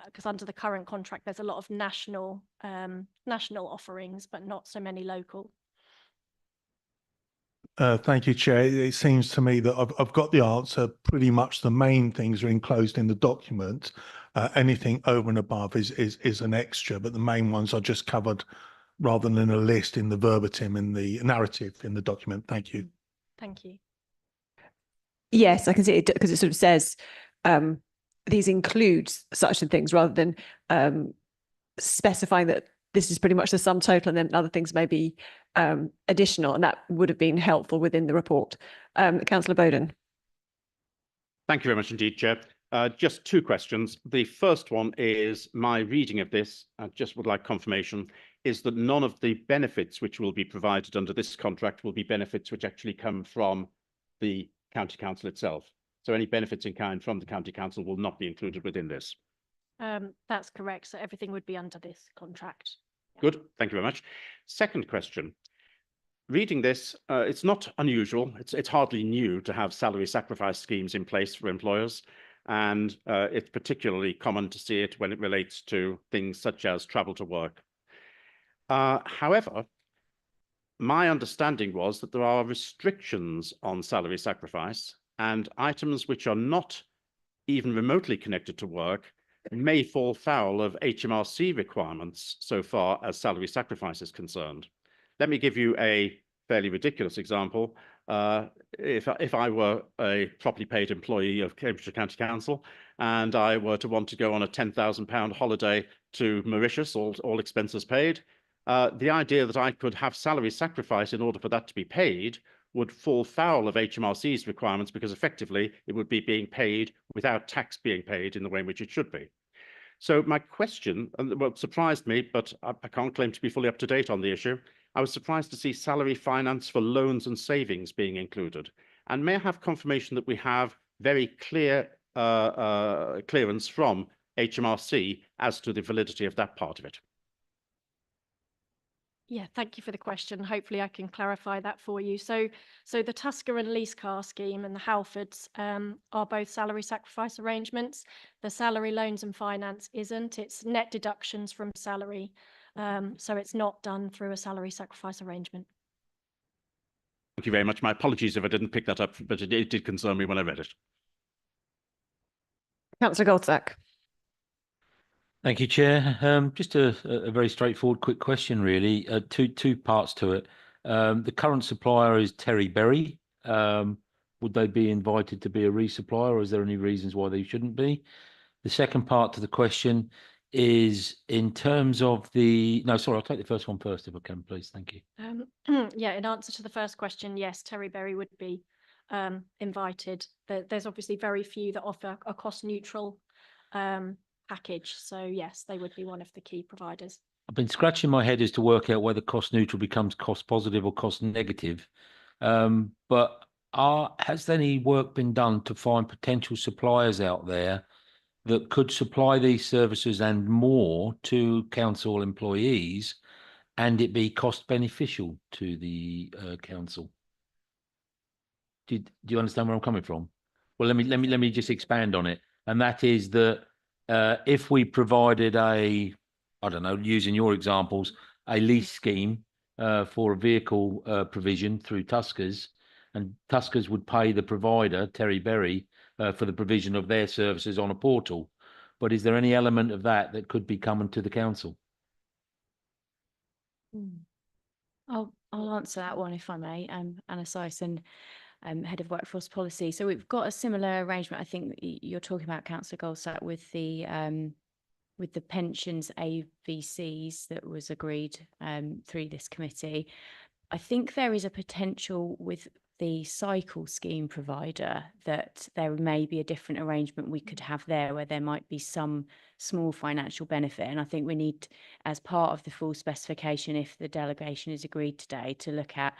Because under the current contract, there's a lot of national offerings, but not so many local. Thank you, Chair. It seems to me that I've got the answer. Pretty much the main things are enclosed in the document. Anything over and above is an extra, but the main ones are just covered rather than a list in the verbatim in the narrative in the document. Thank you. Thank you. Yes, I can see it because it sort of says these include such things rather than specifying that this is pretty much the sum total and then other things may be additional, and that would have been helpful within the report. Councillor Bowden. Thank you very much indeed, Chair. Just two questions. The first one is my reading of this, I just would like confirmation, is that none of the benefits which will be provided under this contract will be benefits which actually come from the County Council itself. So any benefits in kind from the County Council will not be included within this. That's correct. So everything would be under this contract. Good. Thank you very much. Second question. Reading this, it's not unusual. It's hardly new to have salary sacrifice schemes in place for employers. And it's particularly common to see it when it relates to things such as travel to work. However, my understanding was that there are restrictions on salary sacrifice, and items which are not even remotely connected to work may fall foul of HMRC requirements so far as salary sacrifice is concerned. Let me give you a fairly ridiculous example. If I were a properly paid employee of Cambridgeshire County Council and I were to want to go on a £10,000 holiday to Mauritius, all expenses paid, the idea that I could have salary sacrifice in order for that to be paid would fall foul of HMRC's requirements, because effectively it would be being paid without tax being paid in the way in which it should be. So my question, well, surprised me, but I can't claim to be fully up to date on the issue. I was surprised to see salary finance for loans and savings being included. And may I have confirmation that we have very clear clearance from HMRC as to the validity of that part of it? Yeah, thank you for the question. Hopefully I can clarify that for you. So the Tusker and lease car scheme and the Halfords are both salary sacrifice arrangements. The salary loans and finance isn't. It's net deductions from salary. So it's not done through a salary sacrifice arrangement. Thank you very much. My apologies if I didn't pick that up, but it did concern me when I read it. Councillor Goldsack. Thank you, Chair. Just a very straightforward, quick question, really. Two parts to it. The current supplier is Terry Berry. Would they be invited to be a resupplier, or is there any reasons why they shouldn't be? The second part to the question is in terms of the... No, sorry, I'll take the first one first if I can, please. Thank you. Yeah, in answer to the first question, yes, Terry Berry would be invited. There's obviously very few that offer a cost-neutral package. So yes, they would be one of the key providers. I've been scratching my head as to work out whether cost neutral becomes cost positive or cost negative. But has any work been done to find potential suppliers out there that could supply these services and more to council employees, and it be cost beneficial to the council? Do you understand where I'm coming from? Well, let me just expand on it, and that is that if we provided I don't know, using your examples, a lease scheme for a vehicle provision through Tuskers, and Tuskers would pay the provider, Terry Berry, for the provision of their services on a portal. But is there any element of that that could be coming to the council? I'll answer that one if I may. Anna Syson, Head of Workforce Policy. So we've got a similar arrangement. I think you're talking about, Councillor Goldsack, with the pensions AVCs that was agreed through this committee. I think there is a potential with the cycle scheme provider that there may be a different arrangement we could have there, where there might be some small financial benefit. And I think we need, as part of the full specification, if the delegation is agreed today, to look at,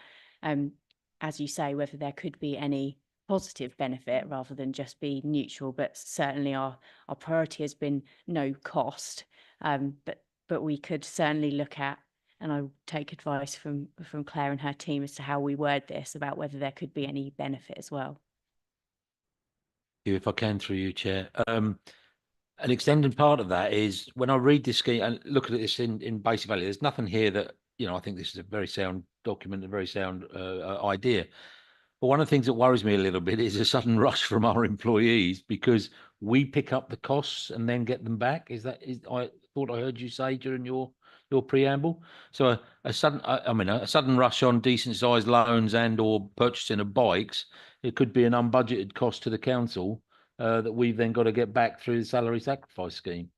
as you say, whether there could be any positive benefit rather than just be neutral. But certainly our priority has been no cost. But we could certainly look at, and I take advice from Claire and her team as to how we word this, about whether there could be any benefit as well. If I can, through you, Chair. An extended part of that is when I read this scheme and look at this in basic value, there's nothing here that, I think this is a very sound document, a very sound idea. But one of the things that worries me a little bit is a sudden rush from our employees, because we pick up the costs and then get them back. I thought I heard you say during your preamble. So a sudden rush on decent sized loans and or purchasing of bikes, it could be an unbudgeted cost to the council that we've then got to get back through the salary sacrifice scheme.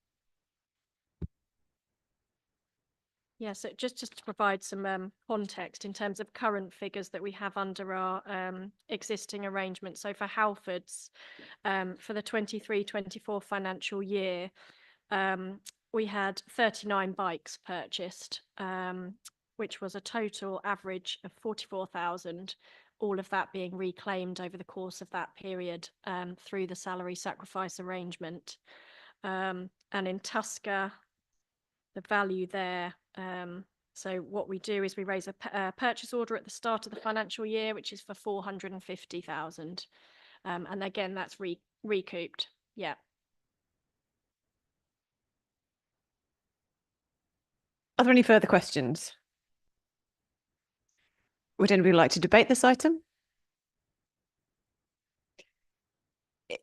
Yeah, so just to provide some context in terms of current figures that we have under our existing arrangement. So for Halfords, for the 23-24 financial year, we had 39 bikes purchased, which was a total average of 44,000, all of that being reclaimed over the course of that period through the salary sacrifice arrangement. And in Tusker, the value there, so what we do is we raise a purchase order at the start of the financial year, which is for 450,000. And again, that's recouped. Yeah. Are there any further questions? Would anybody like to debate this item?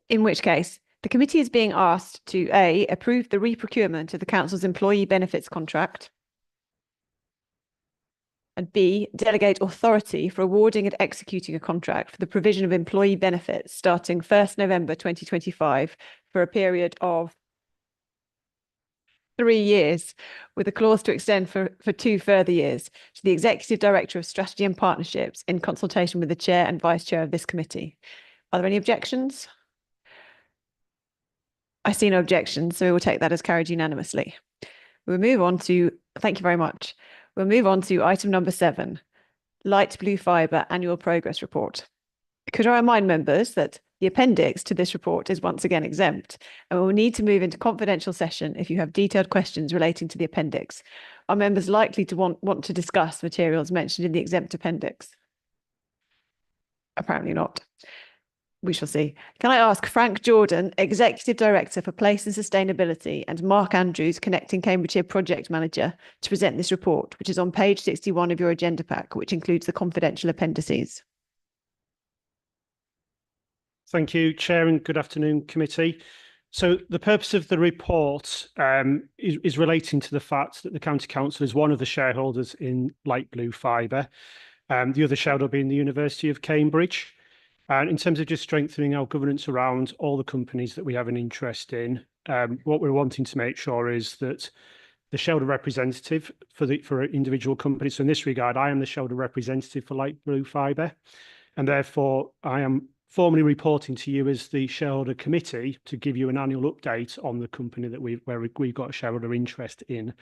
In which case, the committee is being asked to A, approve the re-procurement of the council's employee benefits contract, and B, delegate authority for awarding and executing a contract for the provision of employee benefits starting 1st November 2025 for a period of 3 years, with a clause to extend for 2 further years, to the Executive Director of Strategy and Partnerships in consultation with the Chair and Vice Chair of this committee. Are there any objections? I see no objections, so we will take that as carried unanimously. We'll move on to, thank you very much. We'll move on to item number 7, Light Blue Fibre Annual Progress Report. Could I remind members that The appendix to this report is once again exempt, and we will need to move into confidential session if you have detailed questions relating to the appendix. Are members likely to want to discuss materials mentioned in the exempt appendix? Apparently not. We shall see. Can I ask Frank Jordan, Executive Director for Place and Sustainability, and Mark Andrews, Connecting Cambridgeshire Project Manager, to present this report, which is on page 61 of your agenda pack, which includes the confidential appendices. Thank you, Chair, and good afternoon, committee. So the purpose of the report is relating to the fact that the County Council is one of the shareholders in Light Blue Fibre, the other shareholder being the University of Cambridge. And in terms of just strengthening our governance around all the companies that we have an interest in, what we're wanting to make sure is that the shareholder representative for individual companies. So in this regard, I am the shareholder representative for Light Blue Fibre, and therefore I am formally reporting to you as the shareholder committee to give you an annual update on the company that we've got a shareholder interest in.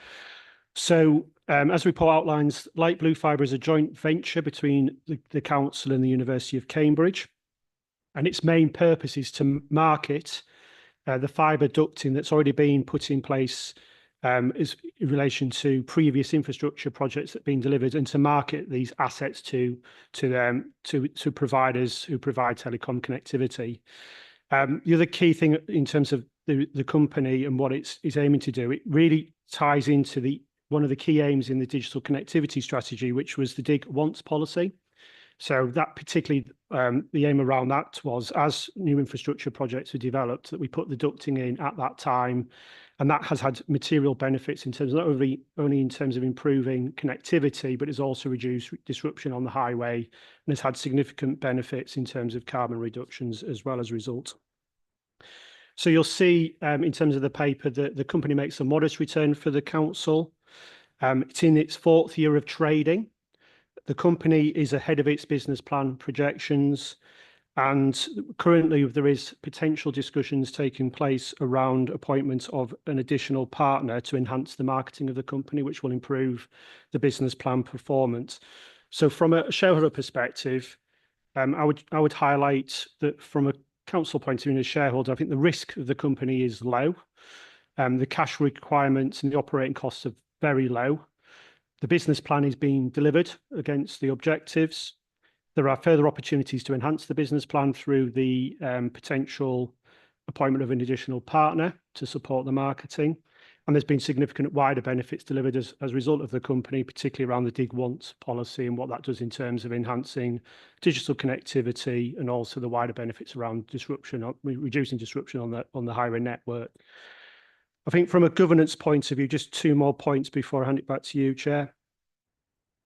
So as the report outlines, Light Blue Fibre is a joint venture between the council and the University of Cambridge, and its main purpose is to market the fibre ducting that's already been put in place is in relation to previous infrastructure projects that have been delivered, and to market these assets to providers who provide telecom connectivity. The other key thing in terms of the company and what it's aiming to do, it really ties into one of the key aims in the digital connectivity strategy, which was the dig once policy. So that particularly, the aim around that was, as new infrastructure projects are developed, that we put the ducting in at that time, and that has had material benefits in terms of not only in terms of improving connectivity, but it's also reduced disruption on the highway and has had significant benefits in terms of carbon reductions as well as a result. So you'll see in terms of the paper that the company makes a modest return for the council. It's in its 4th year of trading. The company is ahead of its business plan projections, and currently there is potential discussions taking place around appointment of an additional partner to enhance the marketing of the company, which will improve the business plan performance. So from a shareholder perspective, I would highlight that from a council point of view and a shareholder, I think the risk of the company is low. The cash requirements and the operating costs are very low. The business plan is being delivered against the objectives. There are further opportunities to enhance the business plan through the potential appointment of an additional partner to support the marketing. And there's been significant wider benefits delivered as a result of the company, particularly around the dig once policy and what that does in terms of enhancing digital connectivity, and also the wider benefits around disruption, reducing disruption on the highway network. I think from a governance point of view, just 2 more points before I hand it back to you, Chair.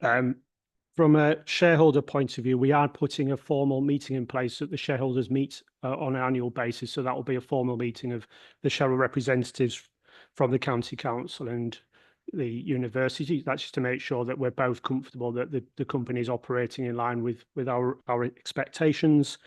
From a shareholder point of view, we are putting a formal meeting in place that the shareholders meet on an annual basis. So that will be a formal meeting of the shareholder representatives from the County Council and the university. That's just to make sure that we're both comfortable that the company is operating in line with our expectations.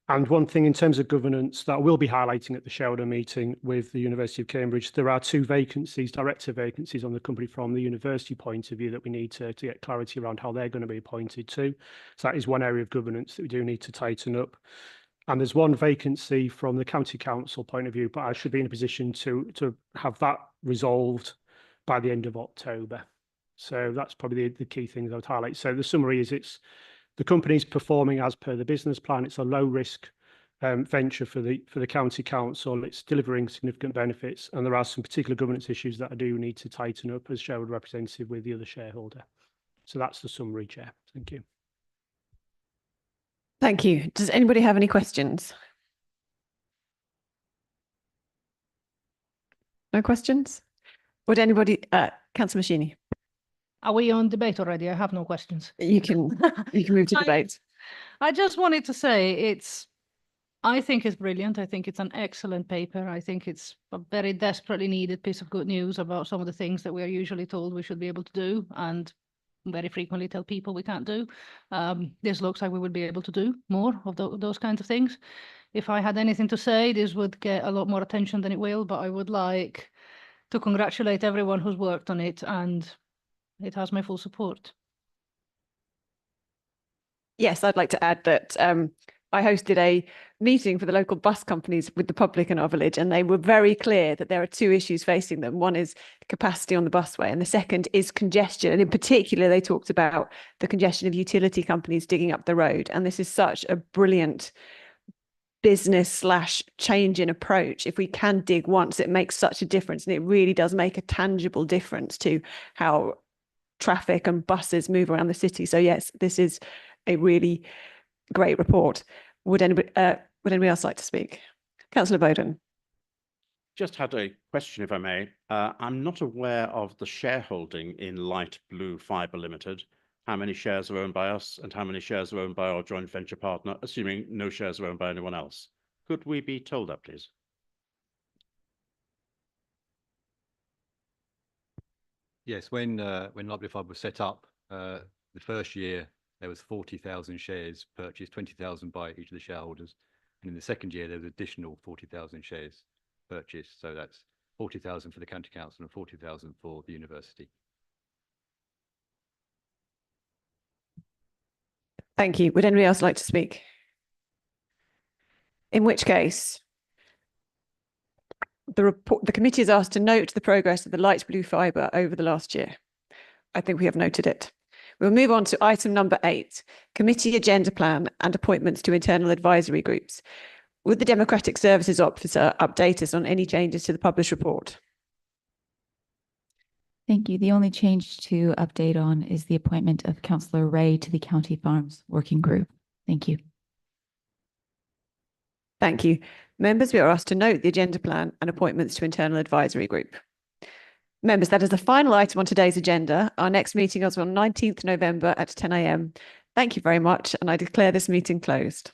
And one thing in terms of governance that we'll be highlighting at the shareholder meeting with the University of Cambridge, there are 2 vacancies, director vacancies on the company from the university point of view that we need to get clarity around how they're going to be appointed to. So that is one area of governance that we do need to tighten up. And there's 1 vacancy from the County Council point of view, but I should be in a position to have that resolved by the end of October. So that's probably the key things I would highlight. So the summary is the company's performing as per the business plan. It's a low risk venture for the County Council. It's delivering significant benefits, and there are some particular governance issues that I do need to tighten up as shareholder representative with the other shareholder. So that's the summary, Chair. Thank you. Thank you. Does anybody have any questions? No questions? Would anybody, Councillor Machini? Are we on debate already? I have no questions. You can move to debate. I just wanted to say I think it's brilliant. I think it's an excellent paper. I think it's a very desperately needed piece of good news about some of the things that we are usually told we should be able to do, and very frequently tell people we can't do. This looks like we would be able to do more of those kinds of things. If I had anything to say, this would get a lot more attention than it will, but I would like to congratulate everyone who's worked on it, and it has my full support. Yes, I'd like to add that I hosted a meeting for the local bus companies with the public in our village, and they were very clear that there are two issues facing them. One is capacity on the busway, and the second is congestion. And in particular, they talked about the congestion of utility companies digging up the road. And this is such a brilliant business / change in approach. If we can dig once, it makes such a difference, and it really does make a tangible difference to how traffic and buses move around the city. So yes, this is a really great report. Would anybody else like to speak? Councillor Bowden. Just had a question, if I may. I'm not aware of the shareholding in Light Blue Fibre Limited. How many shares are owned by us and how many shares are owned by our joint venture partner, assuming no shares are owned by anyone else? Could we be told that, please? Yes, when Light Blue Fibre was set up, the first year there was 40,000 shares purchased, 20,000 by each of the shareholders. And in the second year, there was additional 40,000 shares purchased. So that's 40,000 for the county council and 40,000 for the university. Thank you. Would anybody else like to speak? In which case, the committee is asked to note the progress of the light blue fibre over the last year. I think we have noted it. We'll move on to item number 8, committee agenda plan and appointments to internal advisory groups. Would the Democratic Services Officer update us on any changes to the published report? Thank you. The only change to update on is the appointment of Councillor Ray to the County Farms Working Group. Thank you. Thank you. Members, we are asked to note the agenda plan and appointments to internal advisory group. Members, that is the final item on today's agenda. Our next meeting is on 19th November at 10 a.m. Thank you very much, and I declare this meeting closed.